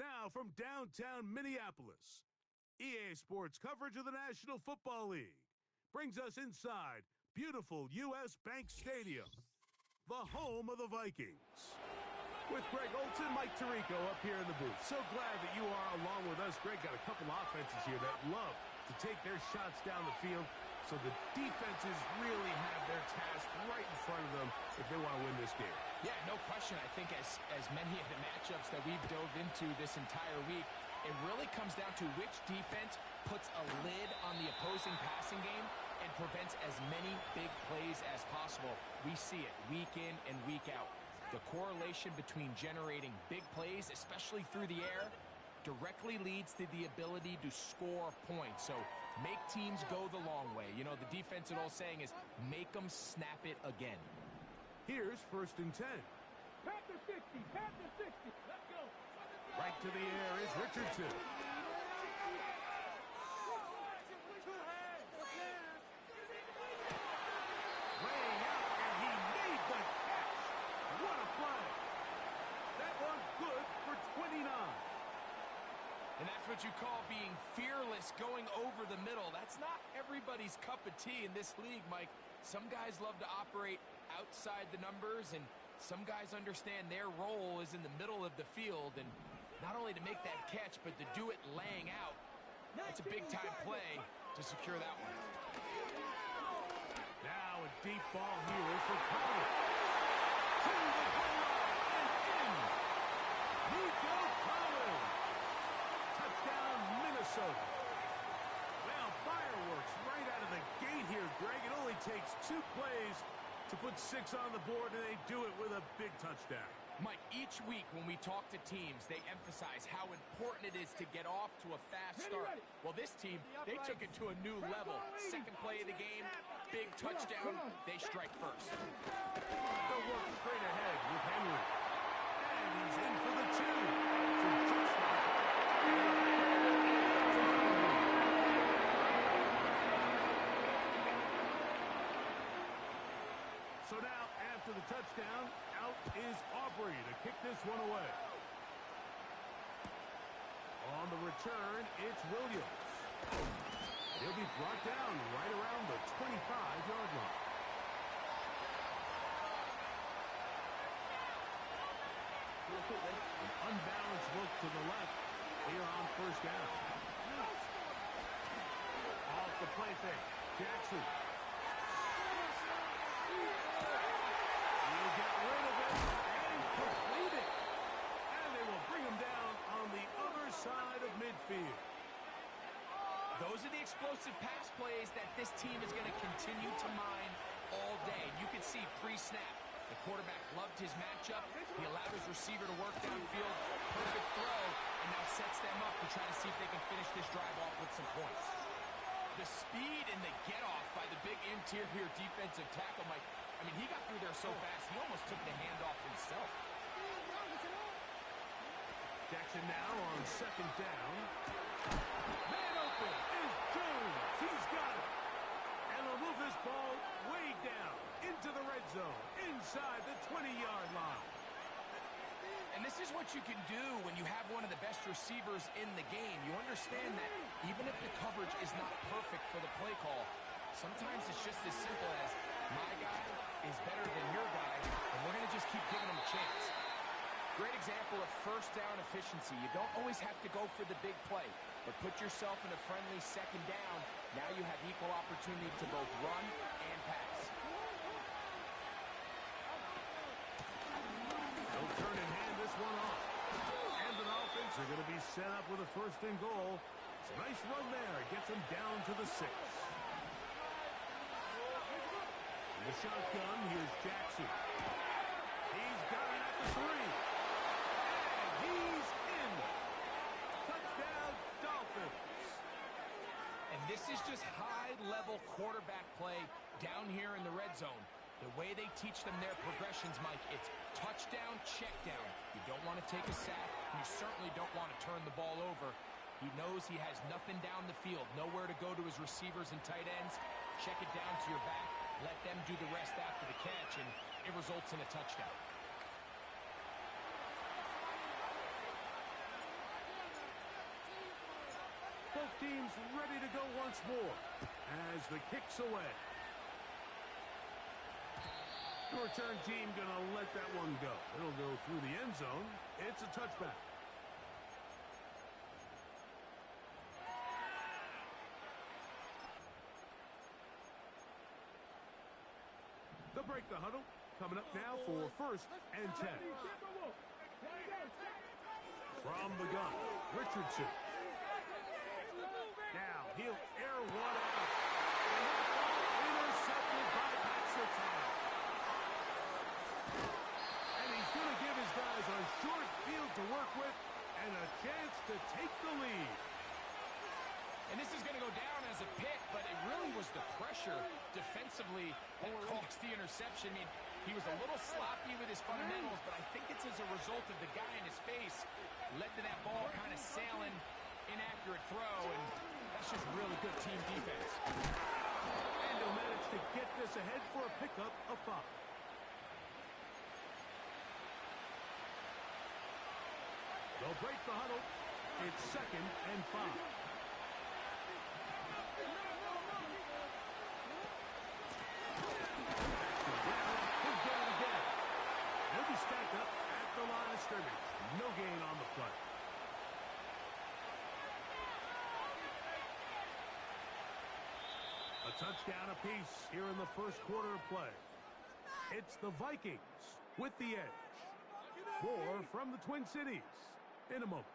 Now from downtown Minneapolis, EA Sports coverage of the National Football League brings us inside beautiful U.S. Bank Stadium, the home of the Vikings. With Greg Olson, Mike Tirico up here in the booth. So glad that you are along with us. Greg got a couple offenses here that love to take their shots down the field, so the defenses really have their task right in front of them if they want to win this game. Yeah, no question. I think as many of the matchups that we've dove into this entire week, it really comes down to which defense puts a lid on the opposing passing game and prevents as many big plays as possible. We see it week in and week out. The correlation between generating big plays, especially through the air, directly leads to the ability to score points. So make teams go the long way. You know, the defensive old saying is make them snap it again. Here's 1st and 10. Pat the 60, pat the 60. Let's go. Right to the air is Richardson. Laying out, and he made the catch. What a play. That one good for 29. And that's what you call being fearless, going over the middle. That's not everybody's cup of tea in this league, Mike. Some guys love to operate outside the numbers, and some guys understand their role is in the middle of the field, and not only to make that catch, but to do it laying out. That's a big-time play to secure that one. Now a deep ball here for Collins. To the goal line and in. Nico Collins. Touchdown, Minnesota. Well, fireworks right out of the gate here, Greg. It only takes 2 plays to put 6 on the board, and they do it with a big touchdown. Mike, each week when we talk to teams, they emphasize how important it is to get off to a fast start. Well, this team, they took it to a new level. Second play of the game, big touchdown, they strike first. They'll work straight ahead with Henry. And he's in for the 2. So just like So now, after the touchdown, out is Aubrey to kick this one away. On the return, it's Williams. He'll be brought down right around the 25-yard line. An unbalanced look to the left here on 1st down. Off the play fake, Jackson. He'll get rid of it and complete it. And they will bring him down on the other side of midfield. Those are the explosive pass plays that this team is going to continue to mine all day. You can see pre-snap, the quarterback loved his matchup. He allowed his receiver to work downfield. Perfect throw, and now sets them up to try to see if they can finish this drive off with some points. The speed and the get-off by the big interior defensive tackle, Mike. I mean, he got through there so fast, he almost took the handoff himself. Jackson now on 2nd down. Man open is Jones. He's got it. And they'll move this ball way down into the red zone, inside the 20-yard line. And this is what you can do when you have one of the best receivers in the game. You understand that even if the coverage is not perfect for the play call, sometimes it's just as simple as my guy is better than your guy, and we're going to just keep giving him a chance. Great example of 1st down efficiency. You don't always have to go for the big play, but put yourself in a friendly 2nd down. Now you have equal opportunity to both run and pass. They'll turn and hand this one off. And the offense are going to be set up with a 1st and goal. It's a nice run there. It gets them down to the 6. In the shotgun, here's Jackson. He's got it at the 3. And he's in. Touchdown, Dolphins. And this is just high-level quarterback play down here in the red zone. The way they teach them their progressions, Mike, it's touchdown, check down. You don't want to take a sack. You certainly don't want to turn the ball over. He knows he has nothing down the field, nowhere to go to his receivers and tight ends. Check it down to your back. Let them do the rest after the catch, and it results in a touchdown. team's ready to go once more as the kick's away. The return team gonna let that one go. It'll go through the end zone. It's a touchback. They'll break the huddle. Coming up now for 1st and 10. From the gun, Richardson. Now he'll air one out. And that ball intercepted by Pat Surtain. And he's going to give his guys a short field to work with and a chance to take the lead. And this is going to go down as a pick, but it really was the pressure defensively that caused the interception. I mean, he was a little sloppy with his fundamentals, but I think it's as a result of the guy in his face led to that ball kind of sailing, inaccurate throw, and that's just really good team defense. And he'll manage to get this ahead for a pickup of 5. They'll break the huddle. It's 2nd and 5. Stacked up at the line of scrimmage. No gain on the play. A touchdown apiece here in the first quarter of play. It's the Vikings with the edge. More from the Twin Cities in a moment.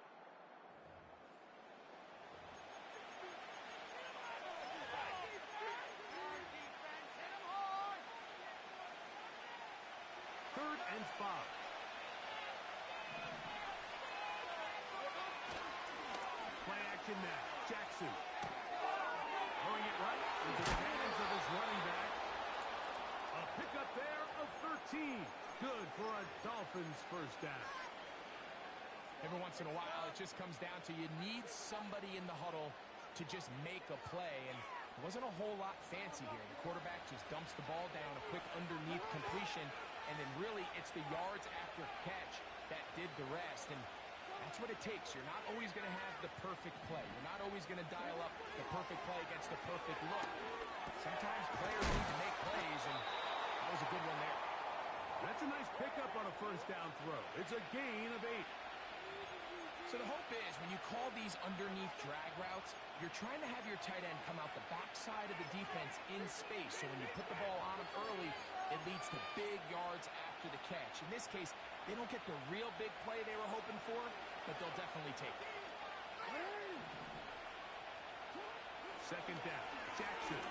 Third and 5. Play action now. Jackson. Throwing it right into the hands of his running back. A pickup there of 13. Good for a Dolphins first down. Every once in a while, it just comes down to you need somebody in the huddle to just make a play, and it wasn't a whole lot fancy here. The quarterback just dumps the ball down, a quick underneath completion, and then really it's the yards after catch that did the rest, and that's what it takes. You're not always going to have the perfect play. You're not always going to dial up the perfect play against the perfect look. Sometimes players need to make plays, and that was a good one there. That's a nice pickup on a first down throw. It's a gain of 8. So the hope is when you call these underneath drag routes, you're trying to have your tight end come out the backside of the defense in space. So when you put the ball on him early, it leads to big yards after the catch. In this case, they don't get the real big play they were hoping for, but they'll definitely take it. 2nd down. Jackson.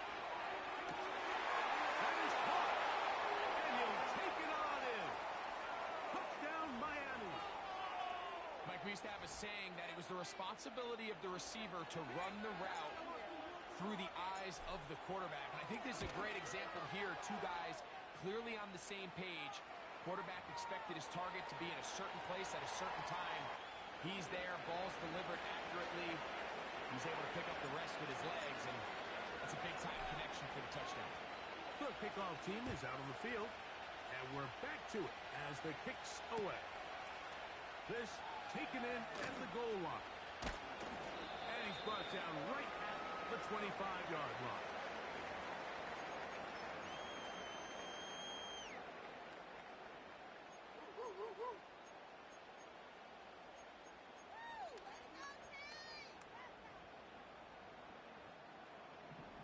That is caught. And he'll take it on in. Touchdown, Miami. Mike, we used to have a saying that it was the responsibility of the receiver to run the route through the eyes of the quarterback. And I think this is a great example here. Two guys clearly on the same page. Quarterback expected his target to be in a certain place at a certain time. He's there, ball's delivered accurately. He's able to pick up the rest with his legs, and that's a big-time connection for the touchdown. The kickoff team is out on the field, and we're back to it as the kick's away. This taken in at the goal line. And he's brought down right at the 25-yard line.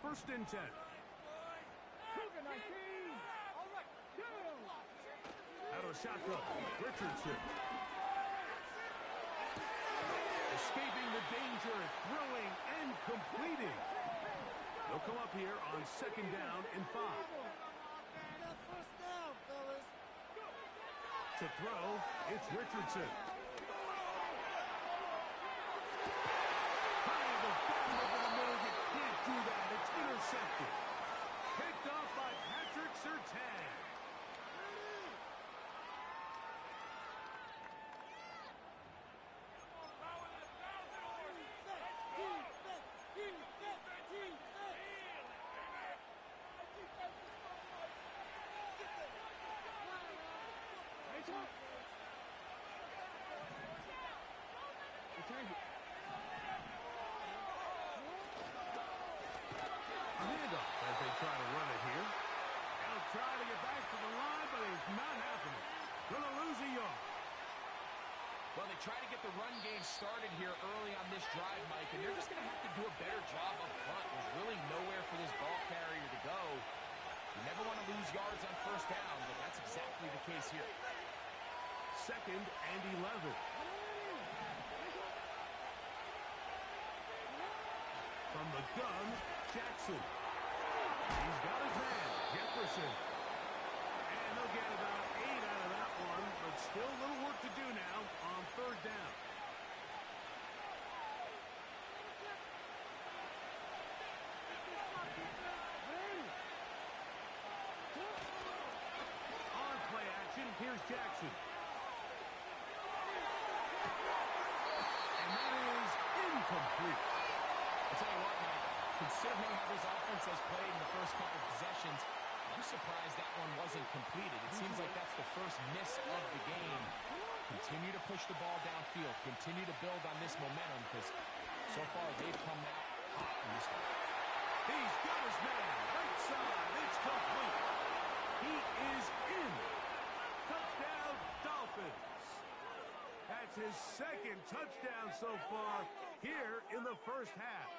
First and 10. Out of the shotgun, Richardson. Escaping the danger, throwing and completing. They'll come up here on 2nd down and 5. To throw, it's Richardson. High the ball over the middle, you can't do that. It's intercepted. Picked off by Patrick Surtain. try to get the run game started here early on this drive, Mike, and they're just going to have to do a better job up front. There's really nowhere for this ball carrier to go. You never want to lose yards on first down, but that's exactly the case here. 2nd and 11. From the gun, Jackson. He's got his man, Jefferson. And they'll get about 8 out of that one, but still a little work to do now on 3rd down. On play action, here's Jackson. And that is incomplete. I'll tell you what, Mike, considering how this offense has played in the first couple of possessions, I'm surprised that one wasn't completed. It seems like that's the first miss of the game. Continue to push the ball downfield. Continue to build on this momentum because so far they've come out hot in this one. He's got his man. Right side. It's complete. He is in. Touchdown, Dolphins. That's his 2nd touchdown so far here in the first half.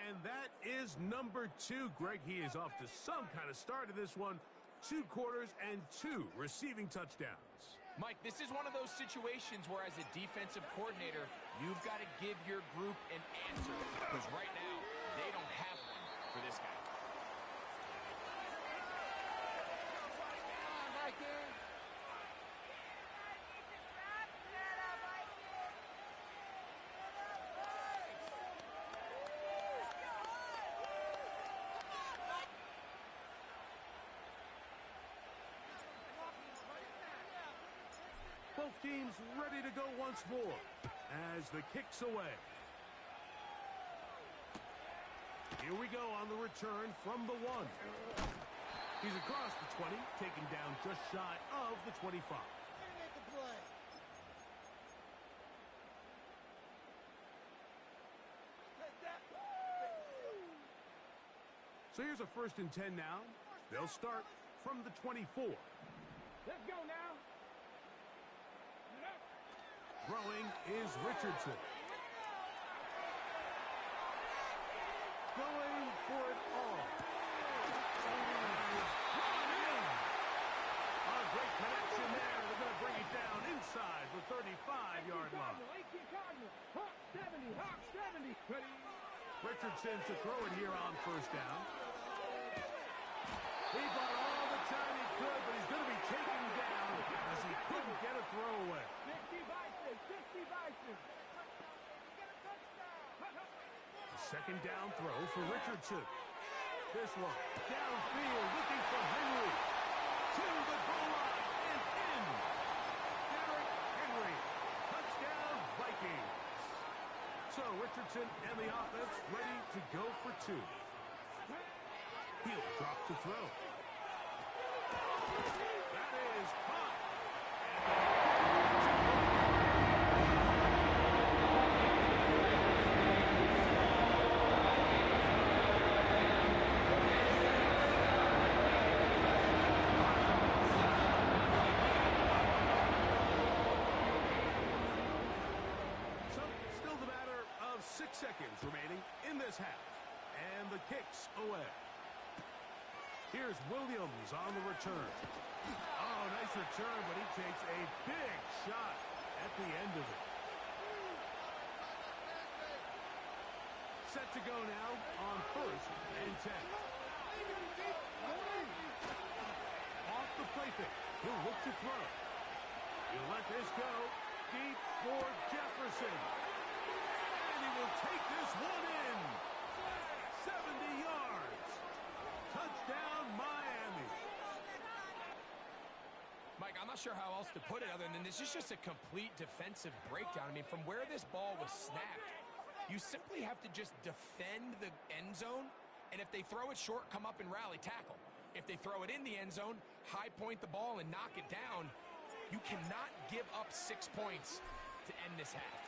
And that is number 2. Greg, he is off to some kind of start in this one. 2 quarters and 2 receiving touchdowns. Mike, this is one of those situations where as a defensive coordinator, you've got to give your group an answer. Because right now, they don't have one for this guy. Both teams ready to go once more as the kick's away. Here we go on the return from the 1. He's across the 20, taken down just shy of the 25. So here's a 1st and 10 now. They'll start from the 24. Let's go now. Throwing is Richardson. Going for it all. A great connection there. They're going to bring it down inside the 35-yard line. 70, Hawk 70. Richardson to throw it here on 1st down. He bought all the time he could, but he's going to be taken down as he couldn't get a throw away. 60 Bison. A 2nd down throw for Richardson. This one downfield looking for Henry. To the goal line and in. Derrick Henry. Touchdown Vikings. So Richardson and the offense ready to go for 2. He'll drop to throw. That is caught. So still the matter of 6 seconds remaining in this half. And the kick's away. Here's Williams on the return. Oh, nice return, but he takes a big shot at the end of it. Set to go now on 1st and 10. Off the play fake. He'll look to throw. He'll let this go. Deep for Jefferson. And he will take this one in. 70 yards. Touchdown, Miami. Mike, I'm not sure how else to put it other than this is just a complete defensive breakdown. I mean, from where this ball was snapped, you simply have to just defend the end zone, and if they throw it short, come up and rally tackle. If they throw it in the end zone, high point the ball and knock it down. You cannot give up 6 points to end this half.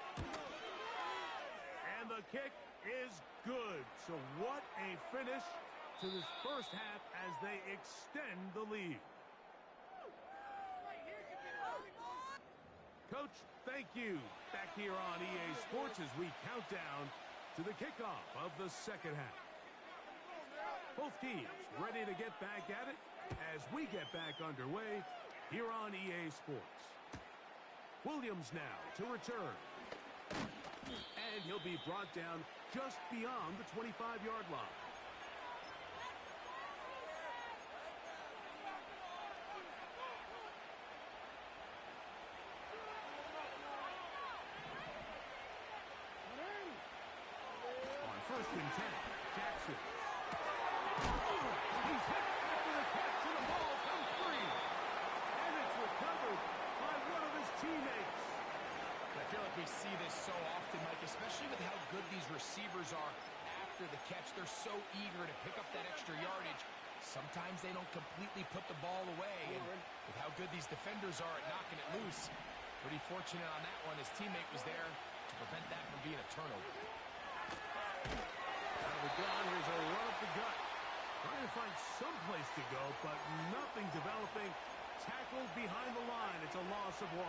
And the kick is good. So what a finish to this first half as they extend the lead. Coach, thank you. Back here on EA Sports as we count down to the kickoff of the second half. Both teams ready to get back at it as we get back underway here on EA Sports. Williams now to return. And he'll be brought down just beyond the 25-yard line. On 1st and 10, Jackson. He's hit after the catch and the ball comes free. And it's recovered by one of his teammates. I feel like we see this so often, Mike, especially with how good these receivers are after the catch. They're so eager to pick up that extra yardage. Sometimes they don't completely put the ball away. And with how good these defenders are at knocking it loose, pretty fortunate on that one. His teammate was there to prevent that from being a turnover. Out of the gun, here's a run up the gut. Trying to find some place to go, but nothing developing. Tackled behind the line. It's a loss of 1.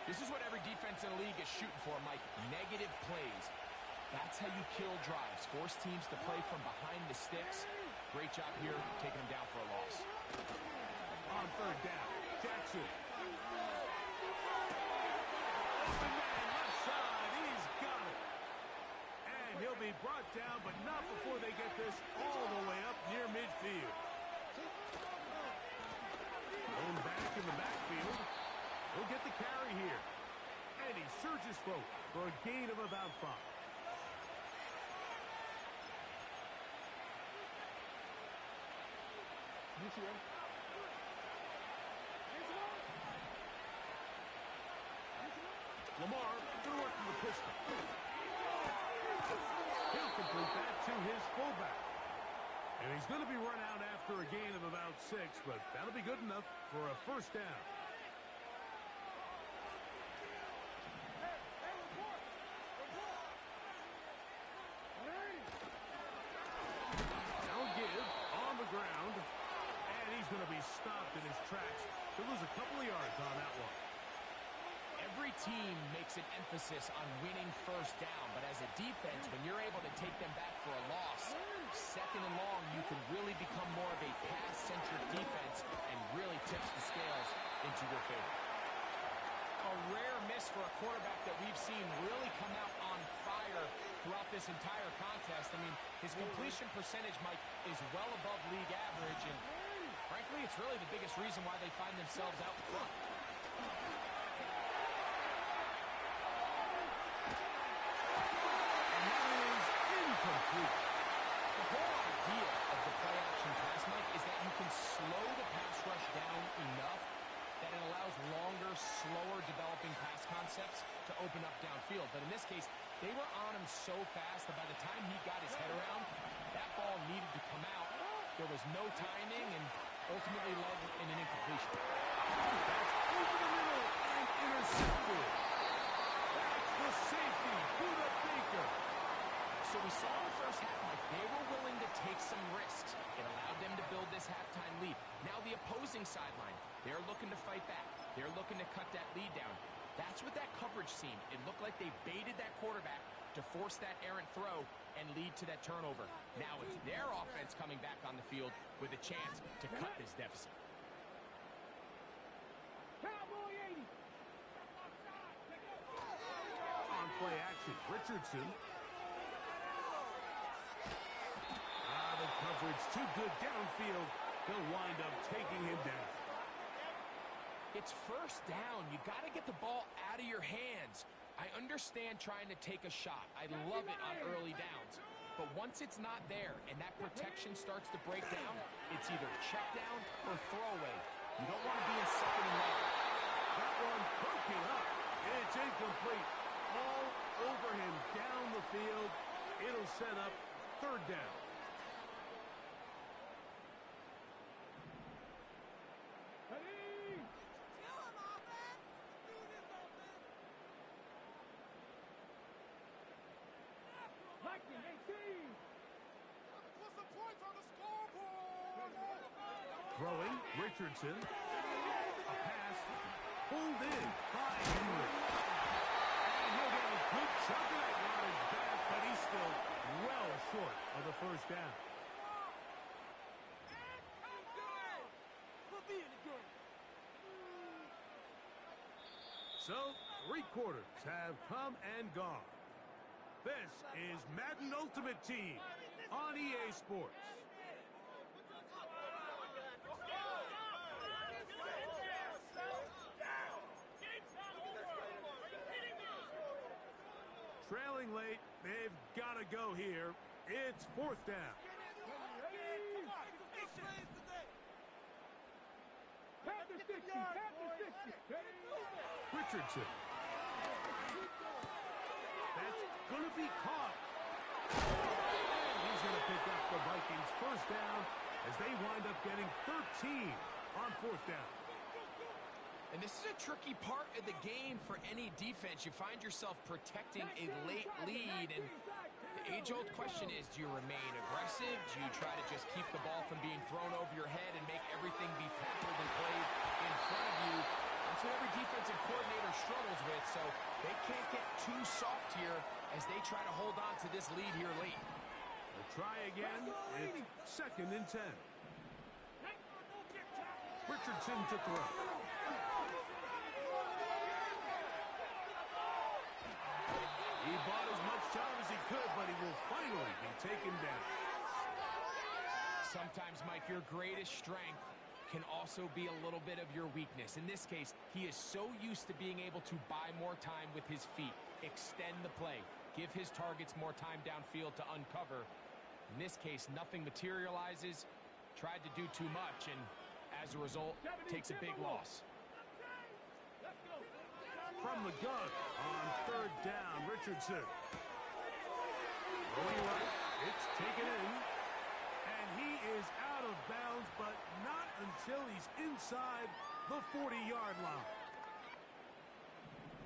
This is what every defense in the league is shooting for, Mike. Negative plays. That's how you kill drives. Force teams to play from behind the sticks. Great job here, taking them down for a loss. On 3rd down, Jackson. Open man, left side. He's got it. And he'll be brought down, but not before they get this all the way up near midfield. Going back in the backfield. He'll get the carry here. And he surges forward for a gain of about 5. Lamar going to work from the pistol. He'll complete that to his fullback. And he's going to be run out after a gain of about 6, but that'll be good enough for a 1st down. Ground, and he's going to be stopped in his tracks. He'll lose a couple of yards on that one. Every team makes an emphasis on winning 1st down, but as a defense, when you're able to take them back for a loss, 2nd and long, you can really become more of a pass-centric defense and really tips the scales into your favor. A rare miss for a quarterback that we've seen really come out on fire throughout this entire contest. I mean, his completion percentage, Mike, is well above league average, and frankly, it's really the biggest reason why they find themselves out in front. And that is incomplete. The whole idea of the play-action pass, Mike, is that you can slow the pass rush down enough that it allows longer, slower developing pass concepts to open up downfield. But in this case, they were on him so fast that by the time he got his head around, that ball needed to come out. There was no timing and ultimately led in an incompletion. That's over the middle and intercepted. That's the safety, Buda Baker. So we saw in the 1st half, Mike, they were willing to take some risks. It allowed them to build this halftime lead. Now the opposing sideline, they're looking to fight back. They're looking to cut that lead down. That's what that coverage seemed. It looked like they baited that quarterback to force that errant throw and lead to that turnover. Now it's their offense coming back on the field with a chance to cut this deficit. Cowboy 80. On play action, Richardson. The coverage too good downfield. He'll wind up taking him down. It's 1st down. You got to get the ball out of your hands. I understand trying to take a shot. I love it on early downs. But once it's not there and that protection starts to break down, it's either check down or throwaway. You don't want to be in 2nd and long. That one broken up. It's incomplete. All over him down the field. It'll set up 3rd down. Throwing, Richardson. A pass pulled in by Henry. And he'll get a good chunk of that yardage back, but he's still well short of the first down. So, 3 quarters have come and gone. This is Madden Ultimate Team on EA Sports. Trailing late, they've got to go here. It's 4th down. Richardson. That's going to be caught. And he's going to pick up the Vikings' first down as they wind up getting 13 on 4th down. And this is a tricky part of the game for any defense. You find yourself protecting a late lead, and the age-old question is, do you remain aggressive? Do you try to just keep the ball from being thrown over your head and make everything be tackled and played in front of you? That's what every defensive coordinator struggles with, so they can't get too soft here as they try to hold on to this lead here late. They'll try again. It's 2nd and 10. Richardson to throw. He bought as much time as he could, but he will finally be taken down. Sometimes, Mike, your greatest strength can also be a little bit of your weakness. In this case, he is so used to being able to buy more time with his feet, extend the play, give his targets more time downfield to uncover. In this case, nothing materializes, tried to do too much, and as a result, takes a big loss. From the gun on 3rd down, Richardson. Going right, it's taken in. And he is out of bounds, but not until he's inside the 40-yard line.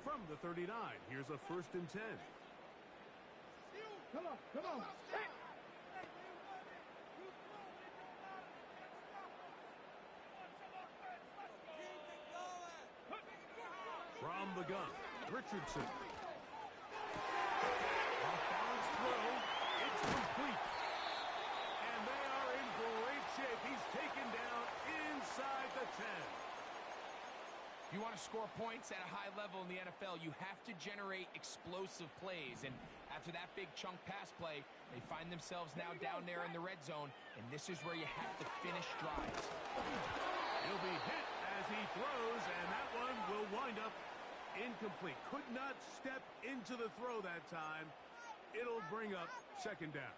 From the 39, here's a 1st and 10. Come on, come on. Hey. From the gun, Richardson. Off-balance throw. It's complete. And they are in great shape. He's taken down inside the 10. If you want to score points at a high level in the NFL, you have to generate explosive plays. And after that big chunk pass play, they find themselves now down there in the red zone. And this is where you have to finish drives. He'll be hit as he throws, and that one will wind up incomplete. Could not step into the throw that time. It'll bring up 2nd down.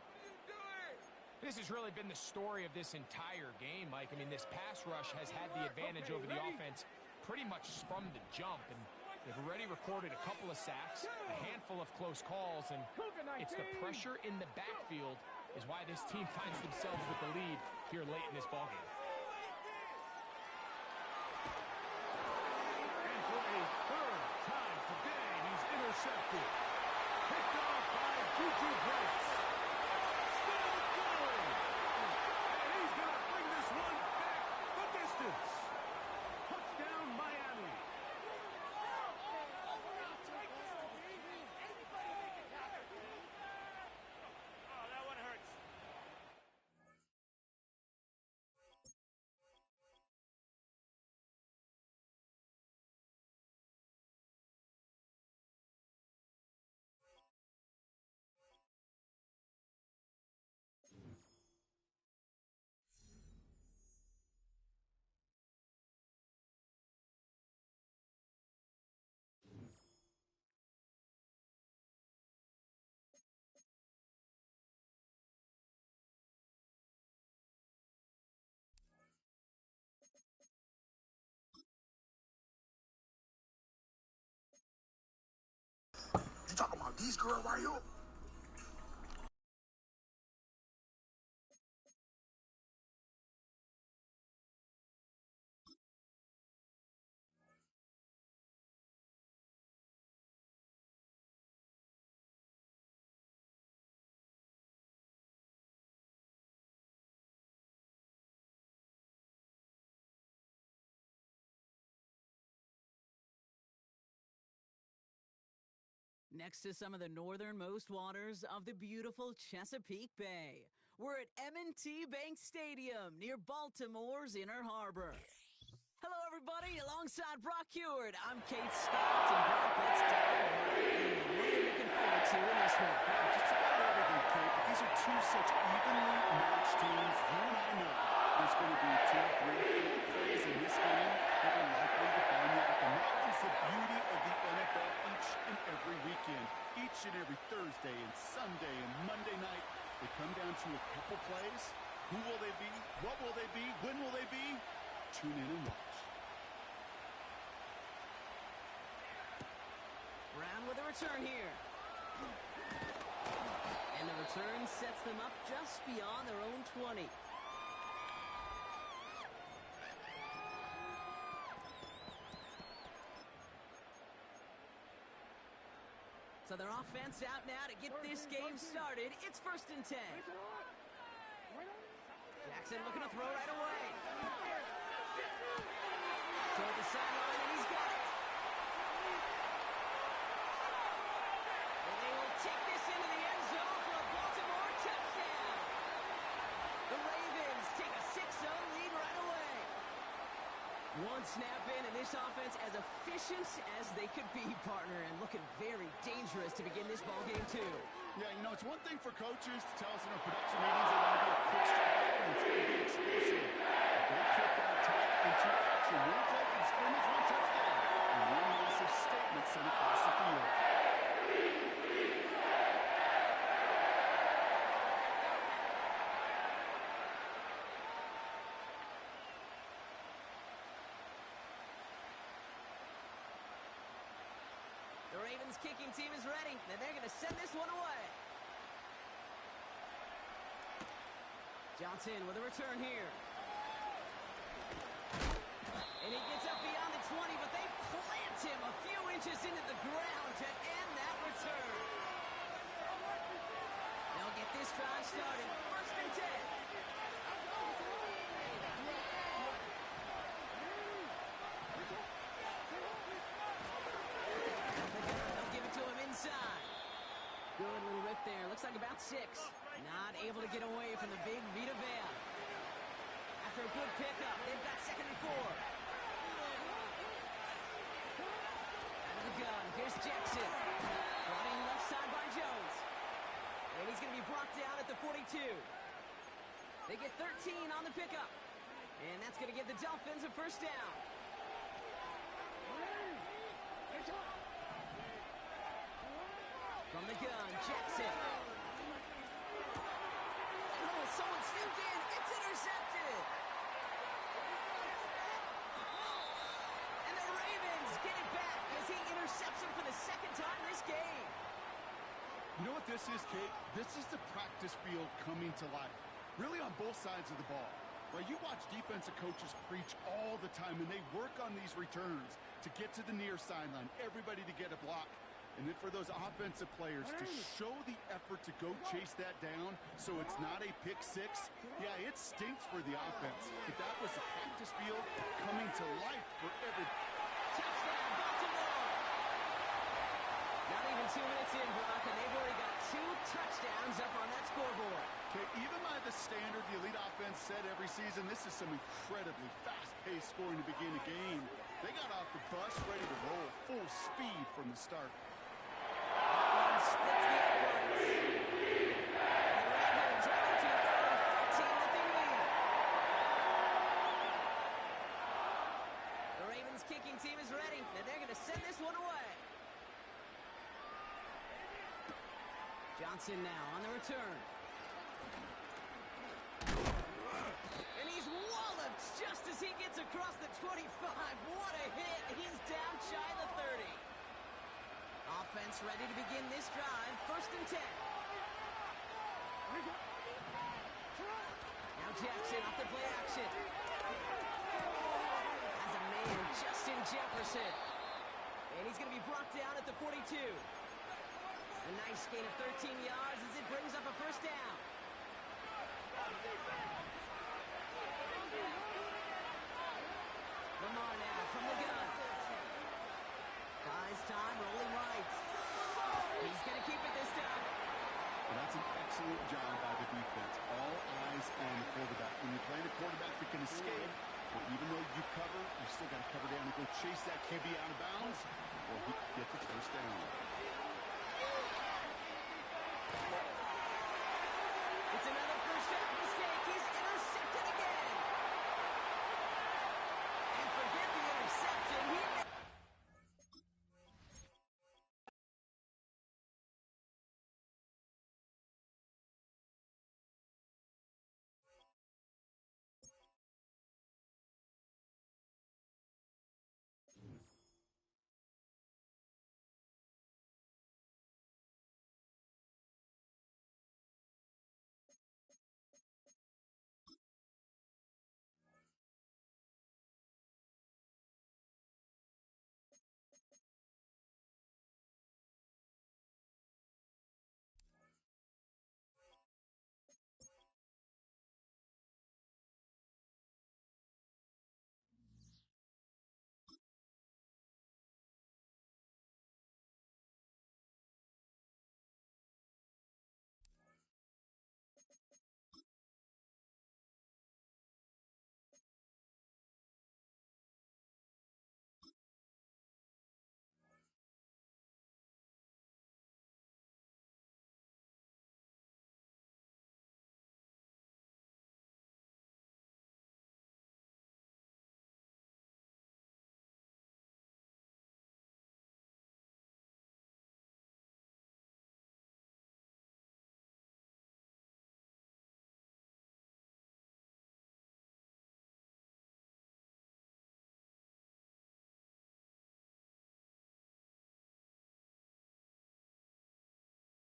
This has really been the story of this entire game, Mike. I mean, this pass rush has had the advantage over the offense pretty much from the jump, and they've already recorded a couple of sacks, a handful of close calls, and it's the pressure in the backfield is why this team finds themselves with the lead here late in this ballgame. And for a 3rd time today, he's intercepted. Picked off by Juju Brents. Still going. And he's going to bring this one back the distance. Touchdown, Miami. Oh, that one hurts. You talking about these girls right here? next to some of the northernmost waters of the beautiful Chesapeake Bay. We're at M&T Bank Stadium near Baltimore's Inner Harbor. Hello, everybody. Alongside Brock Heward, I'm Kate Scott, and Brock, let's dive right in. What are you looking forward to in this one? Just about everything, Kate. But these are two such evenly matched teams. You and I know there's going to be 2, 3, 4 plays in this game that will likely define the outcome. That is the beauty of the NFL each and every weekend. Each and every Thursday and Sunday and Monday night, they come down to a couple plays. Who will they be? What will they be? When will they be? Tune in and watch. Brown with a return here. And the return sets them up just beyond their own 20. So their offense out now to get this game started. It's 1st and 10. Jackson looking to throw right away. Toward the sideline, and he's got it. And they will take this into the end zone for a Baltimore touchdown. The Ravens take a 6-0 lead right away. One snap in, and this offense as efficient as they could be, partner, and looking very dangerous to begin this ball game too. Yeah, you know, it's one thing for coaches to tell us in our production meetings they want to be a quick strike offense. It's going to be explosive. They put that attack into action. One play from scrimmage, one touchdown. And one massive statement sent across the field. The Ravens kicking team is ready, and they're going to send this one away. Johnson with a return here. And he gets up beyond the 20, but they plant him a few inches into the ground to end that return. They'll get this drive started. 1st and 10. They'll give it to him inside. Good little rip there. Looks like about 6. Not able to get away from the big Vita Vea. After a good pickup, they've got 2nd and 4. Out of the gun, here's Jackson. Brought in left side by Jones. And he's going to be brought down at the 42. They get 13 on the pickup. And that's going to give the Dolphins a 1st down. From the gun, Jackson. Oh, someone stepped in. It's intercepted. And the Ravens get it back as he intercepts him for the 2nd time this game. You know what this is, Kate? This is the practice field coming to life. Really on both sides of the ball. Right, you watch defensive coaches preach all the time, and they work on these returns to get to the near sideline, everybody to get a block. And then for those offensive players to show the effort to go chase that down so it's not a pick 6, yeah, it stinks for the offense. But that was the practice field coming to life for every... Touchdown, Baltimore! Not even 2 minutes in, Brock, and they've already got 2 touchdowns up on that scoreboard. Okay, even by the standard the elite offense set every season, this is some incredibly fast-paced scoring to begin a game. They got off the bus ready to roll full speed from the start. That one splits the uprights. The Ravens are out to a 14-0 lead. The Ravens kicking team is ready, and they're going to send this one away. Johnson now on the return. And he's walloped just as he gets across the 25. What a hit. He's down shy of the 30. Offense ready to begin this drive. 1st and 10. Now Jackson off the play action. Has a man, Justin Jefferson. And he's going to be brought down at the 42. A nice gain of 13 yards as it brings up a 1st down. Lamar now from the gun. Buys time, rolling right. He's going to keep it this time. Well, that's an excellent job by the defense. All eyes on the quarterback. When you're playing a quarterback that can escape, but even though you cover, you still got to cover down and go chase that QB out of bounds before he can get the first down. It's another first down mistake. He's intercepted again. And forget the interception.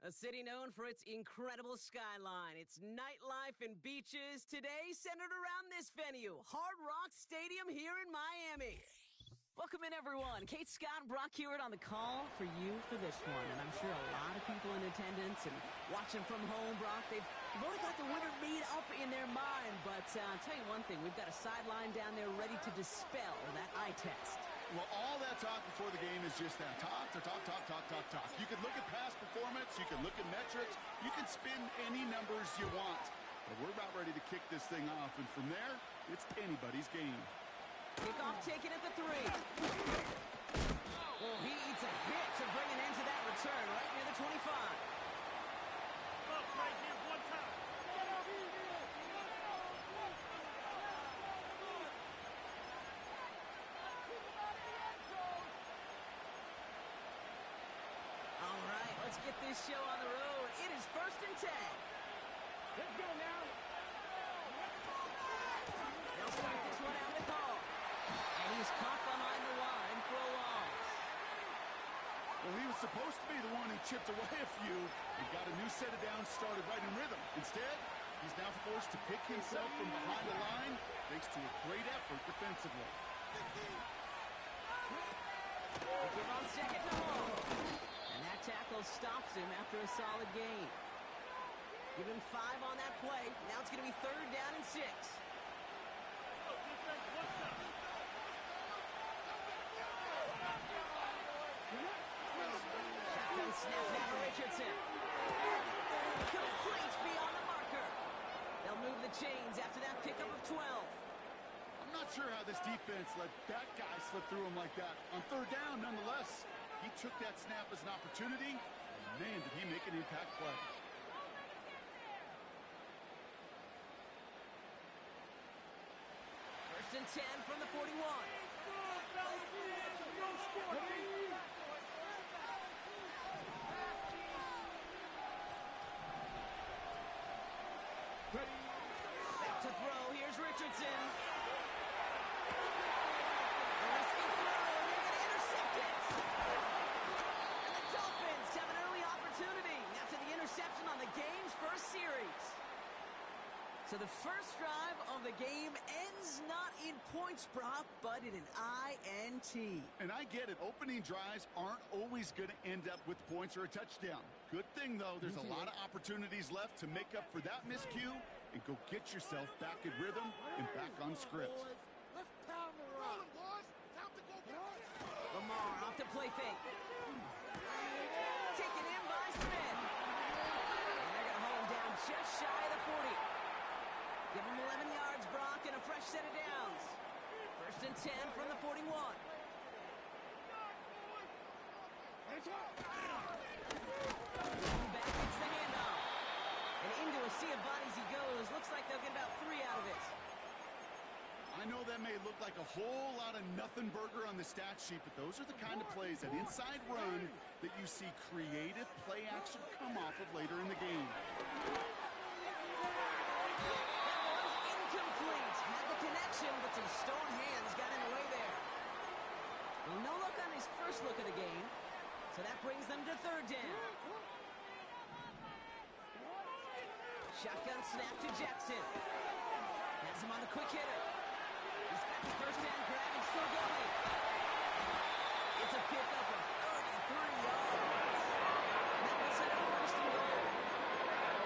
A city known for its incredible skyline, its nightlife and beaches, today centered around this venue, Hard Rock Stadium here in Miami. Welcome in, everyone. Kate, Scott, and Brock Hewitt on the call for you for this one. And I'm sure a lot of people in attendance and watching from home, Brock, they've already got the winner made up in their mind. But I'll tell you one thing, we've got a sideline down there ready to dispel that eye test. Well, all that talk before the game is just that. Talk. You can look at past performance. You can look at metrics. You can spin any numbers you want. But we're about ready to kick this thing off. And from there, it's anybody's game. Kickoff taken at the 3. Oh, he eats a hit to bring an end to that return right near the 25. Look right here, one time. All right, let's get this show on the road. It is 1st and 10. Let's go now. They'll start this one out with Hall. And he's caught behind the line for a loss. Well, he was supposed to be the one who chipped away a few and got a new set of downs started right in rhythm. Instead, he's now forced to pick himself from behind the line thanks to a great effort defensively. They give on second to Hall. And that tackle stops him after a solid gain. Give him 5 on that play. Now it's going to be 3rd down and 6. Shotgun snap now to Richardson. Complete beyond the marker. They'll move the chains after that pickup of 12. I'm not sure how this defense let that guy slip through him like that. On 3rd down, nonetheless, he took that snap as an opportunity, and man, did he make an impact play. First and 10 from the 41. Back to throw. Here's Richardson. A risky throw, and they're going to intercept it. And the Dolphins have an early opportunity after the interception on the game's first series. So the first drive of the game ends not in points, Brock, but in an INT. And I get it. Opening drives aren't always going to end up with points or a touchdown. Good thing, though, there's a lot of opportunities left to make up for that miscue and go get yourself back in rhythm and back on script. Let's pound the rock. Boys. Time to go. Lamar off the play fake. Taken in Give him 11 yards, Brock, and a fresh set of downs. 1st and 10 from the 41. Back gets the handoff. And into a sea of bodies he goes. Looks like they'll get about 3 out of it. I know that may look like a whole lot of nothing burger on the stat sheet, but those are the kind of plays, that inside run, that you see creative play action come off of later in the game. That one's incomplete. Had the connection, but some stone hands got in the way there. Well, no luck on his first look of the game, so that brings them to 3rd down. Shotgun snap to Jackson. Has him on the quick hitter. He's got the 1st down grab and still going. It's a pickup of 33 yards. And that will set up 1st and goal. Yeah,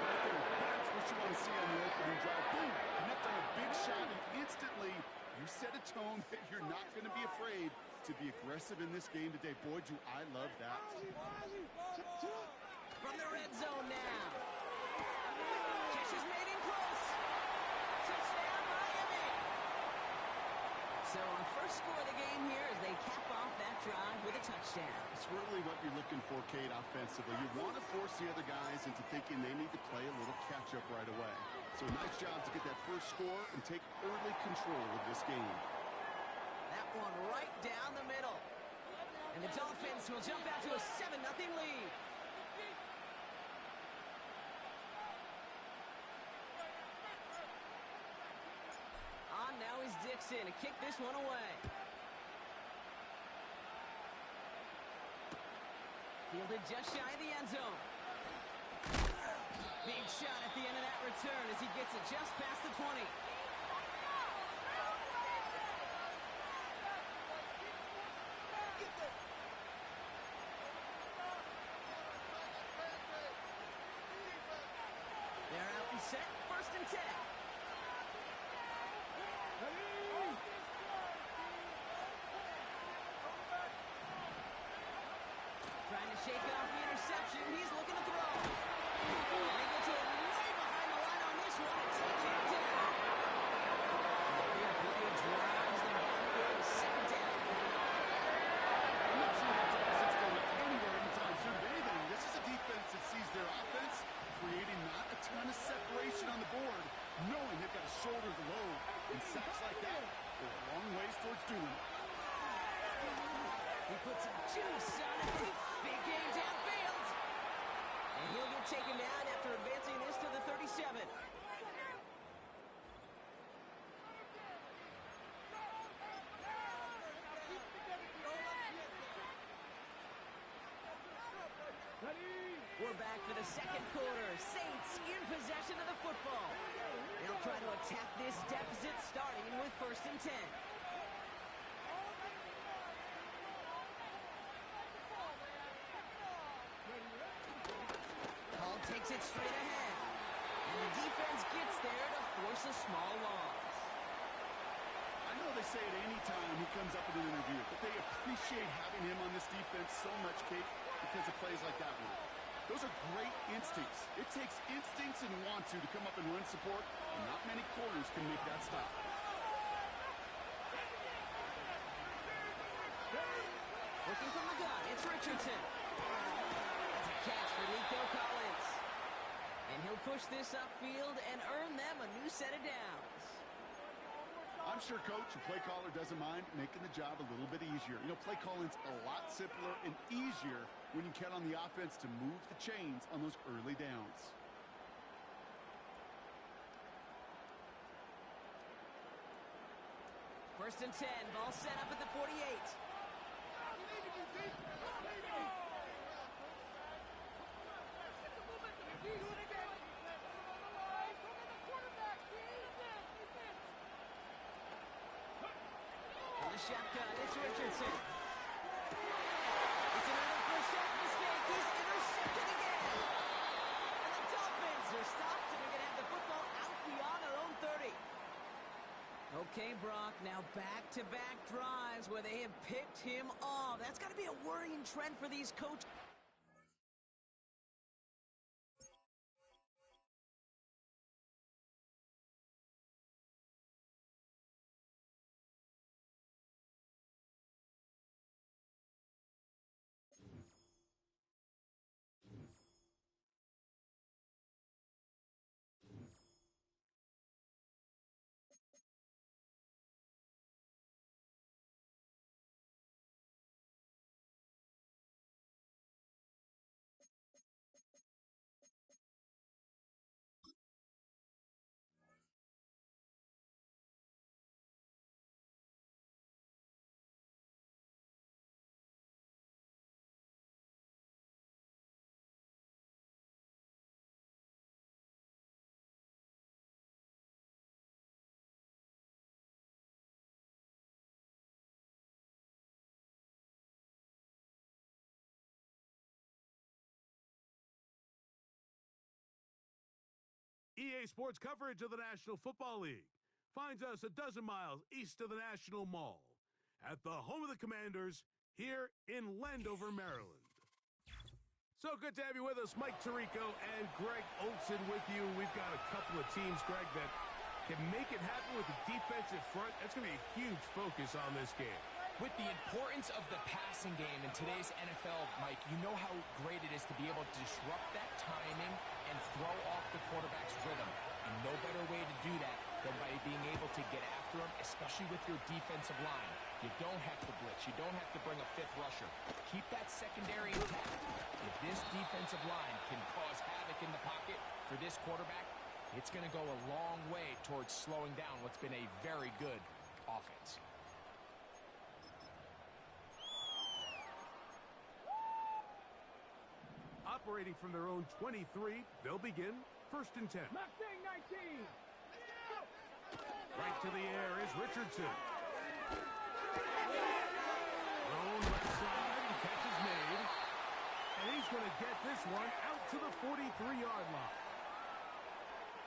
right there. That's what you want to see on the opening drive. Boom! Connect on a big shot, and instantly you set a tone that you're not going to be afraid to be aggressive in this game today. Boy, do I love that. From the red zone now. Catch is made in close. Touchdown, Miami. So our first score of the game here as they cap off that drive with a touchdown. It's really what you're looking for, Kate, offensively. You want to force the other guys into thinking they need to play a little catch-up right away. So nice job to get that first score and take early control of this game. That one right down the middle. And the Dolphins will jump out to a 7-0 lead. On now is Dixon to kick this one away. Fielded just shy of the end zone. Big shot at the end of that return as he gets it just past the 20. They're out and set. 1st and 10. Trying to shake off the interception. He's looking to throw. And he gets it way behind the line on this one and take him down. And the big play drives them back for a 2nd down. I'm not sure that defense going anywhere anytime soon. If anything, this is a defense that sees their offense creating not a ton of separation on the board, knowing they've got to shoulder the load. And sacks like that go a long ways towards doing it. He puts some juice on it. Big game downfield. And he'll get taken down after advancing this to the 37. We're back for the 2nd quarter. Saints in possession of the football. They'll try to attack this deficit starting with 1st and 10. Hall takes it straight ahead. And the defense gets there to force a small loss. I know they say it any time he comes up in an interview, but they appreciate having him on this defense so much, Kate, because of plays like that one. Those are great instincts. It takes instincts and want to come up and run support, and not many corners can make that stop. Looking from the gun, it's Richardson. That's a catch for Nico Collins. And he'll push this upfield and earn them a new set of downs. I'm sure coach or play caller doesn't mind making the job a little bit easier. You know, play calling's a lot simpler and easier when you count on the offense to move the chains on those early downs. First and 10, ball set up at the 48. On the shotgun, it's Richardson. It's another first down mistake. He's intercepted again. And the Dolphins are stopped, and they're going to have the football out beyond their own 30. Okay, Brock, now back-to-back drives where they have picked him off. That's got to be a worrying trend for these coaches. EA Sports coverage of the National Football League finds us a dozen miles east of the National Mall at the home of the Commanders here in Landover, Maryland. So good to have you with us. Mike Tirico and Greg Olson with you. We've got a couple of teams, Greg, that can make it happen with the defensive front. That's going to be a huge focus on this game. With the importance of the passing game in today's NFL, Mike, you know how great it is to be able to disrupt that timing and throw off the quarterback's rhythm. And no better way to do that than by being able to get after him, especially with your defensive line. You don't have to blitz. You don't have to bring a fifth rusher. Keep that secondary intact. If this defensive line can cause havoc in the pocket for this quarterback, it's going to go a long way towards slowing down what's been a very good offense. Operating from their own 23, they'll begin 1st and 10. Mustang 19. Right to the air is Richardson. Thrown left side, the catch is made. And he's going to get this one out to the 43-yard line.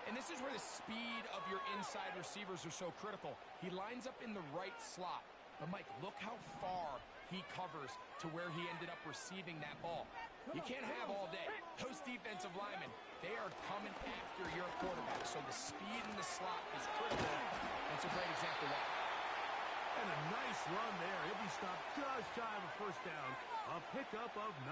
And this is where the speed of your inside receivers are so critical. He lines up in the right slot. But, Mike, look how far he covers to where he ended up receiving that ball. You can't have all day. Those defensive linemen, they are coming after your quarterback. So the speed in the slot is critical. That's a great example why. And a nice run there. He'll be stopped just shy of a first down. A pickup of 9.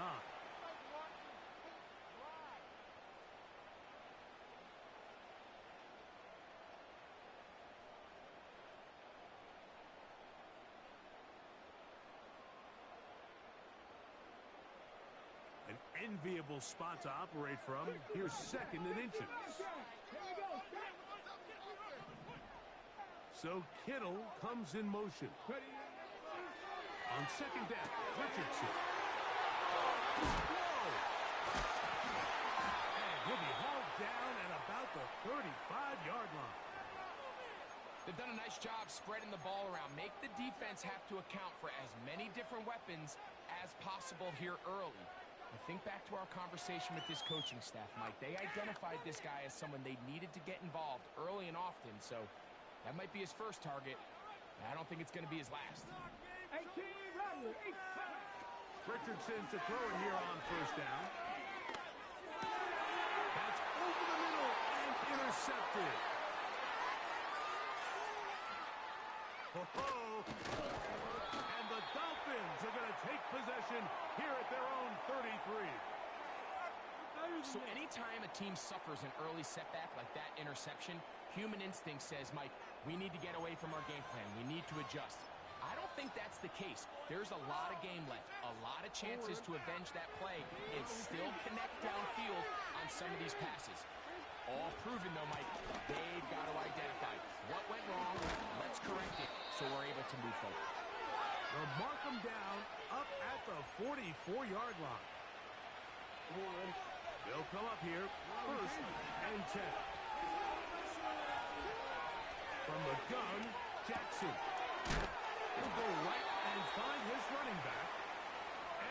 An enviable spot to operate from. Here's 2nd and inches. So Kittle comes in motion. On 2nd down, Richardson. Whoa! And he'll be hauled down at about the 35-yard line. They've done a nice job spreading the ball around. Make the defense have to account for as many different weapons as possible here early. I think back to our conversation with this coaching staff, Mike. They identified this guy as someone they needed to get involved early and often, so that might be his first target. I don't think it's going to be his last. Richardson to throw it here on 1st down. That's over the middle and intercepted. Oh, and the Dolphins are going to take possession here at their own 33. So anytime a team suffers an early setback like that interception, human instinct says, Mike, we need to get away from our game plan. We need to adjust. I don't think that's the case. There's a lot of game left, a lot of chances to avenge that play and still connect downfield on some of these passes. All proven, though, Mike, they've got to identify what went wrong, let's correct it, so we're able to move forward. They'll mark them down up at the 44-yard line. They'll come up here, 1st and 10. From the gun, Jackson. He'll go right and find his running back.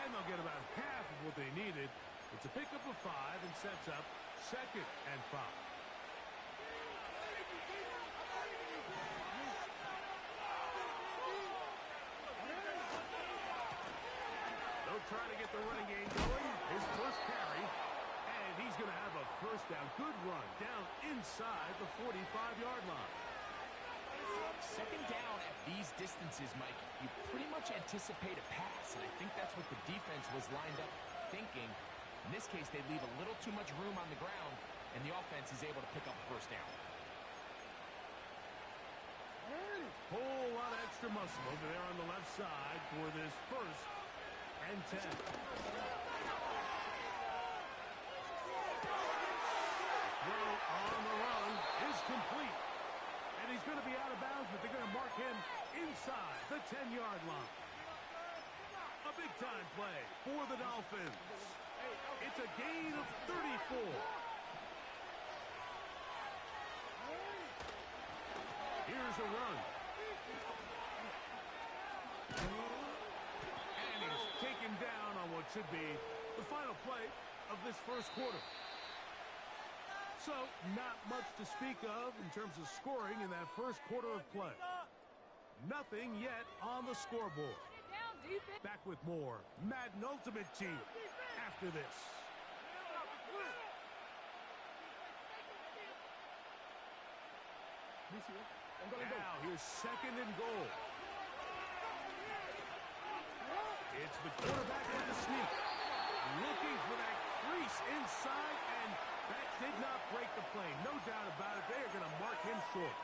And they'll get about half of what they needed. It's a pickup of 5 and sets up 2nd and 5. They'll try to get the running game going. His first carry. And he's going to have a first down. Good run down inside the 45-yard line. 2nd down at these distances, Mike, you pretty much anticipate a pass, and I think that's what the defense was lined up thinking. In this case, they leave a little too much room on the ground, and the offense is able to pick up a first down. Whole lot of extra muscle over there on the left side for this 1st and 10. Throw on the run is complete. And he's going to be out of bounds, but they're going to mark him inside the 10-yard line. A big-time play for the Dolphins. It's a gain of 34. Here's a run. And he's taken down on what should be the final play of this 1st quarter. So, not much to speak of in terms of scoring in that first quarter of play. Nothing yet on the scoreboard. Back with more Madden Ultimate Team after this. Now, here's second and goal. It's the quarterback with the sneak. Looking for that crease inside, and that did not break the play. No doubt about it. They are going to mark him short.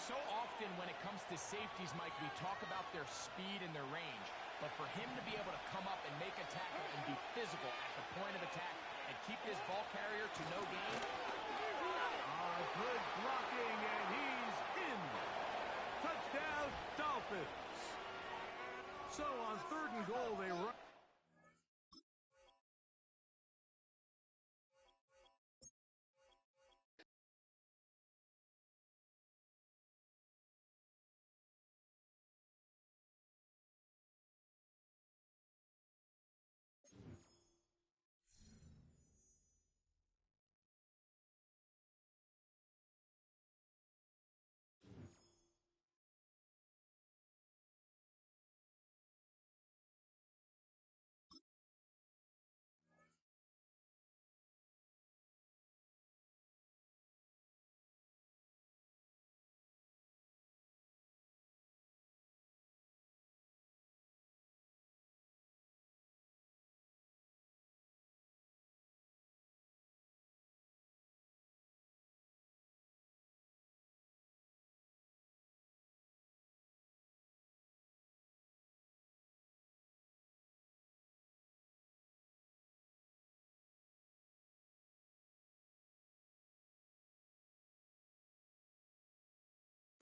So often when it comes to safeties, Mike, we talk about their speed and their range. But for him to be able to come up and make a tackle and be physical at the point of attack and keep this ball carrier to no gain. Good blocking, and he's in. Touchdown, Dolphins. So on third and goal, they run.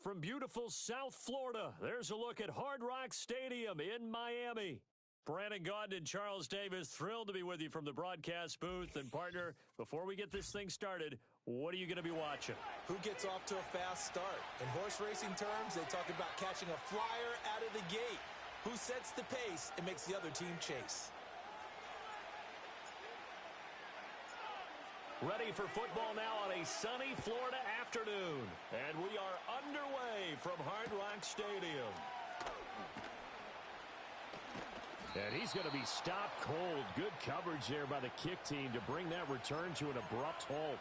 From beautiful South Florida, there's a look at Hard Rock Stadium in Miami. Brandon Gaudin and Charles Davis, thrilled to be with you from the broadcast booth. And partner, before we get this thing started, what are you going to be watching? Who gets off to a fast start? In horse racing terms, they talk about catching a flyer out of the gate. Who sets the pace and makes the other team chase? Ready for football now on a sunny Florida afternoon. And we are underway from Hard Rock Stadium. And he's going to be stopped cold. Good coverage there by the kick team to bring that return to an abrupt halt.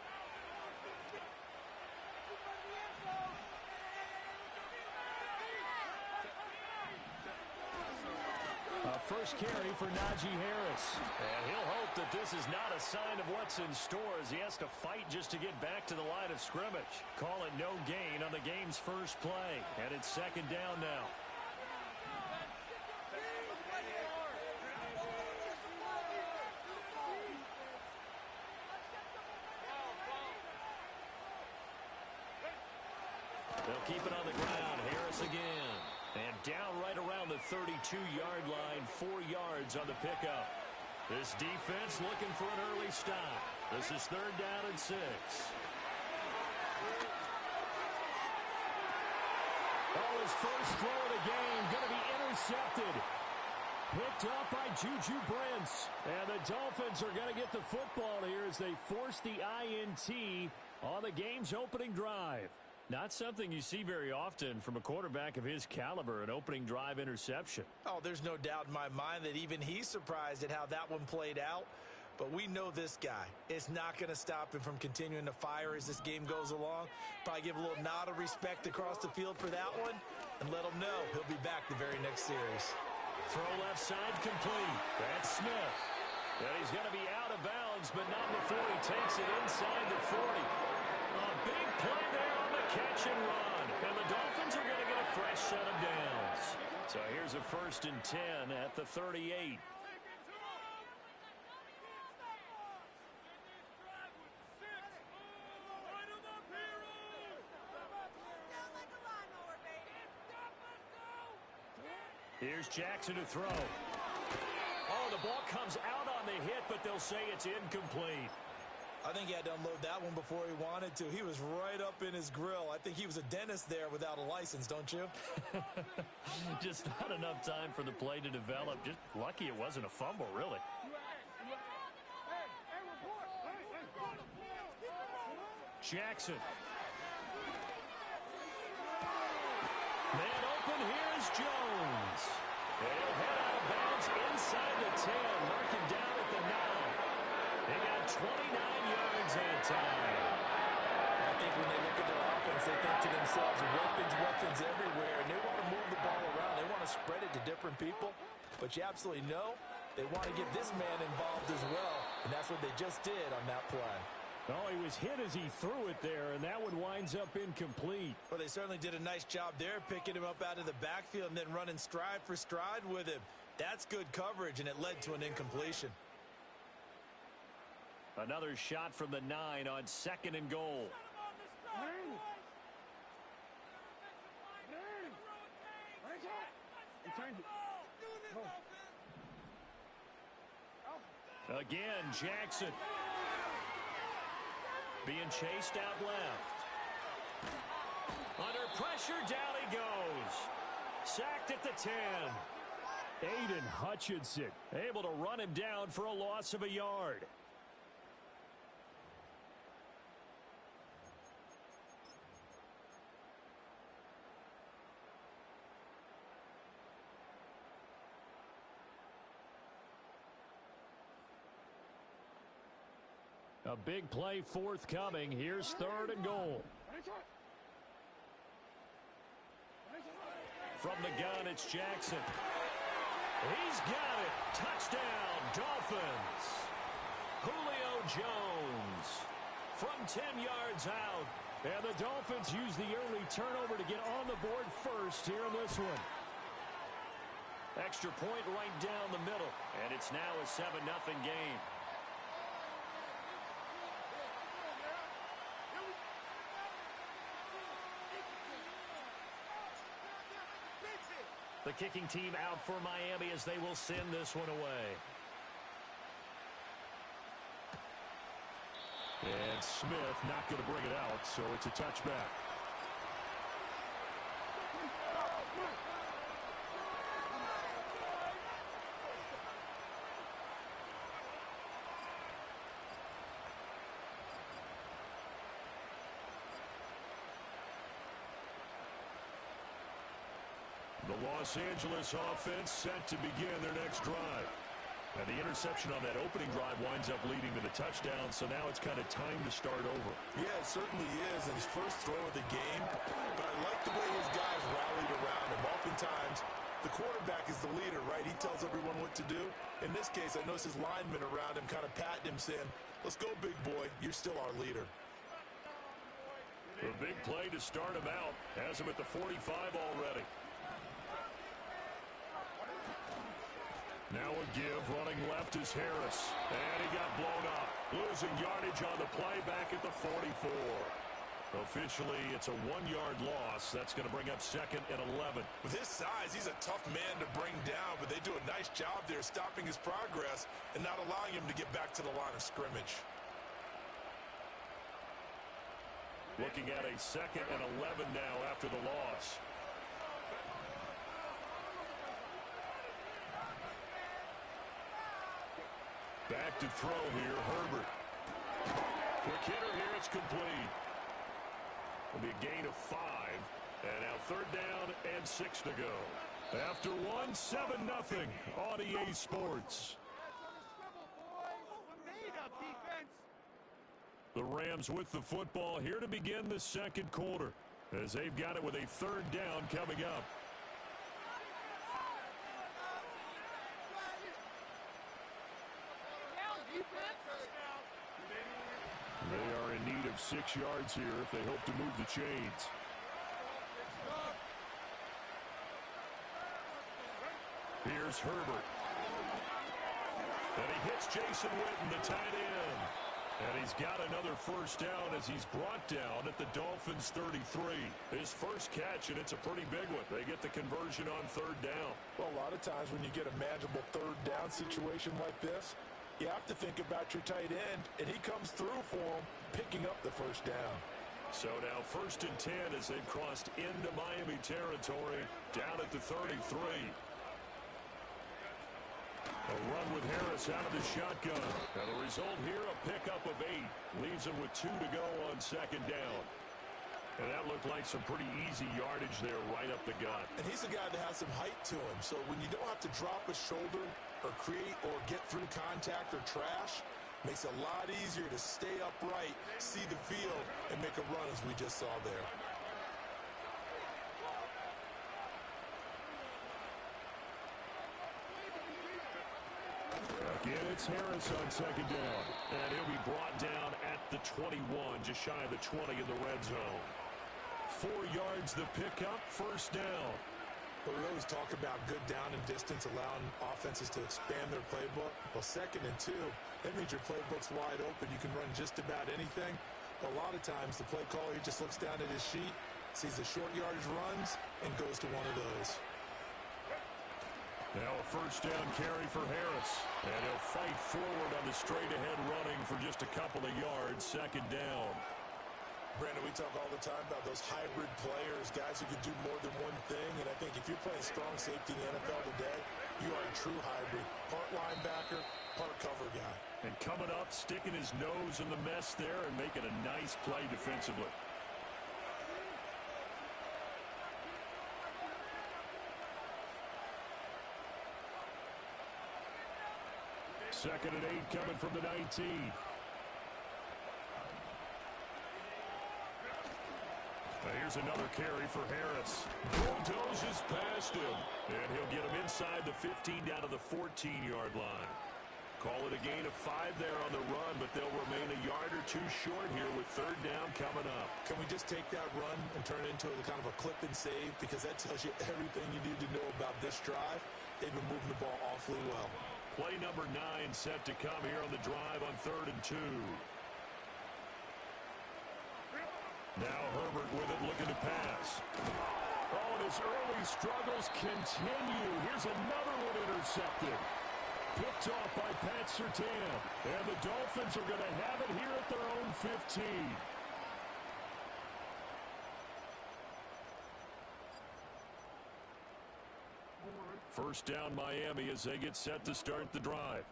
First carry for Najee Harris. And he'll hope that this is not a sign of what's in store as he has to fight just to get back to the line of scrimmage. Call it no gain on the game's first play. And it's second down now. They'll keep it on the ground. Harris again. And down right around the 32-yard line, 4 yards on the pickup. This defense looking for an early stop. This is third down and 6. Oh, his first throw of the game going to be intercepted. Picked up by Juju Brents. And the Dolphins are going to get the football here as they force the INT on the game's opening drive. Not something you see very often from a quarterback of his caliber, an opening drive interception. Oh, there's no doubt in my mind that even he's surprised at how that one played out. But we know this guy. It's not going to stop him from continuing to fire as this game goes along. Probably give a little nod of respect across the field for that one and let him know he'll be back the very next series. Throw left side complete. That's Smith. And he's going to be out of bounds, but not before he takes it inside the 40. A big play there on the catch and run. And the Dolphins are going to get a fresh set of downs. So here's a 1st and 10 at the 38. Here's Jackson to throw. Oh, the ball comes out on the hit, but they'll say it's incomplete. I think he had to unload that one before he wanted to. He was right up in his grill. I think he was a dentist there without a license, don't you? Just not enough time for the play to develop. Just lucky it wasn't a fumble, really. Jackson. Man open, here's Jones. He'll head out of bounds inside the 10, marking down at the 9. They got 29 yards that time. I think when they look at their offense, they think to themselves, weapons everywhere, and they want to move the ball around. They want to spread it to different people, but you absolutely know they want to get this man involved as well, and that's what they just did on that play. Oh, he was hit as he threw it there, and that one winds up incomplete. Well, they certainly did a nice job there, picking him up out of the backfield and then running stride for stride with him. That's good coverage, and it led to an incompletion. Another shot from the 9 on 2nd and goal. Again, Jackson. Being chased out left. Under pressure, down he goes. Sacked at the 10. Aiden Hutchinson able to run him down for a loss of a yard. A big play forthcoming. Here's 3rd and goal. From the gun, it's Jackson. He's got it. Touchdown, Dolphins. Julio Jones from 10 yards out. And the Dolphins use the early turnover to get on the board first here in this one. Extra point right down the middle. And it's now a 7-0 game. The kicking team out for Miami as they will send this one away. And Smith not going to bring it out, so it's a touchback. The Los Angeles offense set to begin their next drive. And the interception on that opening drive winds up leading to the touchdown, so now it's kind of time to start over. Yeah, it certainly is, and his first throw of the game. But I like the way his guys rallied around him. Oftentimes, the quarterback is the leader, right? He tells everyone what to do. In this case, I noticed his linemen around him kind of patting him, saying, "Let's go, big boy. You're still our leader." A big play to start him out. Has him at the 45 already. Now a give, running left is Harris. And he got blown up. Losing yardage on the play back at the 44. Officially, it's a 1-yard loss. That's going to bring up 2nd and 11. With his size, he's a tough man to bring down, but they do a nice job there stopping his progress and not allowing him to get back to the line of scrimmage. Looking at a 2nd and 11 now after the loss. Back to throw here, Herbert. Quick hitter here, it's complete. It'll be a gain of 5. And now 3rd down and 6 to go. After one, 7-0 on EA Sports. The Rams with the football here to begin the 2nd quarter, as they've got it with a 3rd down coming up. They are in need of 6 yards here if they hope to move the chains. Here's Herbert. And he hits Jason Witten, the tight end. And he's got another 1st down as he's brought down at the Dolphins' 33. His first catch, and it's a pretty big one. They get the conversion on 3rd down. Well, a lot of times when you get a manageable 3rd down situation like this, you have to think about your tight end, and he comes through for him, picking up the 1st down. So now 1st and 10 as they've crossed into Miami territory, down at the 33. A run with Harris out of the shotgun. Now the result here, a pickup of 8, leading leaves them with 2 to go on second down. And that looked like some pretty easy yardage there right up the gut. And he's a guy that has some height to him. So when you don't have to drop a shoulder or create or get through contact or trash, makes it a lot easier to stay upright, see the field, and make a run as we just saw there. Again, it's Harris on second down. And he'll be brought down at the 21, just shy of the 20 in the red zone. 4 yards the pickup, first down. But we always talk about good down and distance, allowing offenses to expand their playbook. Well, 2nd and 2, that means your playbook's wide open. You can run just about anything. But a lot of times, the play caller, he just looks down at his sheet, sees the short yardage runs, and goes to one of those. Now a first down carry for Harris. And he'll fight forward on the straight-ahead running for just a couple of yards, second down. Brandon, we talk all the time about those hybrid players, guys who can do more than one thing. And I think if you're playing strong safety in the NFL today, you are a true hybrid. Part linebacker, part cover guy. And coming up, sticking his nose in the mess there and making a nice play defensively. Second and 8 coming from the 19. Here's another carry for Harris. Bulldozes past him. And he'll get him inside the 15 down to the 14-yard line. Call it a gain of 5 there on the run, but they'll remain a yard or 2 short here with third down coming up. Can we just take that run and turn it into a kind of a clip and save? Because that tells you everything you need to know about this drive. They've been moving the ball awfully well. Play number 9 set to come here on the drive on 3rd and 2. Now Herbert with it, looking to pass. Oh, and his early struggles continue. Here's another one intercepted. Picked off by Pat Surtain. And the Dolphins are going to have it here at their own 15. First down Miami as they get set to start the drive.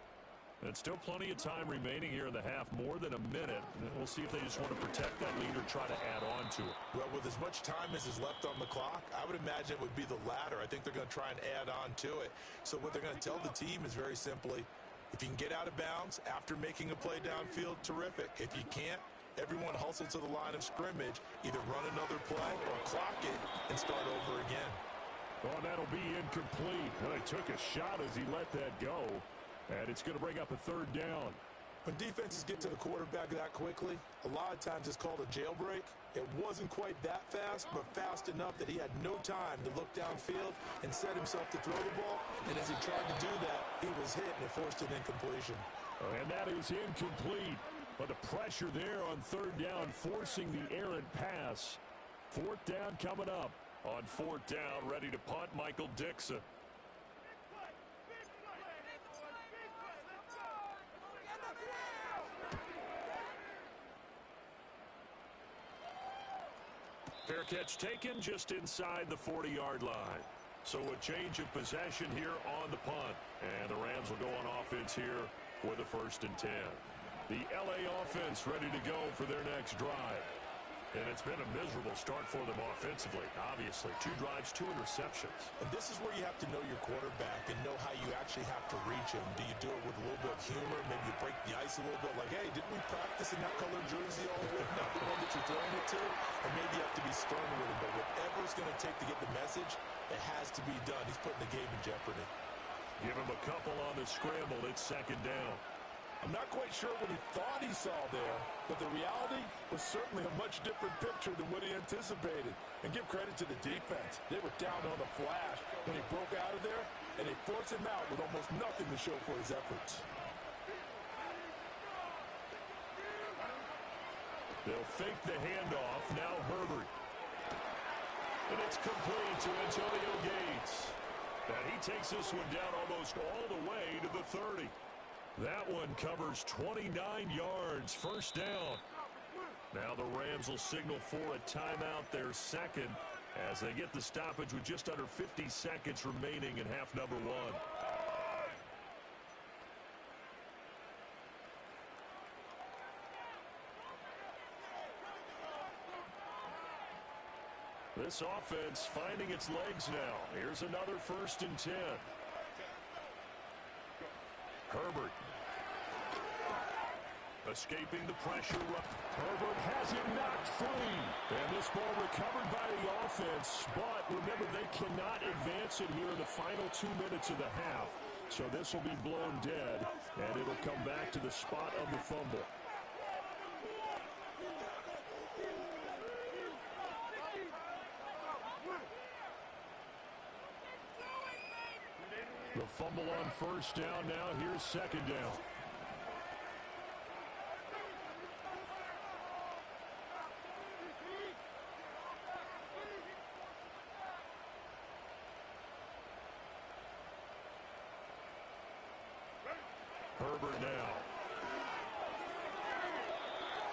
And still plenty of time remaining here in the half, more than a minute. And we'll see if they just want to protect that lead or try to add on to it. Well, with as much time as is left on the clock, I would imagine it would be the latter. I think they're going to try and add on to it. So what they're going to tell the team is very simply, if you can get out of bounds after making a play downfield, terrific. If you can't, everyone hustle to the line of scrimmage, either run another play or clock it and start over again. Oh, that'll be incomplete. Well, he took a shot as he let that go. And it's going to bring up a third down. When defenses get to the quarterback that quickly, a lot of times it's called a jailbreak. It wasn't quite that fast, but fast enough that he had no time to look downfield and set himself to throw the ball. And as he tried to do that, he was hit and it forced an incompletion. And that is incomplete. But the pressure there on third down, forcing the errant pass. Fourth down coming up. On fourth down, ready to punt, Michael Dixon. Fair catch taken just inside the 40-yard line. So a change of possession here on the punt. And the Rams will go on offense here with a 1st and 10. The LA offense ready to go for their next drive. And it's been a miserable start for them offensively, obviously. 2 drives, 2 interceptions. And this is where you have to know your quarterback and know how you actually have to reach him. Do you do it with a little bit of humor? Maybe you break the ice a little bit like, hey, didn't we practice in that color jersey all week? Not the one that you're throwing it to. And maybe you have to be stern with him. But whatever it's going to take to get the message, it has to be done. He's putting the game in jeopardy. Give him a couple on the scramble. It's second down. I'm not quite sure what he thought he saw there, but the reality was certainly a much different picture than what he anticipated. And give credit to the defense. They were down on the flash when he broke out of there, and they forced him out with almost nothing to show for his efforts. They'll fake the handoff. Now Herbert. And it's complete to Antonio Gates. And he takes this one down almost all the way to the 30. That one covers 29 yards, first down. Now the Rams will signal for a timeout, their second, as they get the stoppage with just under 50 seconds remaining in half number 1. This offense finding its legs now. Here's another 1st and 10. Herbert. Escaping the pressure. Herbert has it knocked free. And this ball recovered by the offense. But remember, they cannot advance it here in the final 2 minutes of the half. So this will be blown dead. And it'll come back to the spot of the fumble. The fumble on 1st down now. Here's 2nd down. Herbert now.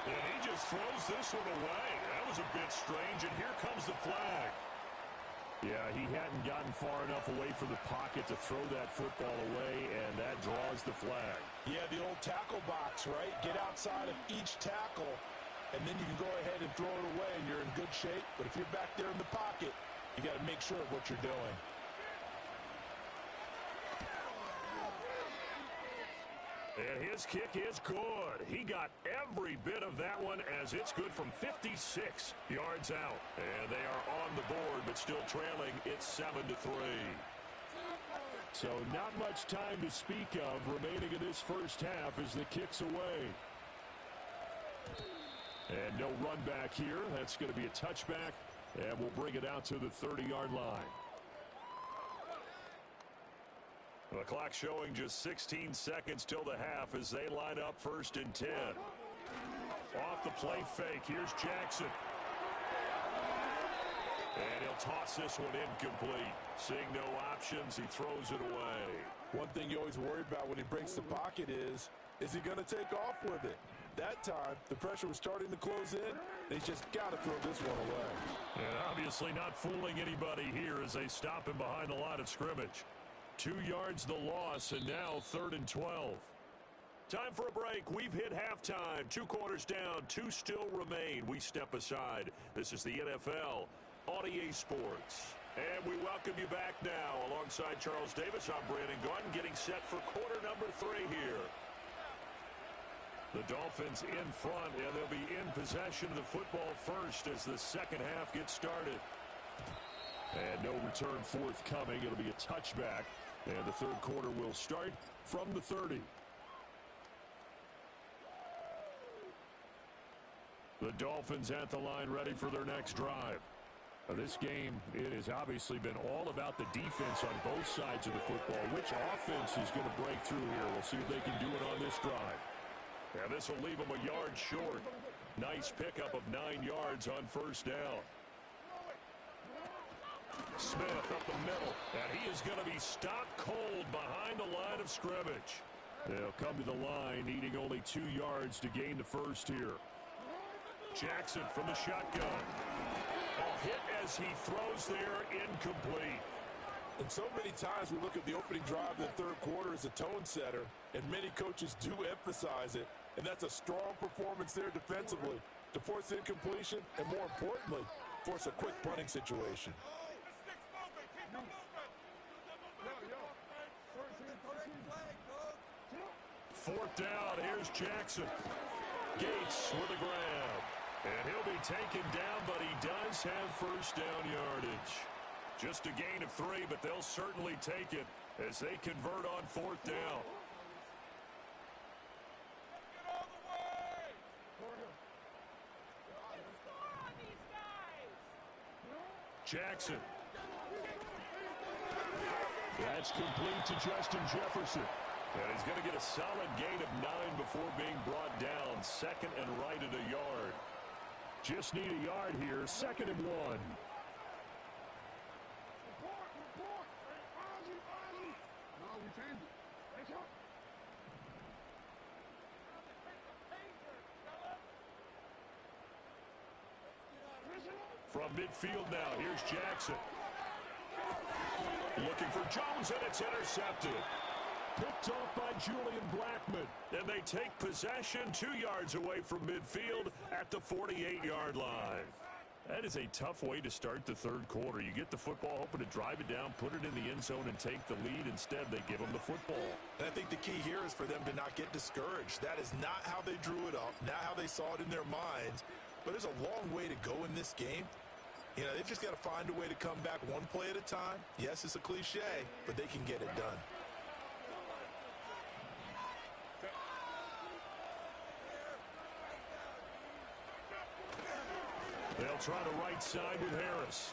And he just throws this one away. That was a bit strange, and here comes the flag. Yeah, he hadn't gotten far enough away from the pocket to throw that football away, and that draws the flag. Yeah, the old tackle box, right? Get outside of each tackle, and then you can go ahead and throw it away, and you're in good shape. But if you're back there in the pocket, you got to make sure of what you're doing. And his kick is good. He got every bit of that one as it's good from 56 yards out. And they are on the board, but still trailing. It's 7-3. So not much time to speak of remaining in this 1st half as the kick's away. And no run back here. That's going to be a touchback. And we'll bring it out to the 30-yard line. The clock showing just 16 seconds till the half as they line up 1st and 10. Off the play fake. Here's Jackson. And he'll toss this one incomplete. Seeing no options, he throws it away. One thing you always worry about when he breaks the pocket is he going to take off with it? That time, the pressure was starting to close in, and he's just got to throw this one away. And obviously not fooling anybody here as they stop him behind the line of scrimmage. 2 yards the loss, and now 3rd and 12. Time for a break. We've hit halftime. 2 quarters down, 2 still remain. We step aside. This is the NFL on EA Sports. And we welcome you back now. Alongside Charles Davis, I'm Brandon Gordon, getting set for quarter number 3 here. The Dolphins in front, and they'll be in possession of the football first as the 2nd half gets started. And no return forthcoming. It'll be a touchback. And the 3rd quarter will start from the 30. The Dolphins at the line ready for their next drive. This game, it has obviously been all about the defense on both sides of the football. Which offense is going to break through here? We'll see if they can do it on this drive. And this will leave them a yard short. Nice pickup of 9 yards on 1st down. Smith up the middle, and he is going to be stopped cold behind the line of scrimmage. They'll come to the line, needing only 2 yards to gain the 1st here. Jackson from the shotgun. A hit as he throws there, incomplete. And so many times we look at the opening drive of the 3rd quarter as a tone setter, and many coaches do emphasize it, and that's a strong performance there defensively to force incompletion and, more importantly, force a quick punting situation. 4th down, here's Jackson. Gates with a grab. And he'll be taken down, but he does have 1st down yardage. Just a gain of 3, but they'll certainly take it as they convert on 4th down. Jackson. That's complete to Justin Jefferson. And he's going to get a solid gain of 9 before being brought down. 2nd and right at a yard. Just need a yard here. 2nd and 1. From midfield now, here's Jackson. Looking for Jones, and it's intercepted. Picked off by Julian Blackman. And they take possession 2 yards away from midfield at the 48-yard line. That is a tough way to start the third quarter. You get the football, hoping to drive it down, put it in the end zone, and take the lead. Instead, they give them the football. And I think the key here is for them to not get discouraged. That is not how they drew it up, not how they saw it in their minds. But there's a long way to go in this game. You know, they've just got to find a way to come back one play at a time. Yes, it's a cliche, but they can get it done. They'll try the right side with Harris.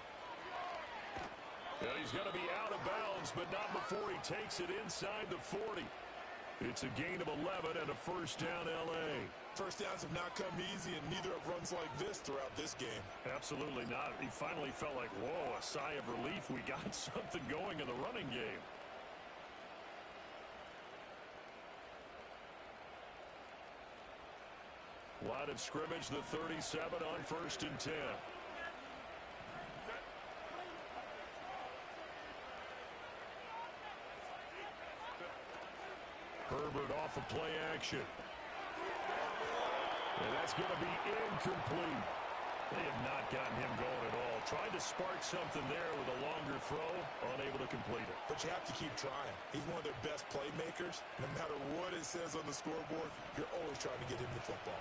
Yeah, he's going to be out of bounds, but not before he takes it inside the 40. It's a gain of 11 and a first down, L.A. First downs have not come easy, and neither have runs like this throughout this game. Absolutely not. He finally felt like, whoa, a sigh of relief. We got something going in the running game. Line of scrimmage, the 37 on 1st and 10. Herbert off of play action. And that's going to be incomplete. They have not gotten him going at all. Tried to spark something there with a longer throw, unable to complete it. But you have to keep trying. He's one of their best playmakers. No matter what it says on the scoreboard, you're always trying to get him the football.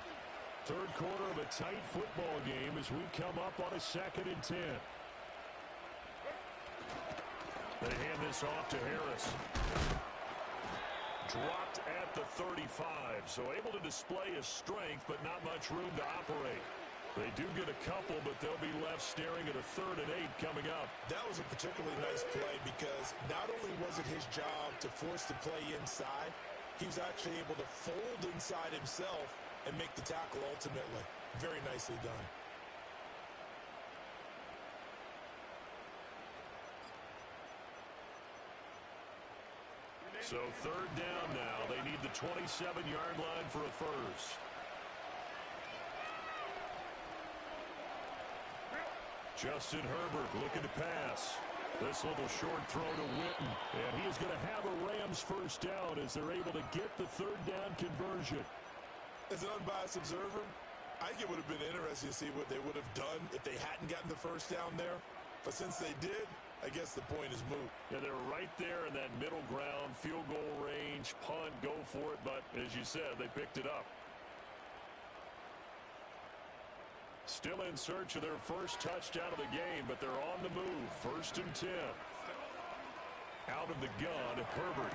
Third quarter of a tight football game as we come up on a 2nd and 10. They hand this off to Harris. Dropped at the 35, so able to display his strength, but not much room to operate. They do get a couple, but they'll be left staring at a 3rd and 8 coming up. That was a particularly nice play because not only was it his job to force the play inside, he was actually able to fold inside himself and make the tackle ultimately. Very nicely done. So 3rd down now. They need the 27-yard line for a first. Justin Herbert looking to pass. This little short throw to Witten. And he is going to have a Rams first down as they're able to get the 3rd down conversion. As an unbiased observer, I think it would have been interesting to see what they would have done if they hadn't gotten the first down there. But since they did, I guess the point is moot. Yeah, they're right there in that middle ground, field goal range, punt, go for it. But as you said, they picked it up. Still in search of their first touchdown of the game, but they're on the move. 1st and 10. Out of the gun, Herbert.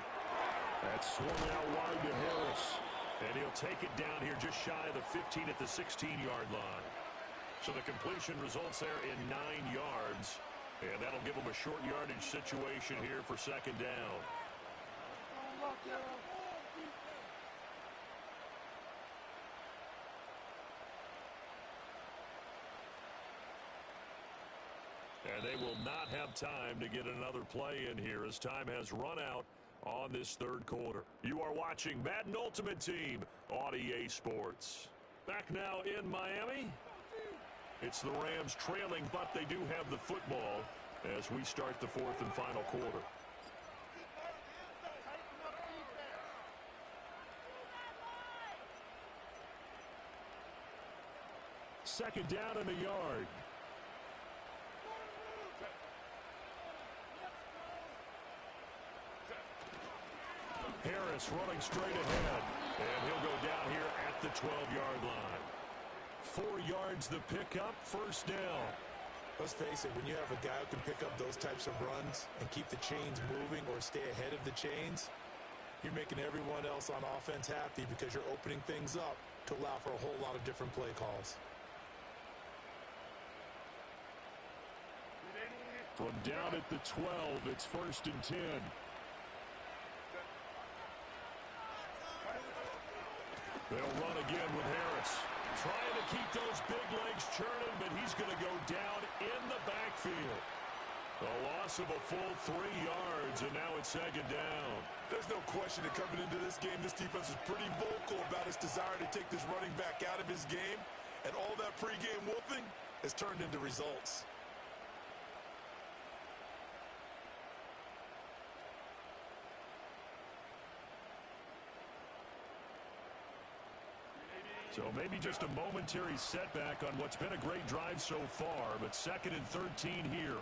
That's swung out wide to Harris. And he'll take it down here just shy of the 15 at the 16-yard line. So the completion results there in 9 yards. And that'll give them a short yardage situation here for 2nd down. And they will not have time to get another play in here as time has run out on this 3rd quarter. You are watching Madden Ultimate Team on EA Sports. Back now in Miami. It's the Rams trailing, but they do have the football as we start the 4th and final quarter. Second down and a yard. Harris running straight ahead, and he'll go down here at the 12-yard line. 4 yards the pickup, first down. Let's face it, when you have a guy who can pick up those types of runs and keep the chains moving or stay ahead of the chains, you're making everyone else on offense happy because you're opening things up to allow for a whole lot of different play calls. From down at the 12, it's 1st and 10. They'll run again with Harris. Trying to keep those big legs churning, but he's going to go down in the backfield. A loss of a full 3 yards, and now it's 2nd down. There's no question that coming into this game, this defense was pretty vocal about its desire to take this running back out of his game, and all that pregame wolfing has turned into results. So maybe just a momentary setback on what's been a great drive so far, but 2nd and 13 here.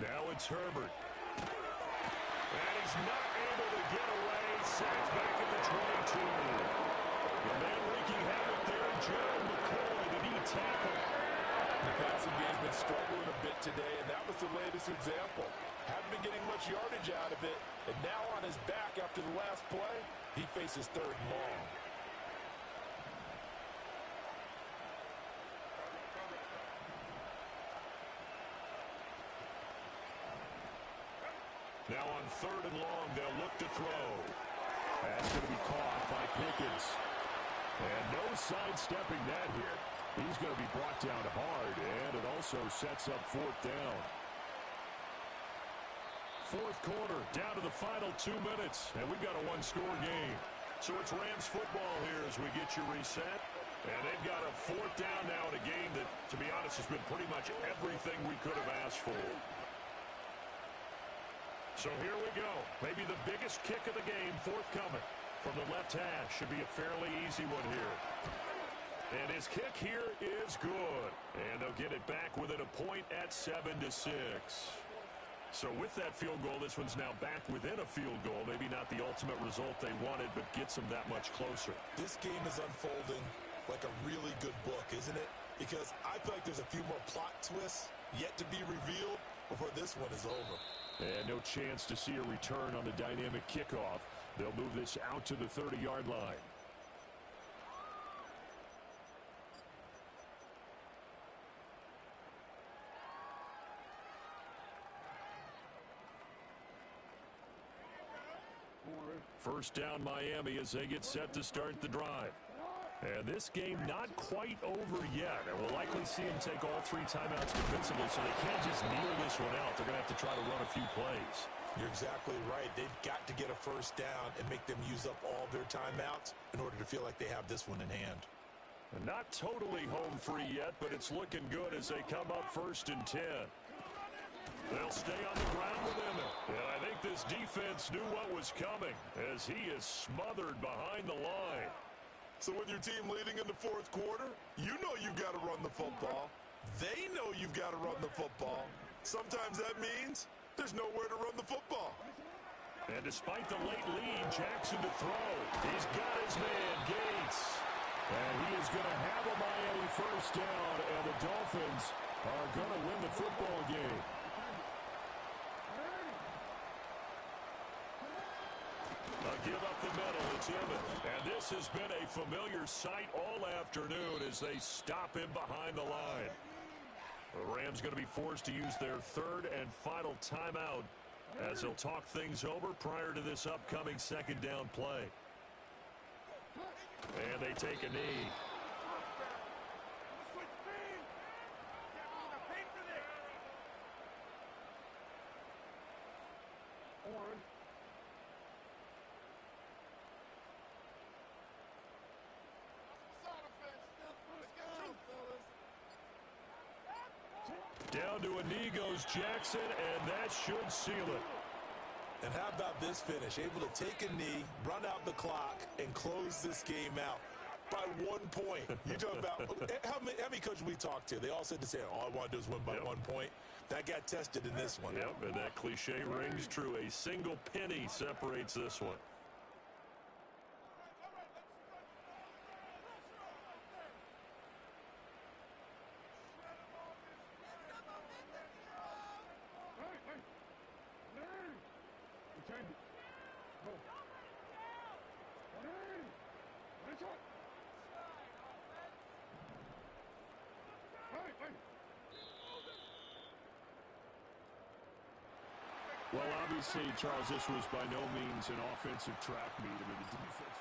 Now it's Herbert. And he's not able to get away. Sacked back at the 22. And then wreaking havoc there, Gerald McCoy, the knee tackle. The passing game's been struggling a bit today, and that was the latest example. Hadn't been getting much yardage out of it, and now on his back after the last play, he faces 3rd and long. Now on 3rd and long, they'll look to throw. That's going to be caught by Pickens. And no sidestepping that hit. He's going to be brought down hard, and it also sets up 4th down. 4th quarter, down to the final 2 minutes, and we've got a one-score game. So it's Rams football here as we get you reset. And they've got a 4th down now in a game that, to be honest, has been pretty much everything we could have asked for. So here we go. Maybe the biggest kick of the game forthcoming from the left hash. Should be a fairly easy one here. And his kick here is good. And they'll get it back within a point at 7-6. So with that field goal, this one's now back within a field goal. Maybe not the ultimate result they wanted, but gets them that much closer. This game is unfolding like a really good book, isn't it? Because I feel like there's a few more plot twists yet to be revealed before this one is over. And no chance to see a return on the dynamic kickoff. They'll move this out to the 30-yard line. First down Miami as they get set to start the drive. And this game not quite over yet. And we'll likely see them take all 3 timeouts defensively, so they can't just kneel this one out. They're going to have to try to run a few plays. You're exactly right. They've got to get a first down and make them use up all their timeouts in order to feel like they have this one in hand. And not totally home free yet, but it's looking good as they come up 1st and 10. They'll stay on the ground with him. And I think this defense knew what was coming as he is smothered behind the line. So with your team leading in the 4th quarter, you know you've got to run the football. They know you've got to run the football. Sometimes that means there's nowhere to run the football. And despite the late lead, Jackson to throw. He's got his man, Gates. And he is going to have a Miami first down, and the Dolphins are going to win the football game. Give up the middle, it's Emmett. And this has been a familiar sight all afternoon as they stop him behind the line. The Rams going to be forced to use their 3rd and final timeout as they'll talk things over prior to this upcoming 2nd down play. And they take a knee. Down to a knee goes Jackson, and that should seal it. And how about this finish? Able to take a knee, run out the clock, and close this game out by 1 point. You talk about how many coaches we talked to? They all said the same. All I want to do is win by 1 point. That got tested in this one. Yep, and that cliche rings true. A single penny separates this one. Well, obviously, Charles, this was by no means an offensive track meet. I mean, the defense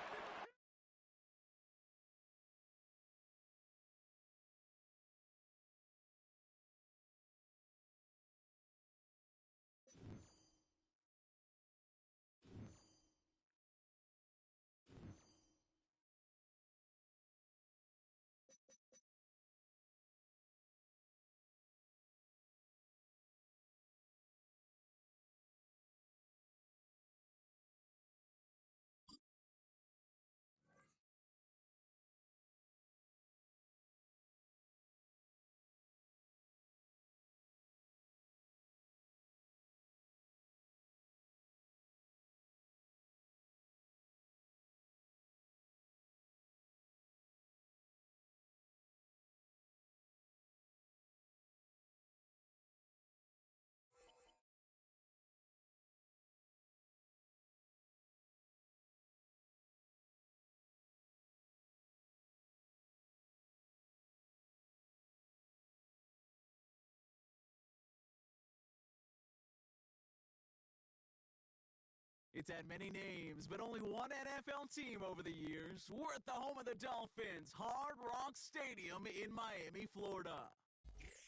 It's had many names, but only one NFL team over the years. We're at the home of the Dolphins, Hard Rock Stadium in Miami, Florida.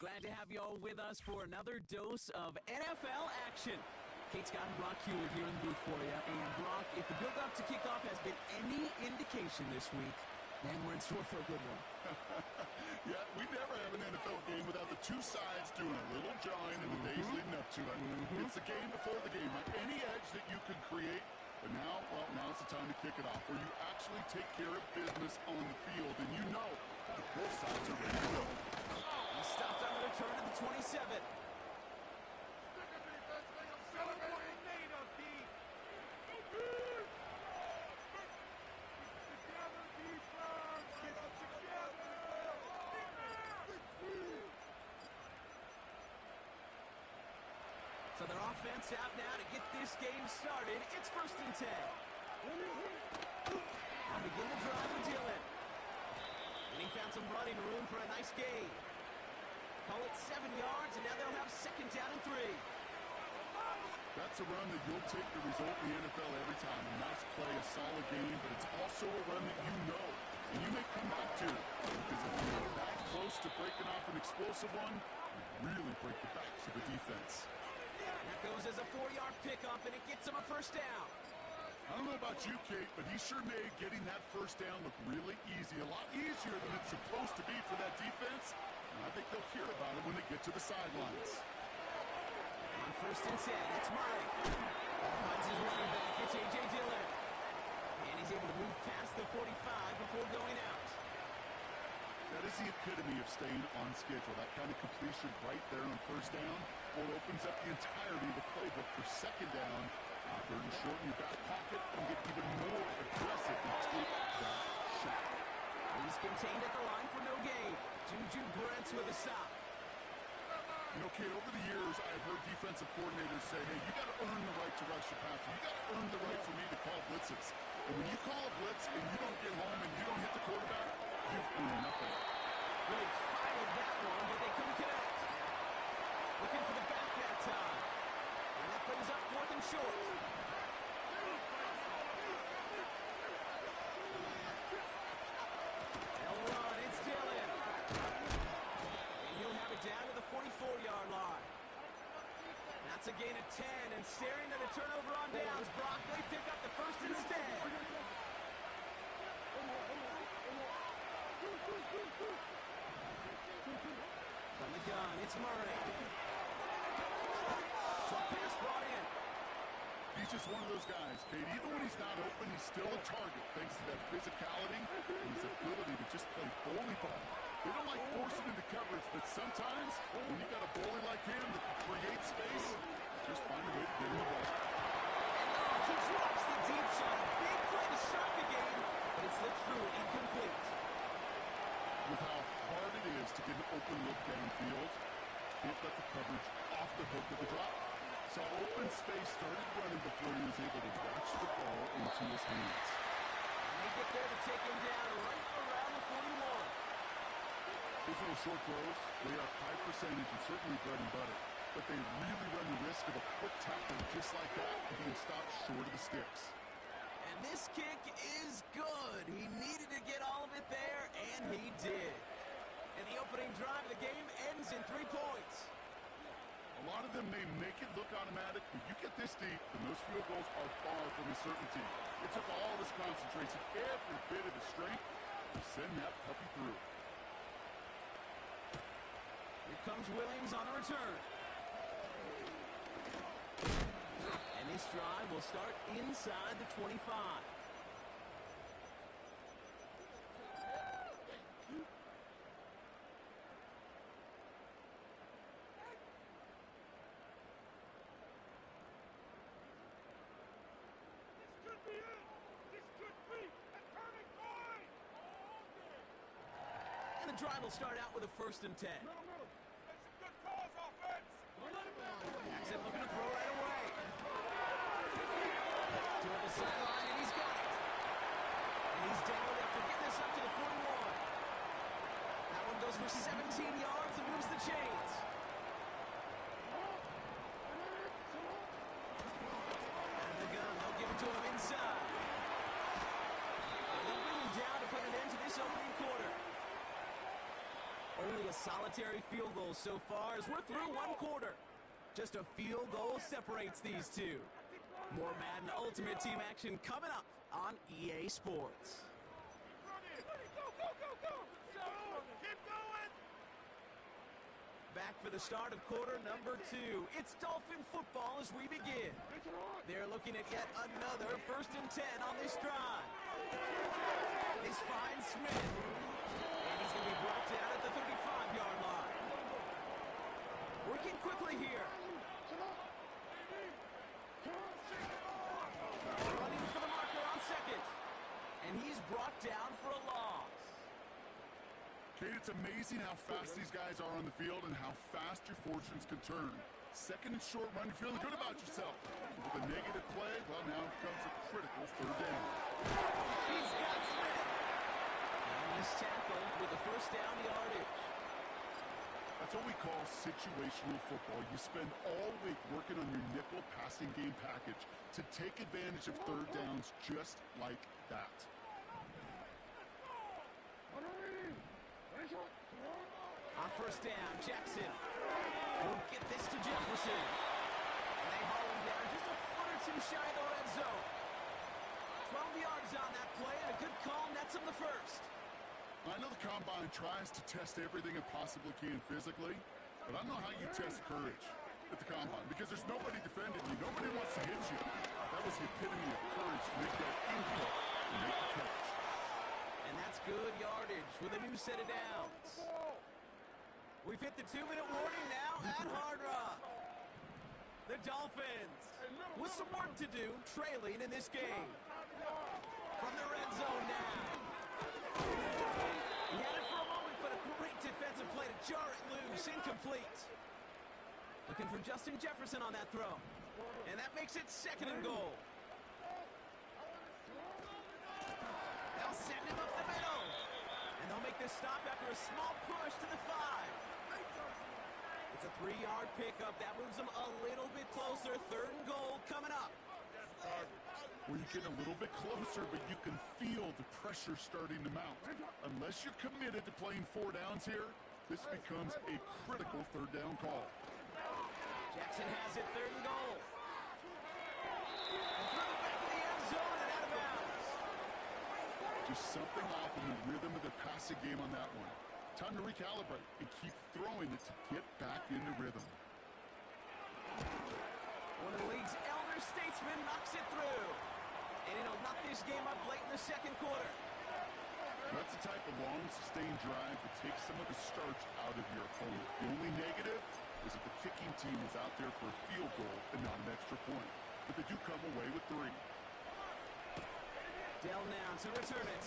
Glad to have you all with us for another dose of NFL action. Kate Scott and Brock Heward here in the booth for you. And Brock, if the build-up to kickoff has been any indication this week, man, we're in store for a good one. Yeah, we never have an NFL game without the two sides doing a little jawing in the days leading up to it. It's the game before the game, right? Any edge that you could create. But now, well, now's the time to kick it off, where you actually take care of business on the field, and you know that both sides are ready to go. He stopped on the return at the 27. So their offense out now to get this game started. It's 1st and 10. Now begin the drive with Dillon. And he found some running room for a nice gain. Call it 7 yards, and now they'll have 2nd down and 3. That's a run that you'll take the result in the NFL every time. A nice play, a solid game, but it's also a run that you know, and you may come back to. Because if you're that close to breaking off an explosive one, you really break the backs of the defense. Here goes as a 4-yard pickup, and it gets him a 1st down. I don't know about you, Kate, but he sure made getting that 1st down look really easy. A lot easier than it's supposed to be for that defense. And I think they'll hear about it when they get to the sidelines. On 1st and 10, it's Murray. Finds his running back. It's A.J. Dillon. And he's able to move past the 45 before going out. That is the epitome of staying on schedule. That kind of completion right there on 1st down, or opens up the entirety of the playbook for 2nd down. 3rd and short in your back pocket, and get even more aggressive and take that shot. He's contained at the line for no gain. Juju Brents with a stop. You know, Kate, over the years, I've heard defensive coordinators say, hey, you got to earn the right to rush your passer. You got to earn the right for me to call blitzes. And when you call a blitz and you don't get home and you don't hit the quarterback, you've earned nothing. They fired that one, but they couldn't connect. Looking for the back that time. And that brings up 4th and short. They'll run. It's Dillon. And he'll have it down to the 44-yard line. That's a gain of 10, and staring at a turnover on downs. Brock, they pick up the 1st instead. From the gun, it's Murray. Short pass brought in. He's just one of those guys, Kate. Even when he's not open, he's still a target thanks to that physicality and his ability to just play bully ball. They don't like forcing into coverage, but sometimes when you got a bully like him that can create space, just find a way to get him the ball. And he drops the deep shot. A big play to start the game, but it slips through incomplete. With how hard it is to get an open look downfield, can't let the coverage off the hook of the drop. Saw open space, started running before he was able to watch the ball into his hands. And they get there to take him down right around the 41. These little short throws, they are high percentage and certainly bread and butter. But they really run the risk of a quick tackle just like that and being stopped short of the sticks. And this kick is good. He needed to get all of it there, and he did. And the opening drive of the game ends in 3 points. A lot of them may make it look automatic, but you get this deep, and those field goals are far from a certainty. It took all this concentration, every bit of his strength, to send that puppy through. Here comes Williams on the return. And this drive will start inside the 25. And the drive will start out with a 1st and 10. Jackson looking to throw right away. Toward the sideline, and he's got it. And he's down after getting this up to the 41. That one goes for 17 yards and moves the chains. Out of the gun, they'll give a solitary field goal so far as we're through one quarter. Just a field goal separates these two. More Madden Ultimate Team action coming up on EA Sports. Back for the start of quarter number 2. It's Dolphin football as we begin. They're looking at yet another 1st and 10 on this drive. This finds Smith. And he's going to be brought down at the 35-yard line. Working quickly here. Running for the marker on 2nd. And he's brought down for a loss. Kate, it's amazing how fast these guys are on the field and how fast your fortunes can turn. 2nd and short run, you're feeling good about yourself. With a negative play, well, now comes a critical 3rd down. He's got Smith. And he's tackled with the 1st down yardage. That's what we call situational football. You spend all week working on your nickel passing game package to take advantage of 3rd downs just like that. On 1st down, Jackson will get this to Jefferson. And they haul him down just a foot or 2 shy of the red zone. 12 yards on that play, and a good call nets him the 1st. I know the Combine tries to test everything it possibly can physically, but I don't know how you test courage at the Combine because there's nobody defending you. Nobody wants to hit you. That was the epitome of courage to make that input and make the catch. And that's good yardage with a new set of downs. We've hit the 2-minute warning now at Hard Rock. The Dolphins with some work to do, trailing in this game. From the red zone now. He had it for a moment, but a great defensive play to jar it loose. Incomplete. Looking for Justin Jefferson on that throw. And that makes it 2nd and goal. They'll send him up the middle. And they'll make this stop after a small push to the 5. It's a 3-yard pickup. That moves them a little bit closer. 3rd and goal coming up. Where you get a little bit closer, but you can feel the pressure starting to mount. Unless you're committed to playing 4 downs here, this becomes a critical 3rd down call. Jackson has it, 3rd and goal. And through the back of the end zone and out of bounds. Just something off in the rhythm of the passing game on that one. Time to recalibrate and keep throwing it to get back into rhythm. One of the league's elder statesmen knocks it through. And it'll knock this game up late in the 2nd quarter. That's the type of long, sustained drive that takes some of the starch out of your opponent. The only negative is that the kicking team is out there for a field goal and not an extra point. But they do come away with 3. Dell now to return it.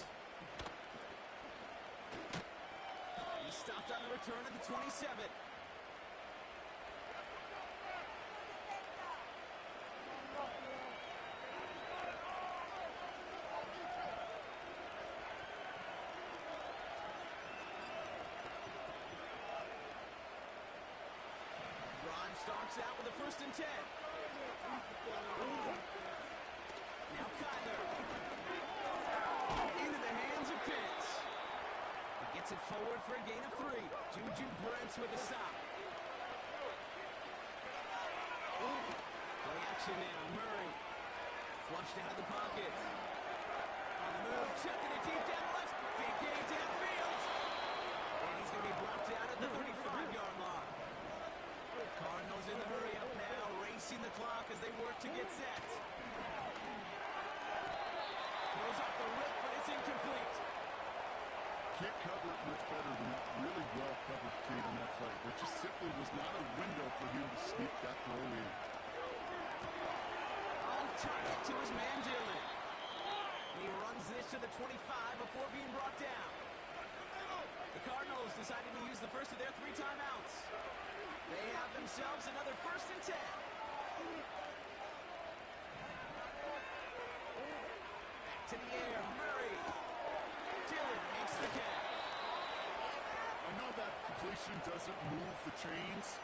He stopped on the return at the 27. Starts out with a 1st and 10. Now Kyler. Into the hands of Pitts. He gets it forward for a gain of 3. Juju Brents with a stop. Play action now. Murray. Flushed out of the pocket. On the move. Chucking it deep down left. Big gain downfield. And he's going to be brought down at the 35-yard line. Cardinals in the hurry up now, racing the clock as they work to get set. Throws off the rip, but it's incomplete. Can't cover it much better than that. Really well covered Kate on that play. There just simply was not a window for him to sneak that throw in. On target to his man Dillon. He runs this to the 25 before being brought down. The Cardinals deciding to use the first of their 3 timeouts. They have themselves another 1st and 10. Back to the air, Murray. Dillon makes the catch. I know that completion doesn't move the chains.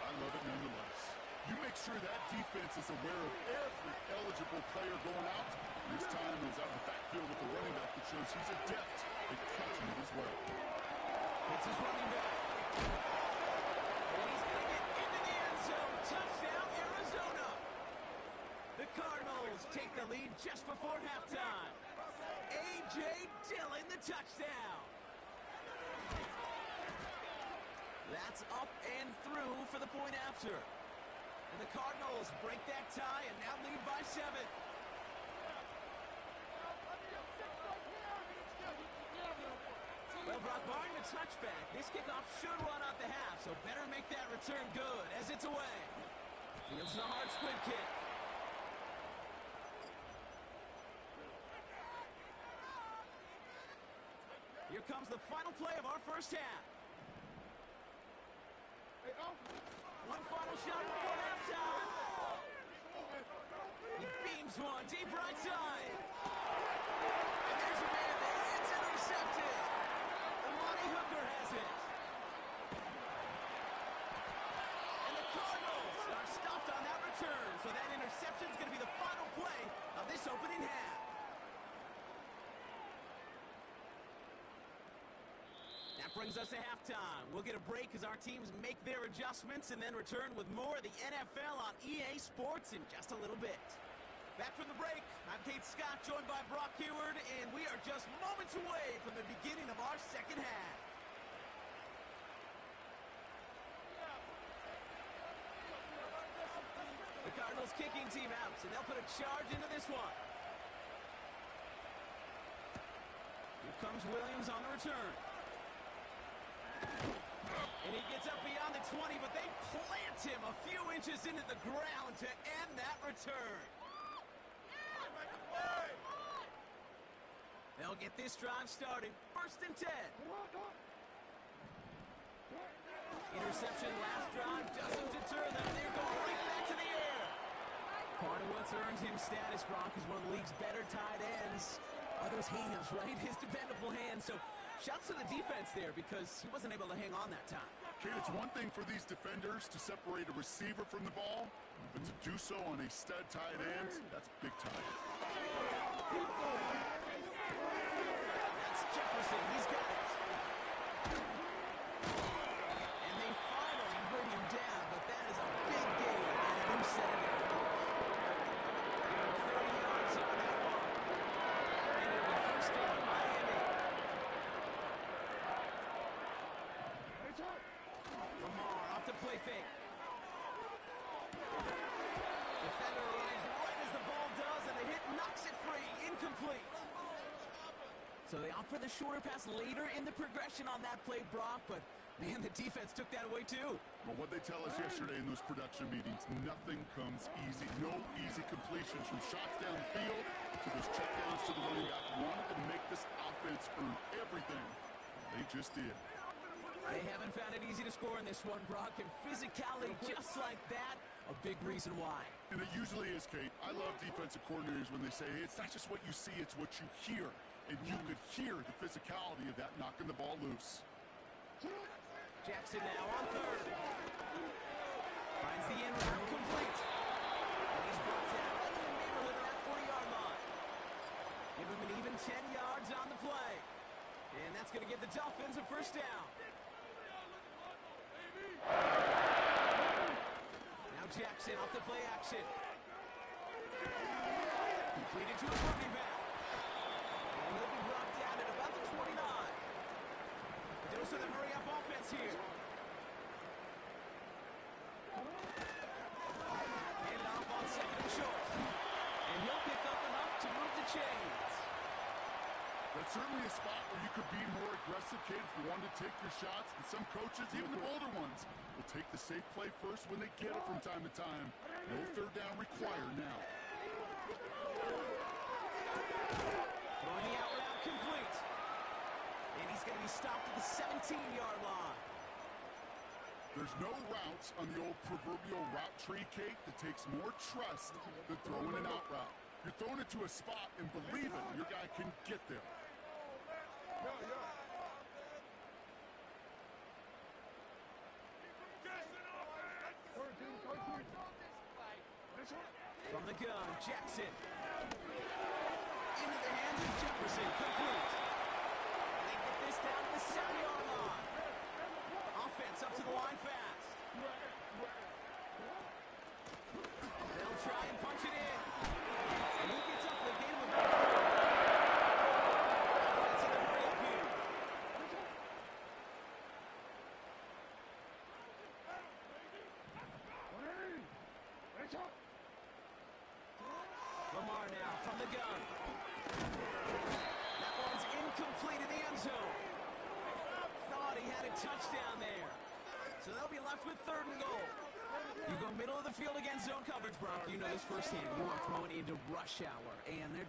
I love it nonetheless. You make sure that defense is aware of every eligible player going out. This time is out of the backfield with the running back that shows he's adept at catching it as well. It's his running back. just before halftime. A.J. Dillon, the touchdown. That's up and through for the point after. And the Cardinals break that tie and now lead by 7. Well, Brock, barring the touchback, this kickoff should run out the half, so better make that return good as it's away. Fields the hard squib kick. Here comes the final play of our first half. One final shot before halftime. He beams one deep right side. And there's a man there. It's intercepted. The Monty Hooker has it. And the Cardinals are stopped on that return. So that interception is going to be the final play of this opening half. That brings us to halftime. We'll get a break as our teams make their adjustments and then return with more of the NFL on EA Sports in just a little bit. Back from the break, I'm Kate Scott, joined by Brock Heward, and we are just moments away from the beginning of our second half. The Cardinals kicking team out, and they'll put a charge into this one. Here comes Williams on the return. And he gets up beyond the 20, but they plant him a few inches into the ground to end that return. They'll get this drive started. 1st and 10. Interception last drive doesn't deter them. They're going right back to the air. Part of what's earned him status, Brock, is one of the league's better tight ends. Are those hands, right? His dependable hands. So shouts to the defense there because he wasn't able to hang on that time. Kate, it's one thing for these defenders to separate a receiver from the ball, but to do so on a stud tight end, that's big time. That's Jefferson. He's got it. And they finally bring him down, but that is a big gain and a new center. 30 yards on that one. And it'll be 1st down, Miami. Lamar off the play fake. Defender arrives right as the ball does, and the hit knocks it free. Incomplete. So they opt for the shorter pass later in the progression on that play, Brock, but man, the defense took that away too. Well, what they tell us yesterday in those production meetings, nothing comes easy. No easy completions from shots down the field to those checkdowns to the running back. Wanted to make this offense earn everything. They just did. They haven't found it easy to score in this one, Brock, and physicality just like that, a big reason why. And it usually is, Kate. I love defensive coordinators when they say, hey, it's not just what you see, it's what you hear. And you could hear the physicality of that knocking the ball loose. Jackson now on 3rd. Finds the end route complete. And he's brought down right in the neighborhood of that 40-yard line. Give him an even 10 yards on the play. And that's going to give the Dolphins a 1st down. Now Jackson off the play action. Completed to his running back. And he'll be brought down at about the 29. Those are the hurry-up offense here. And off on 2nd and short. And he'll pick up enough to move the chains. That's certainly a spot where you could be more aggressive, Kate, if you wanted to take your shots. And some coaches, even the older ones, will take the safe play first when they get it from time to time. No 3rd down required now. Throwing the out route complete. And he's going to be stopped at the 17-yard line. There's no routes on the old proverbial route tree, Kate, that takes more trust than throwing an out route. You're throwing it to a spot and believe it, your guy can get there. From the gun, Jackson. Into the hands of Jefferson, complete. And they get this down to the 7-yard line. Offense up to the line fast. They'll try and punch it in. And he gets up the now from the gun. That one's incomplete in the end zone. Thought he had a touchdown there. So they'll be left with 3rd and goal. You go middle of the field against zone coverage, Brock. You know this firsthand. You are throwing into rush hour, and there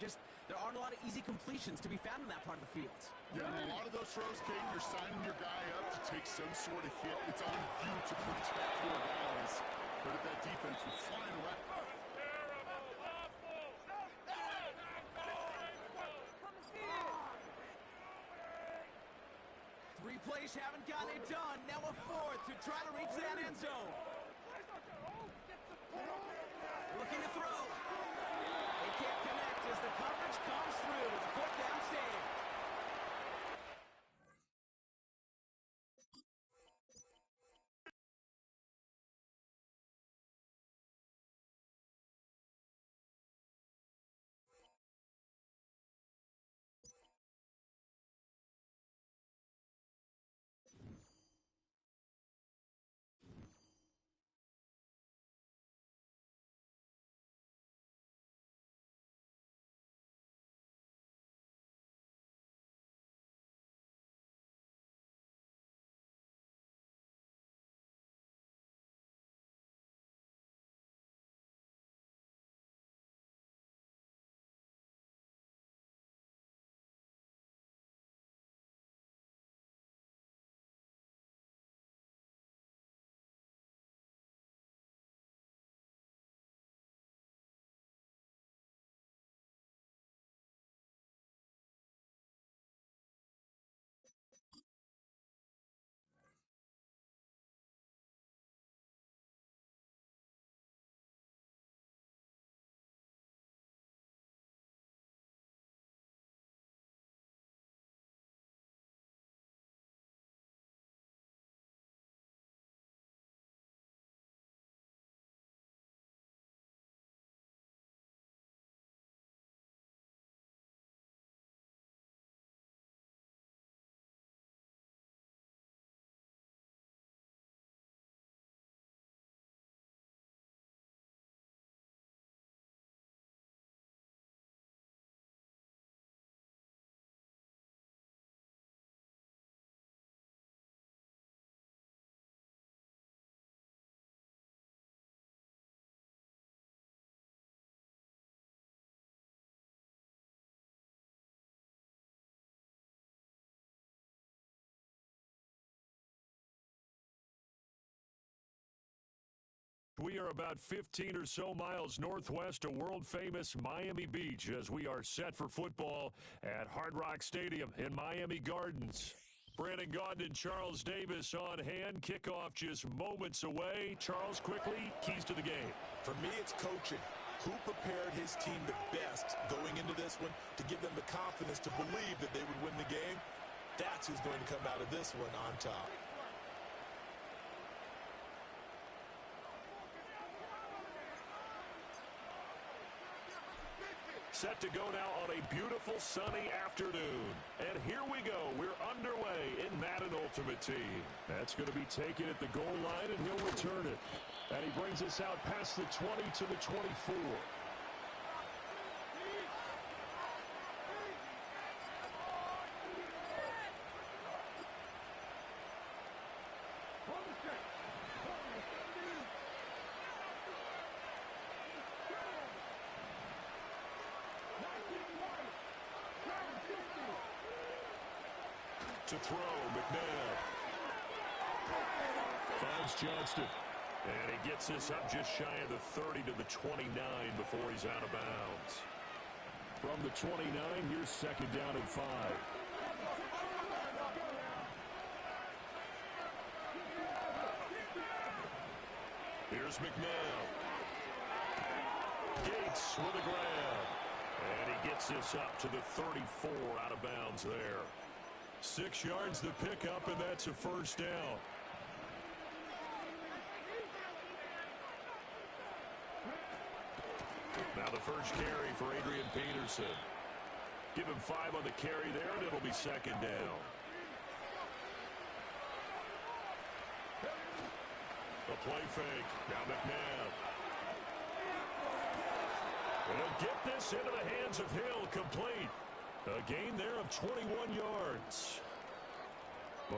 aren't a lot of easy completions to be found in that part of the field. Yeah, and a lot of those throws, Kate, you're signing your guy up to take some sort of hit. It's on you to protect your guys. But if that defense was flying around. 3 plays haven't gotten it done. Now a 4th to try to reach that end zone. Looking to throw. They can't connect as the coverage comes through with a 4th down stand. We are about 15 or so miles northwest of world-famous Miami Beach as we are set for football at Hard Rock Stadium in Miami Gardens. Brandon Gaudin and Charles Davis on hand. Kickoff just moments away. Charles, quickly, keys to the game. For me, it's coaching. Who prepared his team the best going into this one to give them the confidence to believe that they would win the game? That's who's going to come out of this one on top. Set to go now on a beautiful sunny afternoon. And here we go. We're underway in Madden Ultimate Team. That's going to be taken at the goal line, and he'll return it. And he brings us out past the 20 to the 24. To throw, McNabb. Finds Johnston. And he gets this up just shy of the 30 to the 29 before he's out of bounds. From the 29, here's 2nd down and 5. Here's McNabb. Gates with a grab. And he gets this up to the 34 out of bounds there. 6 yards the pickup, and that's a 1st down. Now the first carry for Adrian Peterson. Give him 5 on the carry there, and it'll be 2nd down. The play fake. Now McNabb. And they'll get this into the hands of Hill, complete. A gain there of 21 yards.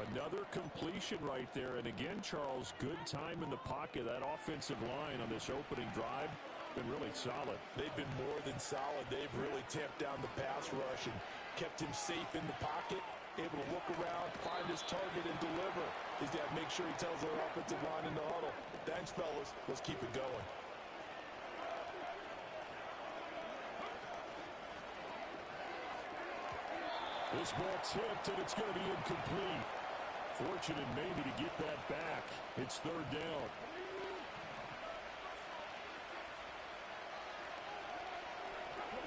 Another completion right there. And again, Charles, good time in the pocket. That offensive line on this opening drive been really solid. They've been more than solid. They've really tamped down the pass rush and kept him safe in the pocket, able to look around, find his target, and deliver. He's got to make sure he tells the offensive line in the huddle, thanks, fellas. Let's keep it going. This ball tipped, and it's going to be incomplete. Fortunate maybe to get that back. It's third down.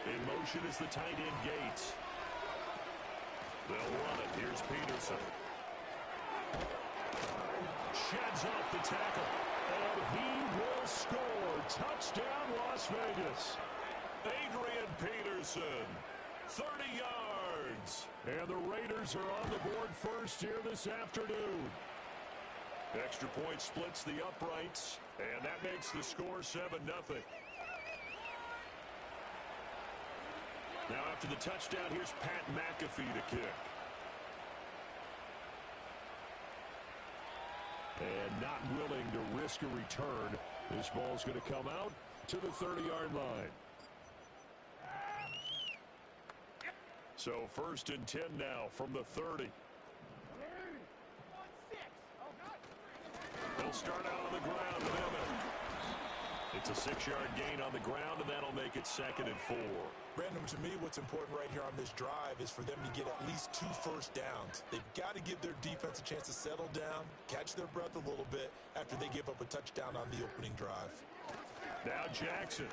In motion is the tight end Gates. They'll run it. Here's Peterson. Sheds off the tackle. And he will score. Touchdown, Las Vegas. Adrian Peterson. 30 yards. And the Raiders are on the board first here this afternoon. Extra point splits the uprights. And that makes the score 7-0. Now after the touchdown, here's Pat McAfee to kick. And not willing to risk a return. This ball's going to come out to the 30-yard line. So first and 10 now from the 30. They'll start out on the ground with Emmett. It's a 6-yard gain on the ground, and that'll make it 2nd and 4. Brandon, to me, what's important right here on this drive is for them to get at least 2 first downs. They've got to give their defense a chance to settle down, catch their breath a little bit after they give up a touchdown on the opening drive. Now Jackson.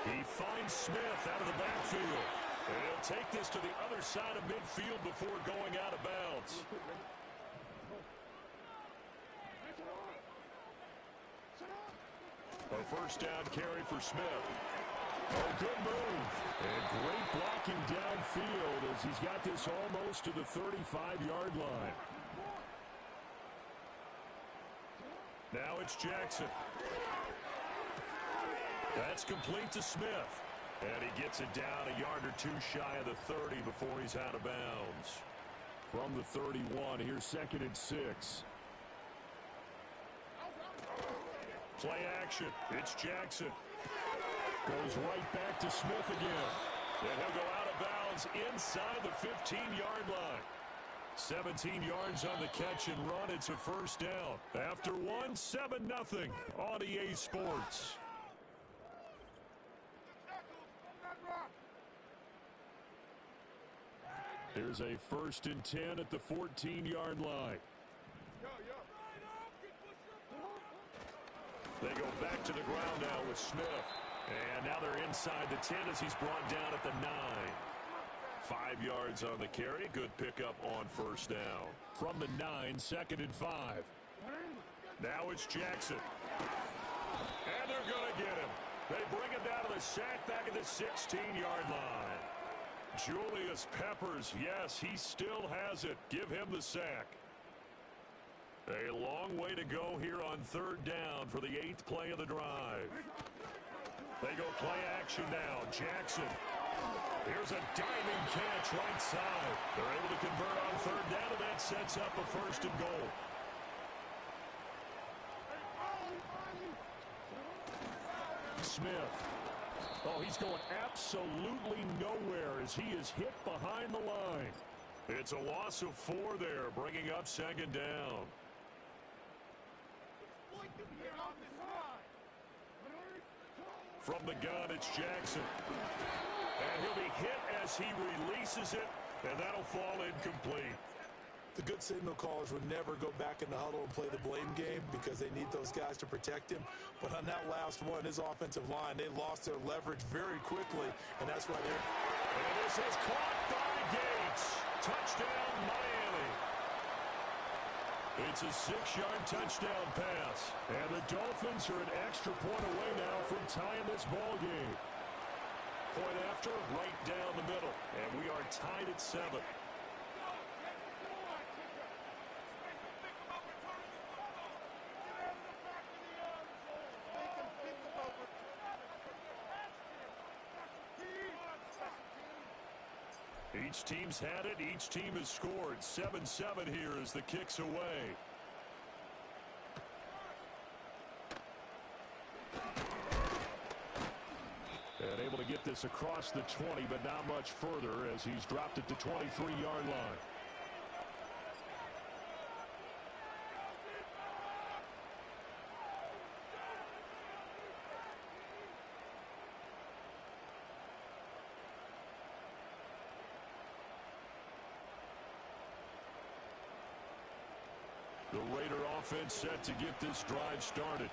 He finds Smith out of the backfield. And he'll take this to the other side of midfield before going out of bounds. A first down carry for Smith. Oh, good move. And great blocking downfield as he's got this almost to the 35-yard line. Now it's Jackson. That's complete to Smith. And he gets it down a yard or two shy of the 30 before he's out of bounds. From the 31, here's 2nd and 6. Play action. It's Jackson. Goes right back to Smith again. And he'll go out of bounds inside the 15-yard line. 17 yards on the catch and run. It's a first down. After one, 7-0 on EA Sports. There's a 1st and 10 at the 14-yard line. They go back to the ground now with Smith. And now they're inside the 10 as he's brought down at the 9. 5 yards on the carry. Good pickup on first down. From the 9, 2nd and 5. Now it's Jackson. And they're going to get him. They bring him down to the sack back at the 16-yard line. Julius Peppers, yes, he still has it. Give him the sack. A long way to go here on 3rd down for the 8th play of the drive. They go play action now. Jackson. Here's a diving catch right side. They're able to convert on 3rd down, and that sets up a 1st and goal. Smith. Oh, he's going absolutely nowhere as he is hit behind the line. It's a loss of 4 there, bringing up 2nd down. From the gun, it's Jackson. And he'll be hit as he releases it, and that'll fall incomplete. The good signal callers would never go back in the huddle and play the blame game because they need those guys to protect him. But on that last one, his offensive line, they lost their leverage very quickly, and that's why they're... And this is caught by Gates. Touchdown, Miami. It's a 6-yard touchdown pass. And the Dolphins are an extra point away now from tying this ball game. Point after, right down the middle. And we are tied at 7. Each team's had it. Each team has scored. 7-7 here as the kick's away. And able to get this across the 20, but not much further as he's dropped it to 23-yard line. The Raider offense set to get this drive started.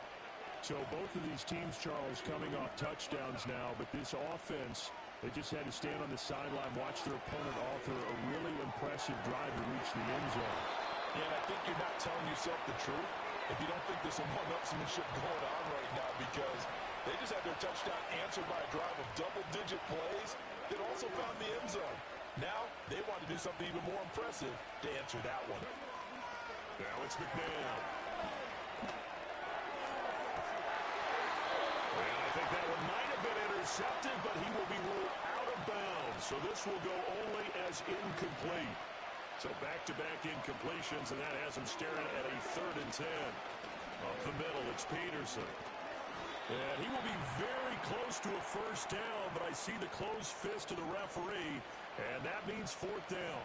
So both of these teams, Charles, coming off touchdowns now, but this offense, they just had to stand on the sideline, watch their opponent author a really impressive drive to reach the end zone. Yeah, and I think you're not telling yourself the truth if you don't think there's some one-upsmanship going on right now, because they just had their touchdown answered by a drive of double-digit plays that also found the end zone. Now they want to do something even more impressive to answer that one. Now it's McNabb. And I think that one might have been intercepted, but he will be ruled out of bounds. So this will go only as incomplete. So back-to-back incompletions, and that has him staring at a 3rd and 10. Up the middle, it's Peterson. And he will be very close to a first down, but I see the closed fist of the referee, and that means 4th down.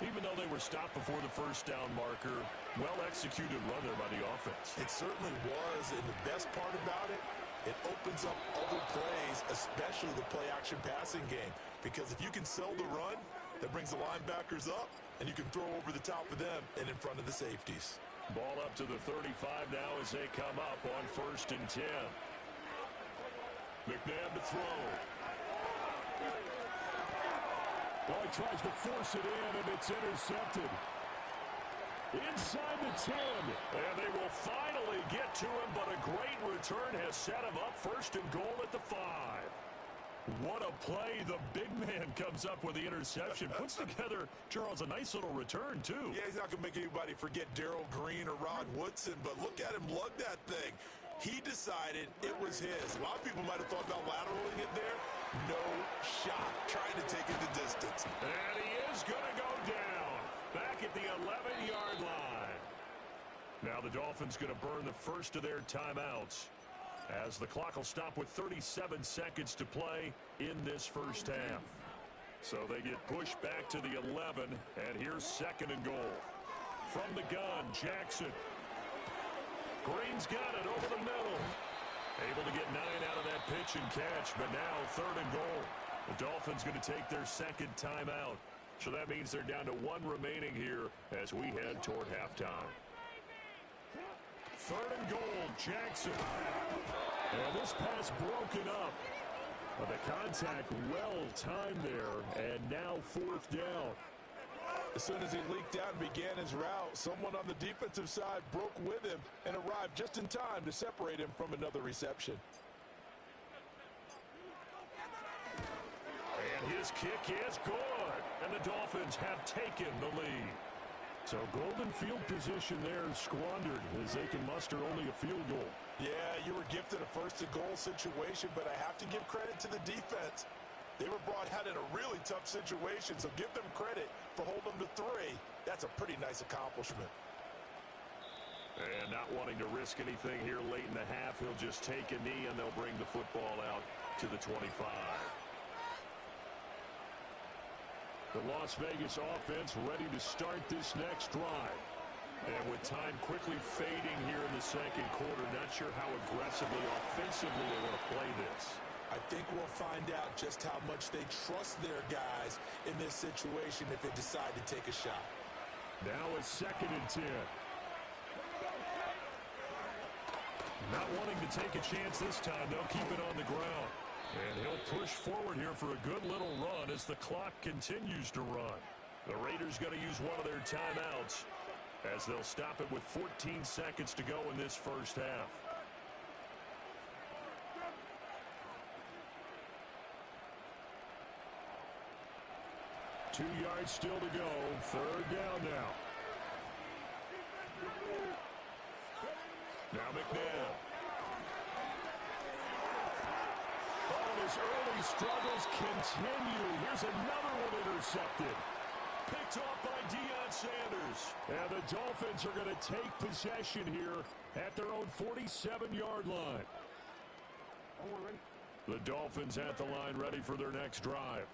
Even though they were stopped before the first down marker, well-executed run there by the offense. It certainly was, and the best part about it, it opens up other plays, especially the play-action passing game. Because if you can sell the run, that brings the linebackers up, and you can throw over the top of them and in front of the safeties. Ball up to the 35 now as they come up on 1st and 10. McNabb to throw. Oh, he tries to force it in, and it's intercepted. Inside the 10, and they will finally get to him, but a great return has set him up 1st and goal at the 5. What a play. The big man comes up with the interception. Puts together, Charles, a nice little return, too. Yeah, he's not going to make anybody forget Darrell Green or Rod Woodson, but look at him lug that thing. He decided it was his. A lot of people might have thought about lateraling it there. No shot. Trying to take it the distance. And he is going to go down. Back at the 11-yard line. Now the Dolphins going to burn the first of their timeouts, as the clock will stop with 37 seconds to play in this first half. So they get pushed back to the 11, and here's 2nd and goal. From the gun, Jackson. Green's got it over the middle. Able to get 9 out of that pitch and catch, but now 3rd and goal. The Dolphins going to take their 2nd timeout. So that means they're down to 1 remaining here as we head toward halftime. 3rd and goal, Jackson. And this pass broken up. But the contact well timed there, and now 4th down. As soon as he leaked out and began his route, someone on the defensive side broke with him and arrived just in time to separate him from another reception. And his kick is good. And the Dolphins have taken the lead. So golden field position there squandered as they can muster only a field goal. Yeah, you were gifted a 1st and goal situation, but I have to give credit to the defense. They were brought out in a really tough situation, so give them credit for holding them to 3. That's a pretty nice accomplishment. And not wanting to risk anything here late in the half, he'll just take a knee, and they'll bring the football out to the 25. The Las Vegas offense ready to start this next drive. And with time quickly fading here in the 2nd quarter, not sure how aggressively, offensively they want to play this. I think we'll find out just how much they trust their guys in this situation if they decide to take a shot. Now it's 2nd and 10. Not wanting to take a chance this time, they'll keep it on the ground. And he'll push forward here for a good little run as the clock continues to run. The Raiders going to use one of their timeouts as they'll stop it with 14 seconds to go in this first half. Two yards still to go. 3rd down now. Now McNabb. Oh, his early struggles continue. Here's another one intercepted. Picked off by Deion Sanders. And the Dolphins are going to take possession here at their own 47-yard line. The Dolphins at the line ready for their next drive.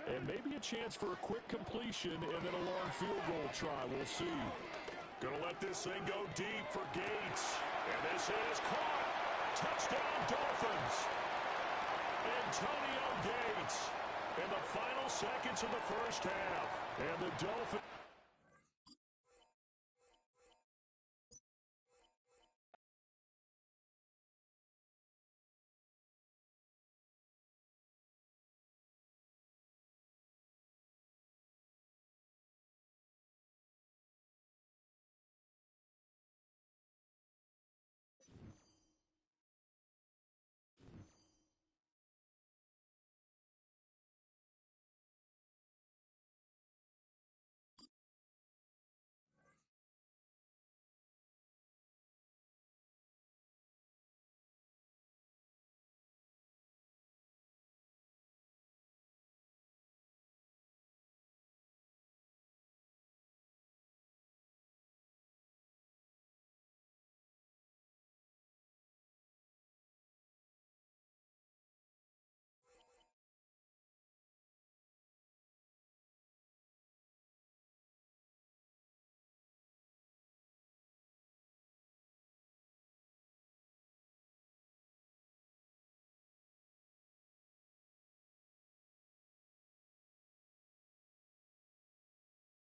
And maybe a chance for a quick completion and then a long field goal try. We'll see. Going to let this thing go deep for Gates. And this is caught. Touchdown, Dolphins. Antonio Gates in the final seconds of the first half. And the Dolphins...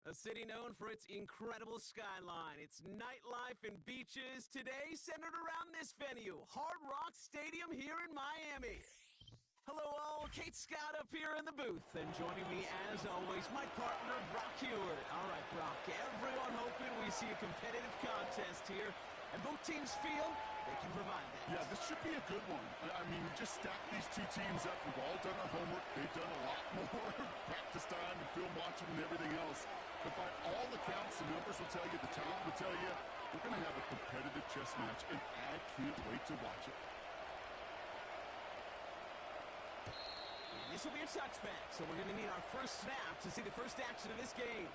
A city known for its incredible skyline, its nightlife and beaches, today centered around this venue, Hard Rock Stadium here in Miami. Hello all, Kate Scott up here in the booth, and joining me as always, my partner, Brock Hewitt. All right, Brock, everyone hoping we see a competitive contest here, and both teams feel they can provide that. Yeah, this should be a good one. I mean, just stack these two teams up. We've all done our homework. They've done a lot more practice time and film watching and everything else. But by all accounts, the numbers will tell you, the talent will tell you, we're going to have a competitive chess match, and I can't wait to watch it. And this will be a touchback, so we're going to need our first snap to see the first action of this game.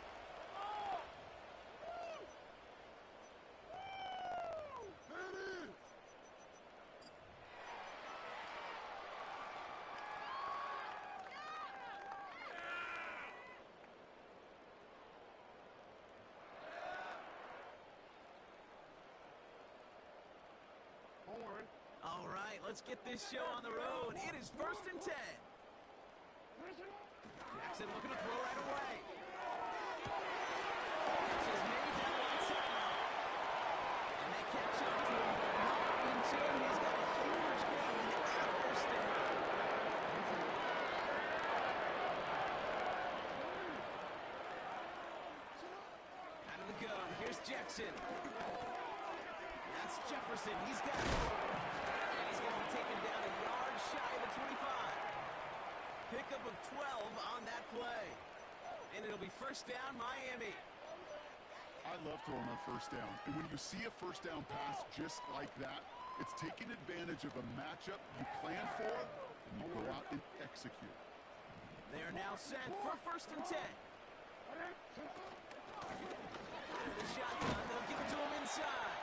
All right, let's get this show on the road. It is 1st and 10. Jackson looking to throw right away. Catch is made down the right sideline. And they catch up to him, but not until he's got a huge gain and a first down. Out of the gun, here's Jackson. That's Jefferson, he's got it. And he's going to be taken down a yard shy of the 25. Pickup of 12 on that play. And it'll be first down, Miami. I love throwing on first down. And when you see a first down pass just like that, it's taking advantage of a matchup you plan for, and you go out and execute. They are now set for 1st and 10. Out of the shotgun, they'll give it to him inside.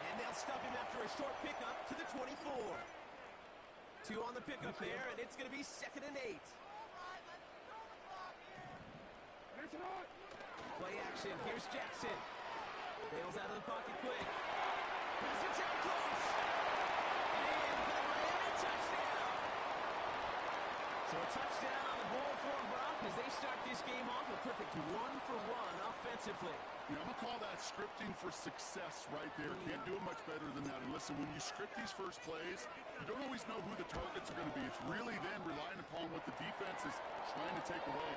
And they'll stop him after a short pickup to the 24. 2 on the pickup there, and it's going to be 2nd and 8. Play action, here's Jackson. Bails out of the pocket quick. Pass it down close. And the Miami touchdown. So a touchdown on the board for Brock as they start this game off a perfect 1-for-1 offensively. Yeah, I'm going to call that scripting for success right there. Can't do it much better than that. And listen, when you script these first plays, you don't always know who the targets are going to be. It's really then relying upon what the defense is trying to take away.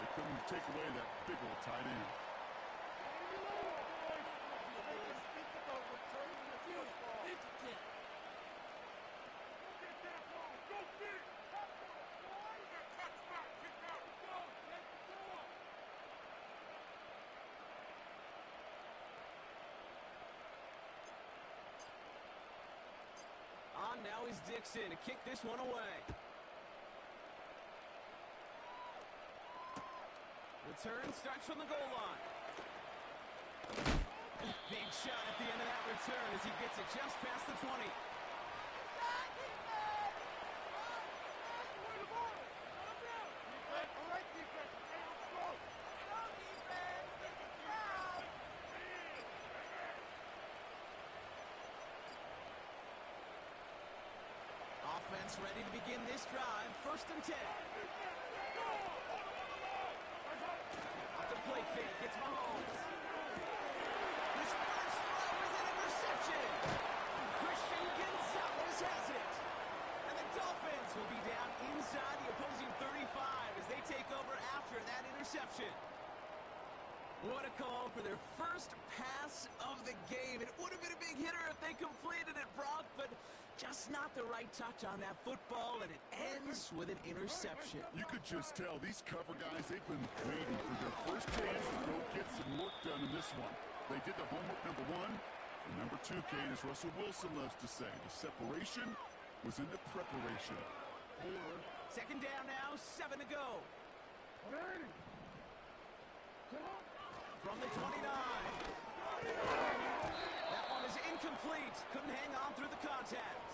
They couldn't take away that big old tight end. On now is Dixon to kick this one away. return starts from the goal line. Big shot at the end of that return as he gets it just past the 20. Offense ready to begin this drive. 1st and 10. Off the play fake, it's Mahomes. His first throw is an interception. Christian Gonzalez has it. And the Dolphins will be down inside the opposing 35 as they take over after that interception. What a call for their first pass of the game. It would have been a big hitter if they completed it, Brock, but just not the right touch on that football, and it ends with an interception. You could just tell these cover guys, they've been waiting for their first chance to go get some work done in this one. They did the homework, number one. And number two, Kane, as Russell Wilson loves to say, the separation was in the preparation. 2nd down now, 7 to go. From the 29. That one is incomplete. Couldn't hang on through the contact.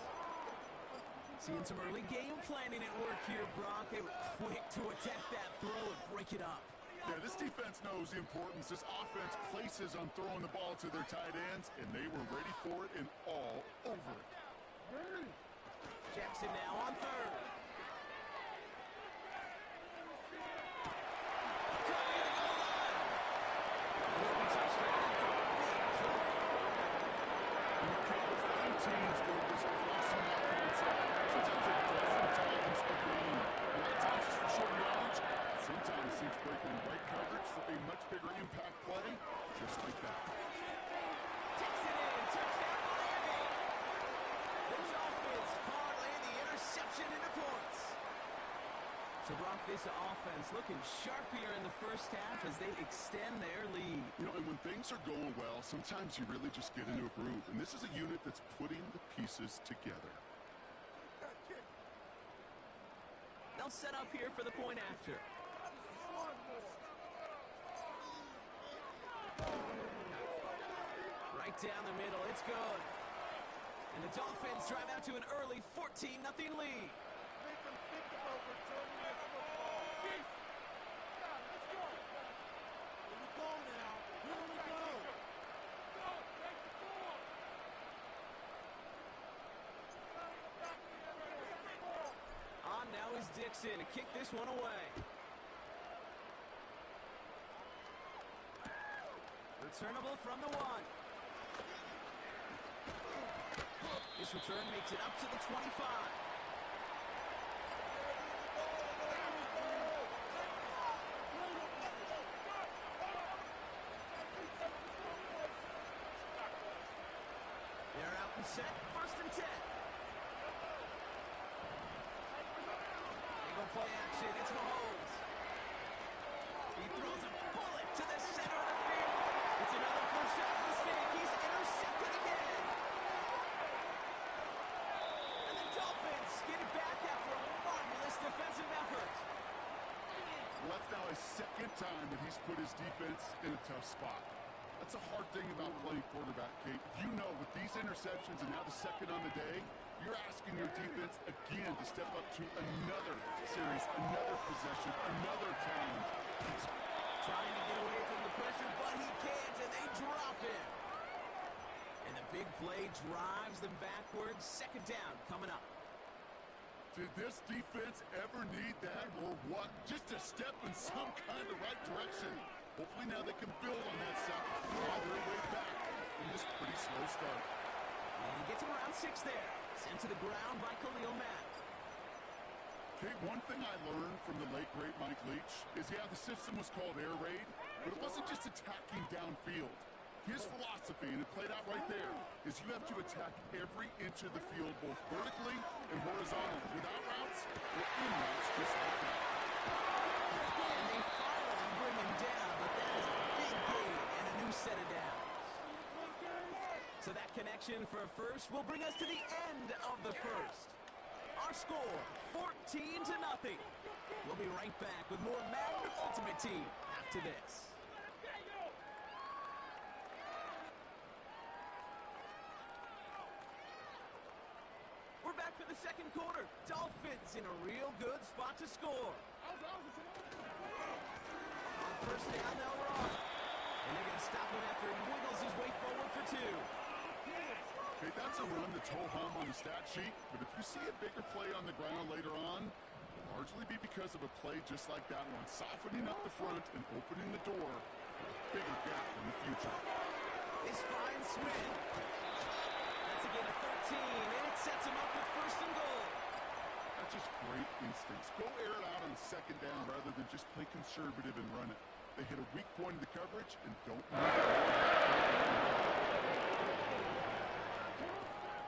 Seeing some early game planning at work here, Brock. They were quick to attack that throw and break it up. Yeah, this defense knows the importance this offense places on throwing the ball to their tight ends, and they were ready for it and all over it. Jackson now on 3rd. Teams go this crossing out concept. Sometimes a dozen times a game. A lot of times it's for short yardage. Sometimes it's breaking the right coverage for a much bigger impact play. Just like that. Takes it in. Touchdown Miami. The Dolphins parlay the interception into points. So Brock, this offense looking sharp here in the first half as they extend their lead. You know, and when things are going well, sometimes you really just get into a groove. And this is a unit that's putting the pieces together. They'll set up here for the point after. Right down the middle, it's good. And the Dolphins drive out to an early 14-0 lead. Now is Dixon to kick this one away. Returnable from the 1. This return makes it up to the 25. They're out and set. 1st and 10. Play action, it's Mahomes. He throws a bullet to the center of the field. It's another first down mistake. He's intercepted again. And the Dolphins get it back after a marvelous defensive effort. Well, that's now his 2nd time that he's put his defense in a tough spot. That's a hard thing about playing quarterback, Kate. You know, with these interceptions and now the 2nd on the day, you're asking your defense again to step up to another series, another possession, another challenge. He's trying to get away from the pressure, but he can't, and they drop him. And the big play drives them backwards. 2nd down coming up. Did this defense ever need that or what? Just a step in some kind of right direction. Hopefully now they can build on that side. Draw their way back from this pretty slow start. And he gets him around 6 there. Sent to the ground by Khalil Mack. Okay, one thing I learned from the late, great Mike Leach is, yeah, the system was called air raid, but it wasn't just attacking downfield. His philosophy, and it played out right there, is you have to attack every inch of the field, both vertically and horizontally, without routes or in routes, just like that. And they follow and bring him down, but that is a big gain and a new set of downs. So that connection for a first will bring us to the end of the first. Our score, 14-0. We'll be right back with more Madden Ultimate Team after to this. We're back for the second quarter. Dolphins in a real good spot to score. On first down, they'll run. And they're going to stop him after he wiggles his way forward for two. Okay, that's a run that's ho-hum on the stat sheet, but if you see a bigger play on the ground later on, largely be because of a play just like that one, softening up the front and opening the door for a bigger gap in the future. This finds Smith. That's a gain of 13, and it sets him up with first and goal. That's just great instincts. Go air it out on second down rather than just play conservative and run it. They hit a weak point in the coverage and don't move it.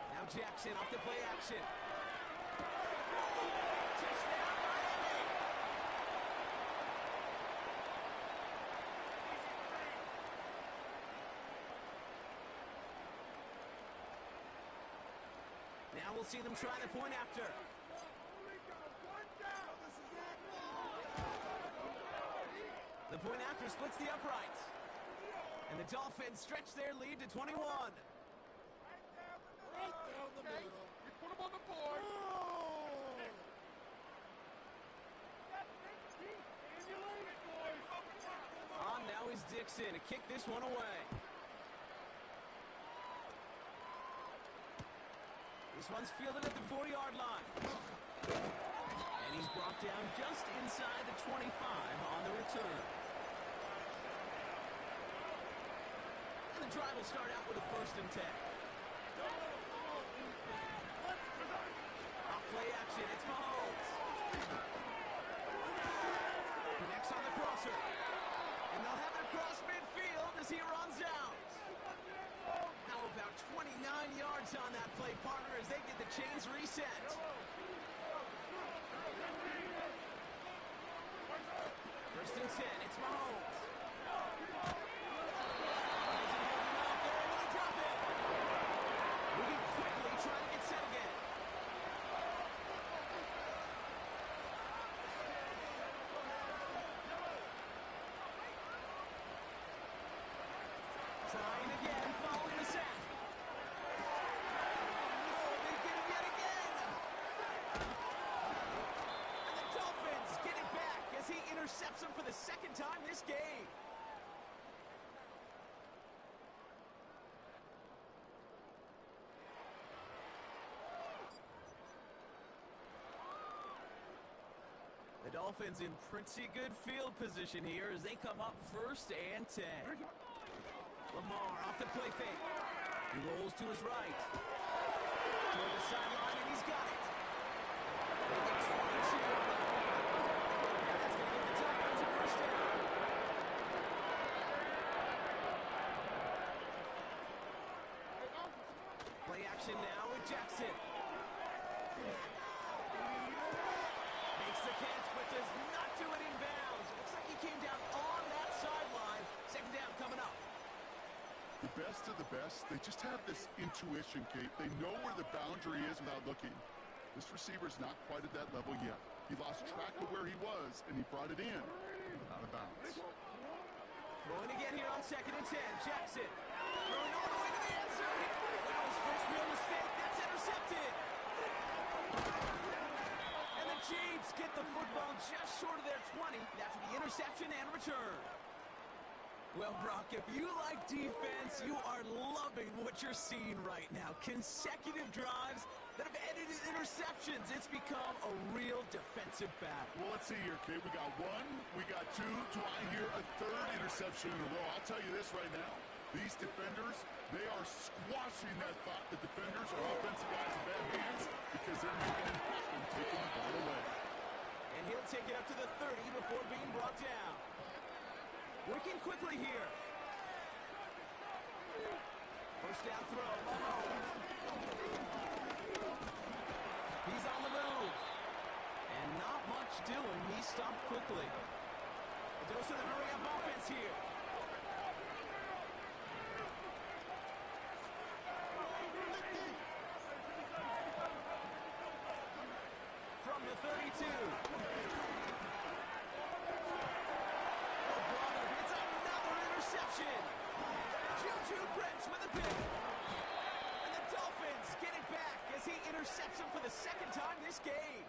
Now Jackson off the play action. Touchdown, Miami. Now we'll see them try the point after. The point after splits the uprights. And the Dolphins stretch their lead to 21. Right down the middle. You put him on the board. On now is Dixon to kick this one away. This one's fielded at the 40-yard line. And he's brought down just inside the 25 on the return. And the drive will start out with a 1st and 10. Off play action, it's Mahomes. Connects on the crosser. And they'll have it across midfield as he runs out. Now about 29 yards on that play, partner, as they get the chains reset. First and 10, it's Mahomes. Moving quickly, trying to get set again. Trying again, following the sack. Oh, they get him yet again. And the Dolphins get it back as he intercepts him for the second time this game. The Dolphins in pretty good field position here as they come up 1st and 10. Lamar off the play fake. He rolls to his right. Toward the sideline, and he's got it. They get 22 on that play. Now that's going to give the Dolphins a 1st down. Play action now with Jackson. Makes the catch, but does not do it in bounds. Looks like he came down on that sideline. 2nd down coming up. The best of the best, they just have this intuition, Kate. They know where the boundary is without looking. This receiver's not quite at that level yet. He lost track of where he was, and he brought it in out of bounds. Throwing again here on 2nd and 10. Jackson throwing all the way to the end zone. That was first real mistake. That's intercepted. And the Chiefs get the football just short of their 20 after the interception and return. Well, Brock, if you like defense, you are loving what you're seeing right now. Consecutive drives that have ended in interceptions. It's become a real defensive battle. Well, let's see here, Kate. We got 1, we got 2. Do I hear a 3rd interception in a row? I'll tell you this right now. These defenders, they are squashing that thought that defenders are offensive guys in bad hands because they're making it happen, taking the ball away. And he'll take it up to the 30 before being brought down. Working quickly here. First down throw. Mahomes. He's on the move. And not much doing. He stopped quickly. A dose of the hurry-up offense here. From the 32. Brought interception. Juju Brents with a pick. And the Dolphins get it back as he intercepts him for the second time this game.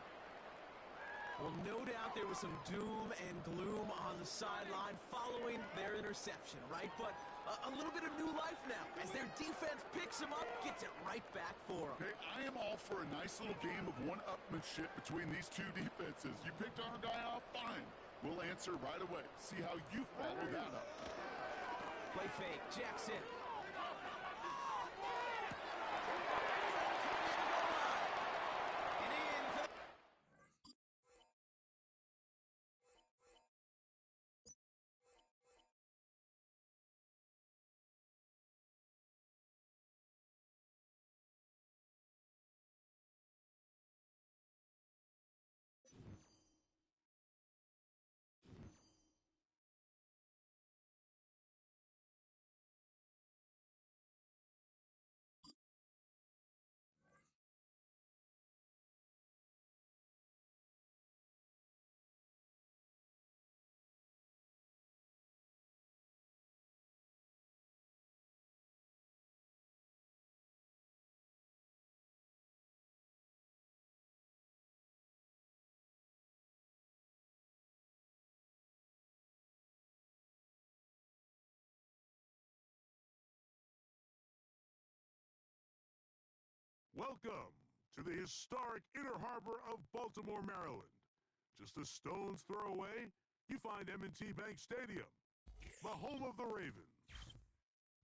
Well, no doubt there was some doom and gloom on the sideline following their interception, right? But a little bit of new life now as their defense picks him up, gets it right back for him. Hey, I am all for a nice little game of one-upmanship between these two defenses. You picked our guy off, fine. We'll answer right away. See how you follow that up. Play fake, Jackson. Welcome to the historic Inner Harbor of Baltimore, Maryland. Just a stone's throw away, you find M&T Bank Stadium, the home of the Ravens.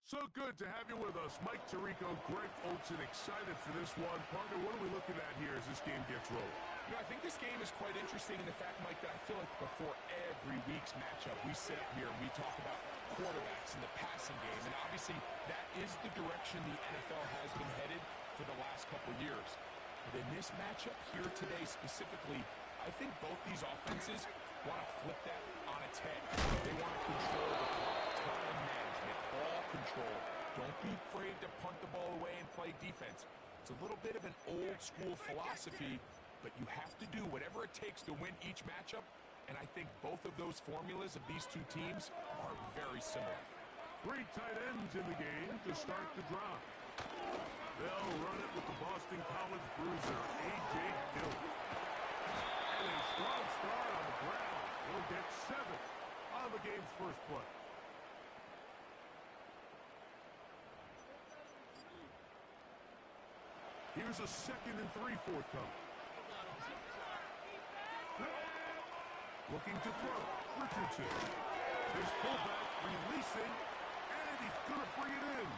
So good to have you with us. Mike Tirico, Greg Olson, excited for this one. Partner, what are we looking at here as this game gets rolling? You know, I think this game is quite interesting in the fact, Mike, that I feel like before every week's matchup, we sit up here and we talk about quarterbacks and the passing game. And obviously, that is the direction the NFL has been headed for the last couple years. But in this matchup here today specifically, I think both these offenses want to flip that on its head. They want to control the clock, time management, ball control. Don't be afraid to punt the ball away and play defense. It's a little bit of an old school philosophy, but you have to do whatever it takes to win each matchup. And I think both of those formulas of these two teams are very similar. Three tight ends in the game to start the drive. They'll run it with the Boston College bruiser, A.J. Dillon. And a strong start on the ground. He'll get 7 on the game's first play. Here's a 2nd and 3 forthcoming. Looking to throw. Richardson. His fullback releasing, and he's going to bring it in.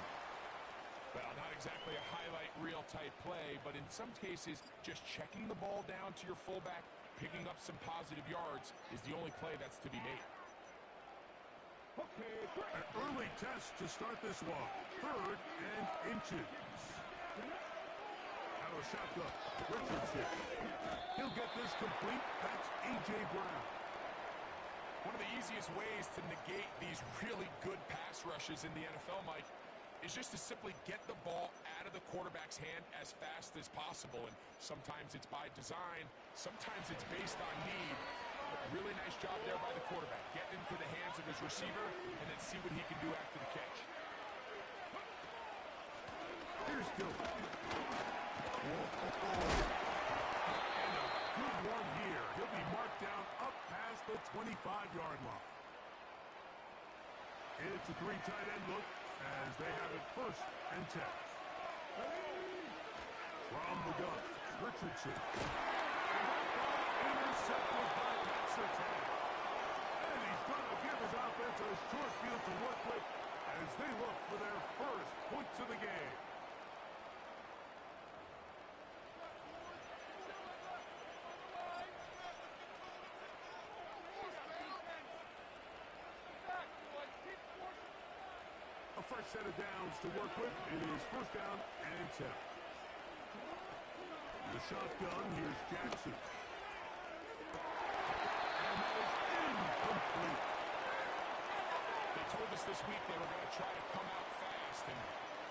Well, not exactly a highlight reel type play, but in some cases, just checking the ball down to your fullback, picking up some positive yards is the only play that's to be made. An early test to start this one. 3rd and inches. Out of shotgun. Richardson. He'll get this complete. That's A.J. Brown. One of the easiest ways to negate these really good pass rushes in the NFL, Mike, is just to simply get the ball out of the quarterback's hand as fast as possible. And sometimes it's by design, sometimes it's based on need. But really nice job there by the quarterback. Get into the hands of his receiver and then see what he can do after the catch. Here's Dillon. And a good one here. He'll be marked down up past the 25-yard line. It's a 3 tight end look as they have it 1st and 10. From the gun, Richardson. Intercepted by Pat Surtain. And he's going to give his offense a short field to work with as they look for their first points of the game. A fresh set of downs to work with. It is 1st down and 10. The shotgun, here's Jackson. And that is incomplete. They told us this week they were going to try to come out fast, and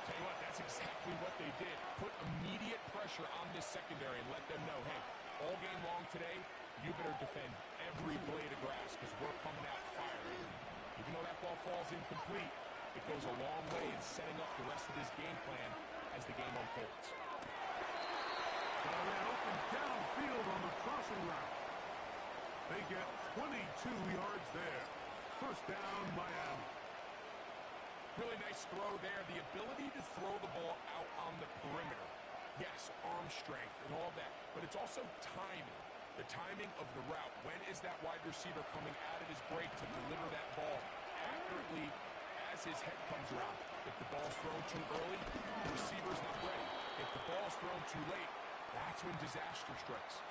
tell you what, that's exactly what they did. Put immediate pressure on this secondary and let them know, hey, all game long today, you better defend every blade of grass because we're coming out firing. Even though that ball falls incomplete, It goes a long way in setting up the rest of this game plan as the game unfolds. Got that open downfield on the crossing route. They get 22 yards there. First down, Miami. Really nice throw there. The ability to throw the ball out on the perimeter. Yes, arm strength and all that, but it's also timing. The timing of the route. When is that wide receiver coming out of his break to deliver that ball accurately as his head comes around? If the ball's thrown too early, the receiver's not ready. If the ball's thrown too late, that's when disaster strikes.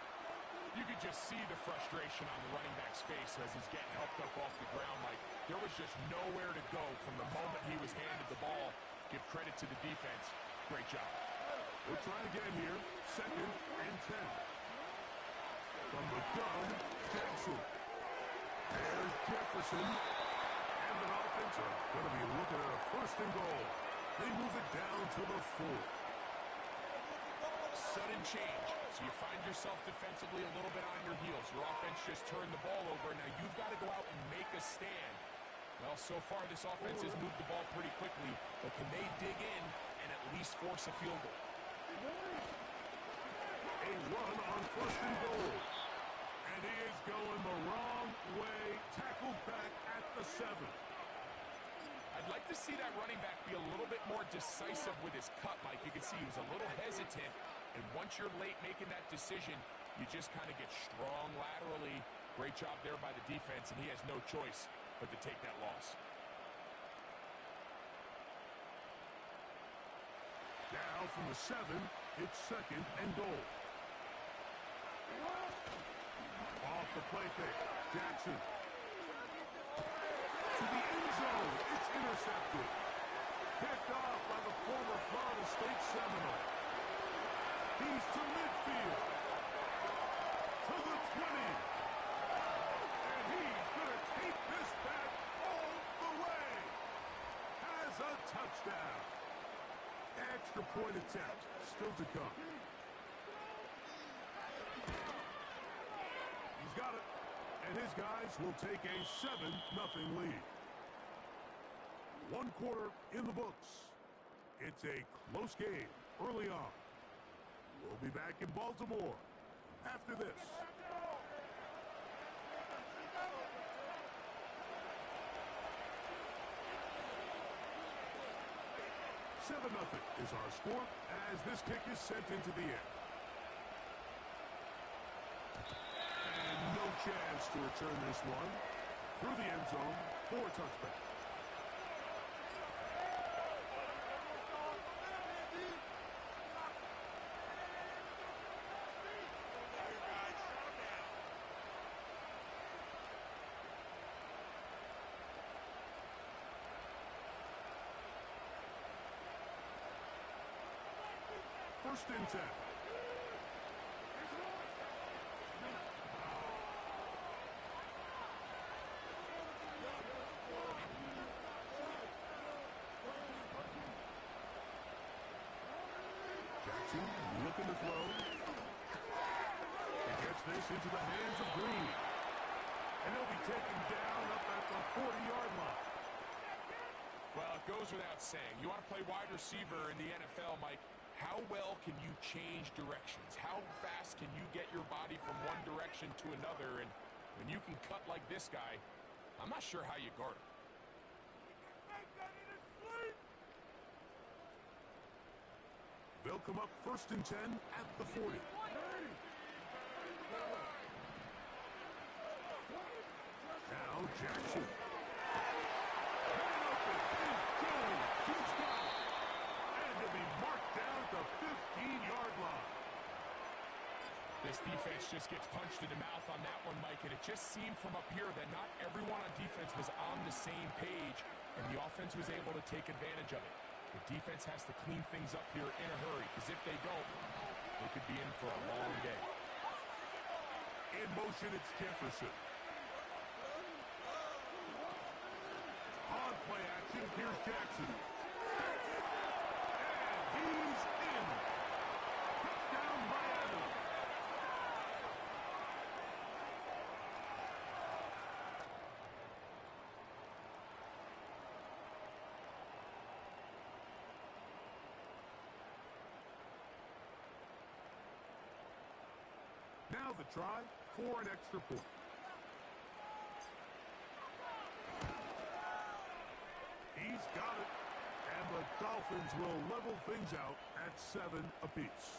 You could just see the frustration on the running back's face as he's getting helped up off the ground. Like, there was just nowhere to go from the moment he was handed the ball. Give credit to the defense. Great job. We'll try again here. 2nd and 10. From the gun, Jackson. There's Jefferson. And the offense are going to be looking at a 1st and goal. They move it down to the 4. Sudden change. So you find yourself defensively a little bit on your heels. Your offense just turned the ball over. Now you've got to go out and make a stand. Well, so far this offense has moved the ball pretty quickly, but can they dig in and at least force a field goal? A run on 1st and goal. And he is going the wrong way. Tackled back at the 7. I'd like to see that running back be a little bit more decisive with his cut, Mike. You can see he was a little hesitant, and once you're late making that decision, you just kind of get strong laterally. Great job there by the defense, and he has no choice but to take that loss. Now from the 7, it's 2nd and goal. Off the play fake, Jackson. To the end zone, it's intercepted. Picked off by the former Florida State Seminole. He's to midfield. To the 20. And he's going to take this back all the way. Has a touchdown. Extra point attempt still to come. He's got it. And his guys will take a 7-0 lead. 1 quarter in the books. It's a close game early on. We'll be back in Baltimore after this. 7-0 is our score as this kick is sent into the air. And no chance to return this one through the end zone for a touchback. First and 10. Jackson looking to throw. He gets this into the hands of Green. And he'll be taken down up at the 40-yard line. Well, it goes without saying. You want to play wide receiver in the NFL, Mike. How well can you change directions? How fast can you get your body from one direction to another? And when you can cut like this guy, I'm not sure how you guard him. They'll come up first and 10 at the 40. Now Jackson. This defense just gets punched in the mouth on that one, Mike, and it just seemed from up here that not everyone on defense was on the same page, and the offense was able to take advantage of it. The defense has to clean things up here in a hurry, because if they don't, they could be in for a long day. In motion, it's Jefferson. On play action, here's Jackson. And he's in. Touchdown, Miami. try for an extra point. He's got it. And the Dolphins will level things out at 7 apiece.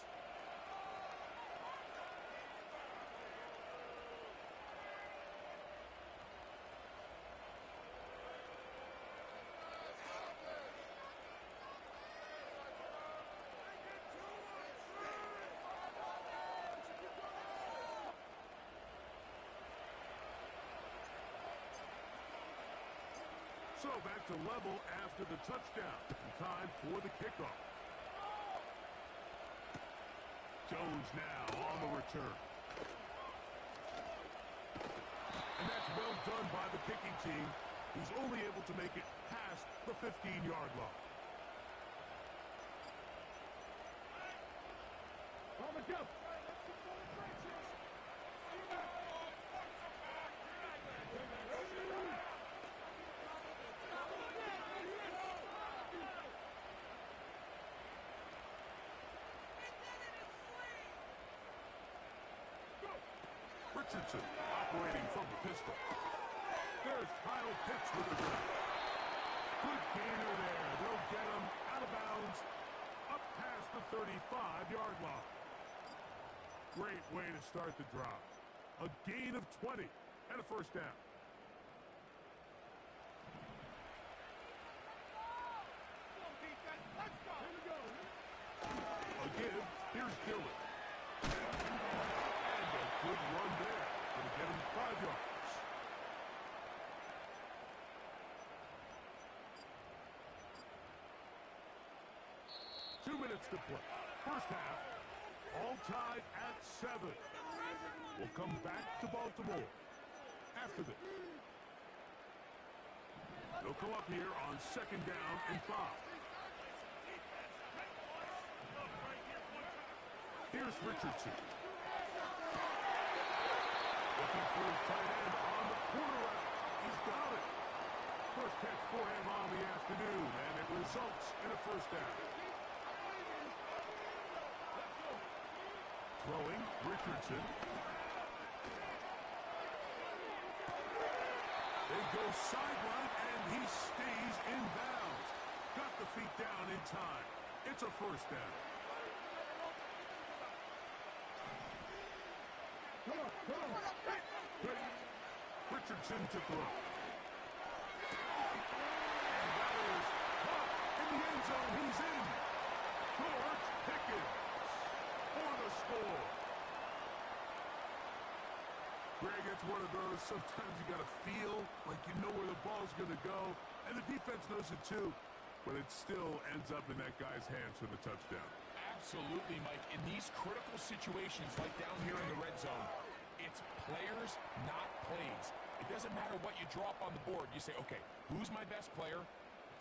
So back to level after the touchdown. Time for the kickoff. Jones now on the return. And that's well done by the kicking team, who's only able to make it past the 15-yard line. On the jump. Richardson operating from the pistol. There's Kyle Pitts with the grab. Good gainer there. They'll get him out of bounds up past the 35-yard line. Great way to start the drive. A gain of 20 and a first down. A give. Here's Dillon. And a good run there. Going to get him 5 yards. Two minutes to play. First half, all tied at 7. We'll come back to Baltimore after this. They'll come up here on 2nd down and 5. Here's Richardson. Looking for his tight end on the corner route. He's got it. First catch for him on the afternoon, and it results in a first down. Throwing, Richardson. They go sideline, and he stays in bounds. Got the feet down in time. It's a first down. Richardson to throw. And that is caught in the end zone. He's in. George Pickens for the score. Greg, it's one of those, sometimes you got to feel like you know where the ball's going to go, and the defense knows it too, but it still ends up in that guy's hands for the touchdown. Absolutely, Mike. In these critical situations, like down here in the red zone, it's players, not plays. It doesn't matter what you draw up on the board. You say, okay, who's my best player?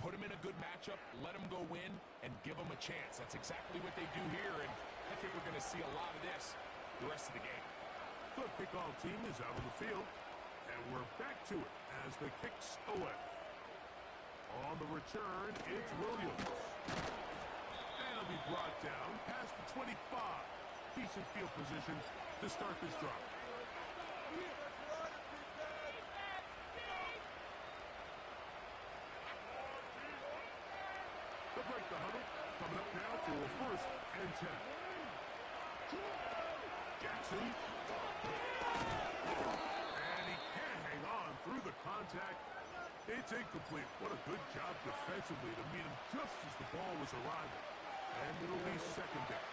Put him in a good matchup, let him go win, and give him a chance. That's exactly what they do here, and I think we're going to see a lot of this the rest of the game. The kickoff team is out on the field, and we're back to it as the kicks away. On the return, it's Williams. And he'll be brought down past the 25. Decent field position to start this drive. They'll break the huddle. Coming up now for a 1st and 10. Jackson. And he can't hang on through the contact. It's incomplete. What a good job defensively to meet him just as the ball was arriving. And it'll be 2nd down.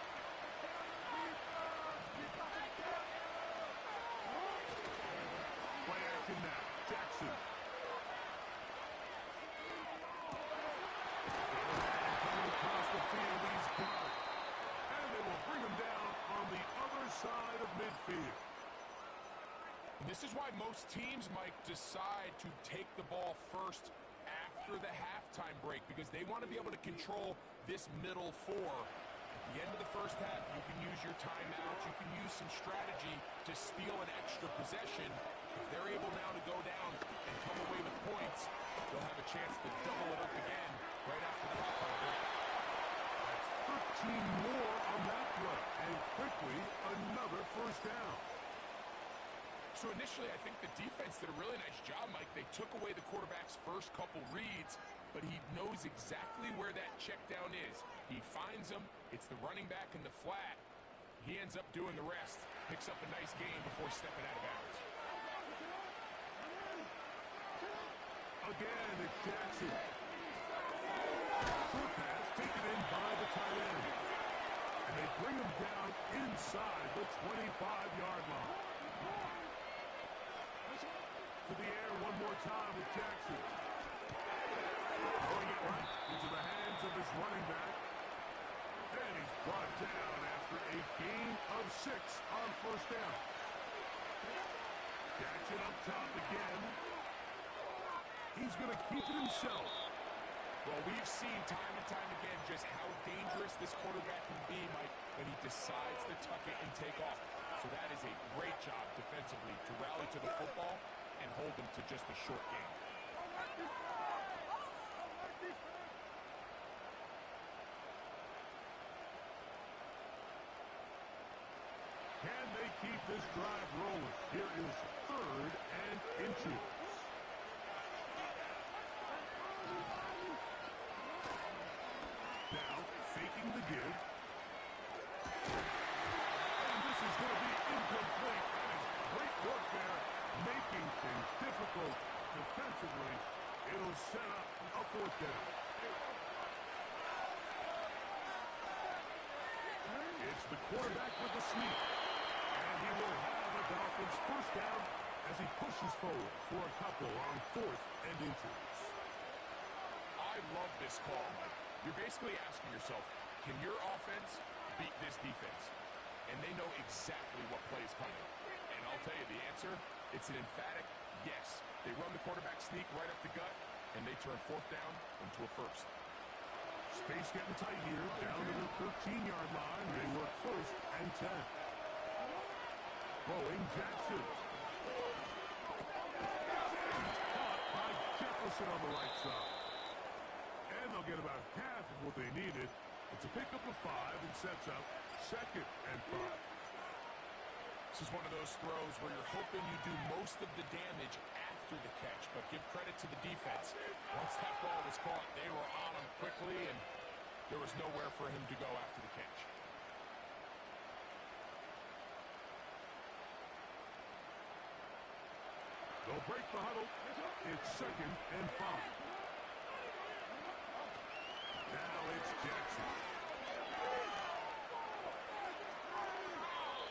Play action now. Jackson. Coming across the field, he's got it. And they will bring him down on the other side of midfield. This is why most teams, Mike, decide to take the ball first after the halftime break, because they want to be able to control this middle 4. At the end of the first half, you can use your timeouts, you can use some strategy to steal an extra possession. If they're able now to go down and come away with points, they'll have a chance to double it up again right after the halftime break. That's 13 more on that play, and quickly another first down. So initially, I think the defense did a really nice job, Mike. They took away the quarterback's first couple reads, but he knows exactly where that check down is. He finds him. It's the running back in the flat. He ends up doing the rest. Picks up a nice gain before stepping out of bounds. Again, it's Jackson. Short pass taken in by the tight end. And they bring him down inside the 25-yard line. To the air one more time with Jackson. Throwing it right into the hands of his running back. And he's brought down after a gain of 6 on first down. Jackson up top again. He's going to keep it himself. Well, we've seen time and time again just how dangerous this quarterback can be, Mike, when he decides to tuck it and take off. So that is a great job defensively to rally to the football and hold them to just a short game. Can they keep this drive rolling? Here is 3rd and inches. Now, faking the give. And this is going to be incomplete. That is great work there, making things difficult defensively. It'll set up a 4th down. It's the quarterback with the sneak. And he will have the Dolphins' first down as he pushes forward for a couple on 4th and inches. I love this call, Mike. You're basically asking yourself, can your offense beat this defense? And they know exactly what play is coming. And I'll tell you the answer, it's an emphatic yes. They run the quarterback sneak right up the gut, and they turn 4th down into a 1st. Space getting tight here, down to the 13-yard line. They work 1st and 10. Throwing Jackson. Caught by Jefferson on the right side. And they'll get about half of what they needed. It's a pickup of 5 and sets up 2nd and 5. This is one of those throws where you're hoping you do most of the damage after the catch, but give credit to the defense. Once that ball was caught, they were on him quickly, and there was nowhere for him to go after the catch. They'll break the huddle. It's 2nd and 5. Now it's Jackson.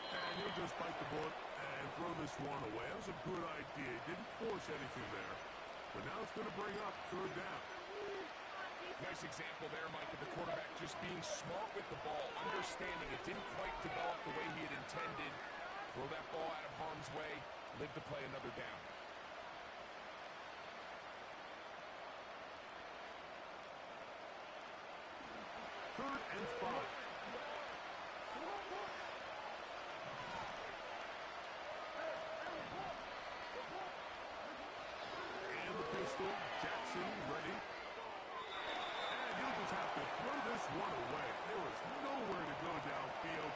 And he'll just bite the bullet and throw this one away. That was a good idea. Didn't force anything there. But now it's going to bring up 3rd down. Nice example there, Mike, of the quarterback just being smart with the ball, understanding it didn't quite develop the way he had intended. Throw that ball out of harm's way, live to play another down. Third and 5. And the pistol, Jackson ready. And he'll just have to throw this one away. There was nowhere to go downfield.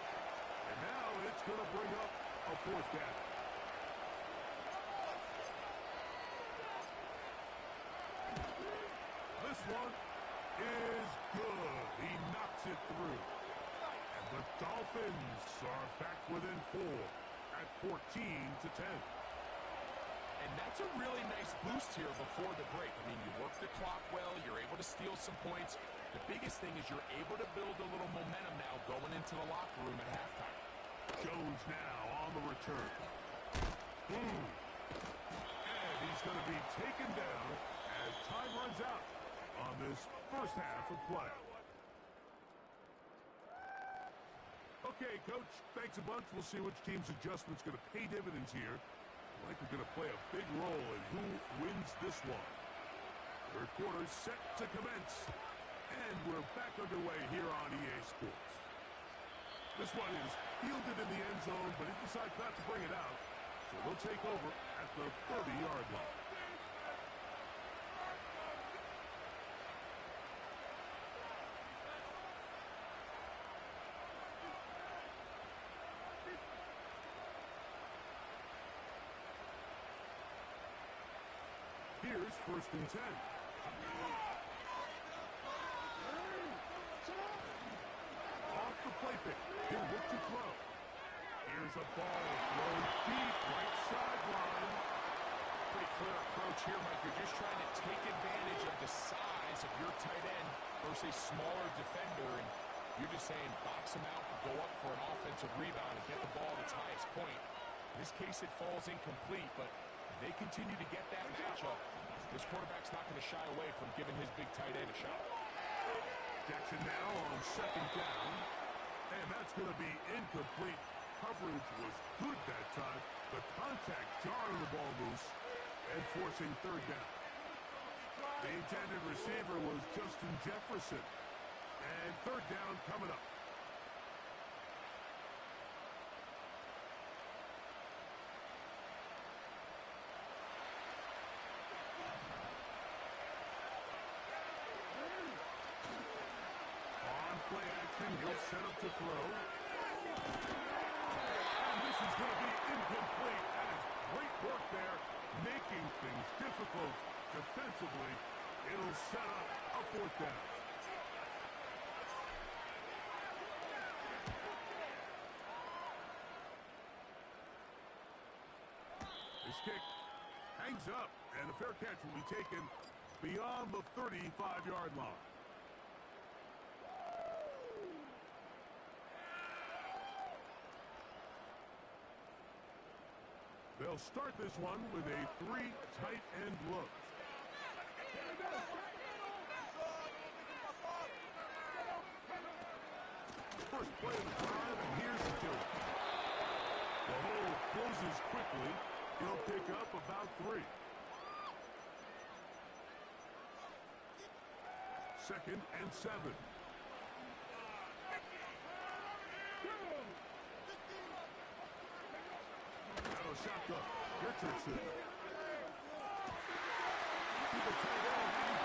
And now it's going to bring up a 4th down. This one is good. He knocks it through. And the Dolphins are back within 4 at 14-10. And that's a really nice boost here before the break. I mean, you work the clock well, you're able to steal some points. The biggest thing is you're able to build a little momentum now going into the locker room at halftime. Jones now on the return. And he's going to be taken down as time runs out on this first half of play. Okay, Coach, thanks a bunch. We'll see which team's adjustment's going to pay dividends here. Likely going to play a big role in who wins this one. 3rd quarter set to commence. And we're back underway here on EA Sports. This one is fielded in the end zone, but he decides not to bring it out. So they'll take over at the 30-yard line. first and 10. Off the play pick. He'll look to throw. Here's a ball thrown deep, right sideline. Pretty clear approach here, Mike. You're just trying to take advantage of the size of your tight end versus a smaller defender, and you're just saying box him out, go up for an offensive rebound, and get the ball at its highest point. In this case, it falls incomplete, but they continue to get that matchup. This quarterback's not going to shy away from giving his big tight end a shot. Jackson now on second down, and that's going to be incomplete. Coverage was good that time. The contact jarring the ball loose and forcing third down. The intended receiver was Justin Jefferson. And third down coming up. On play action, he'll set up to throw. And this is going to be incomplete. That is great work there, making things difficult defensively. It'll set up a fourth down. This kick hangs up, and a fair catch will be taken beyond the 35-yard line. They'll start this one with a 3 tight end look. First play of the drive, and here's the killer. The hole closes quickly. He'll pick up about 3. Second and 7. Shotgun. Richardson. To the tight end.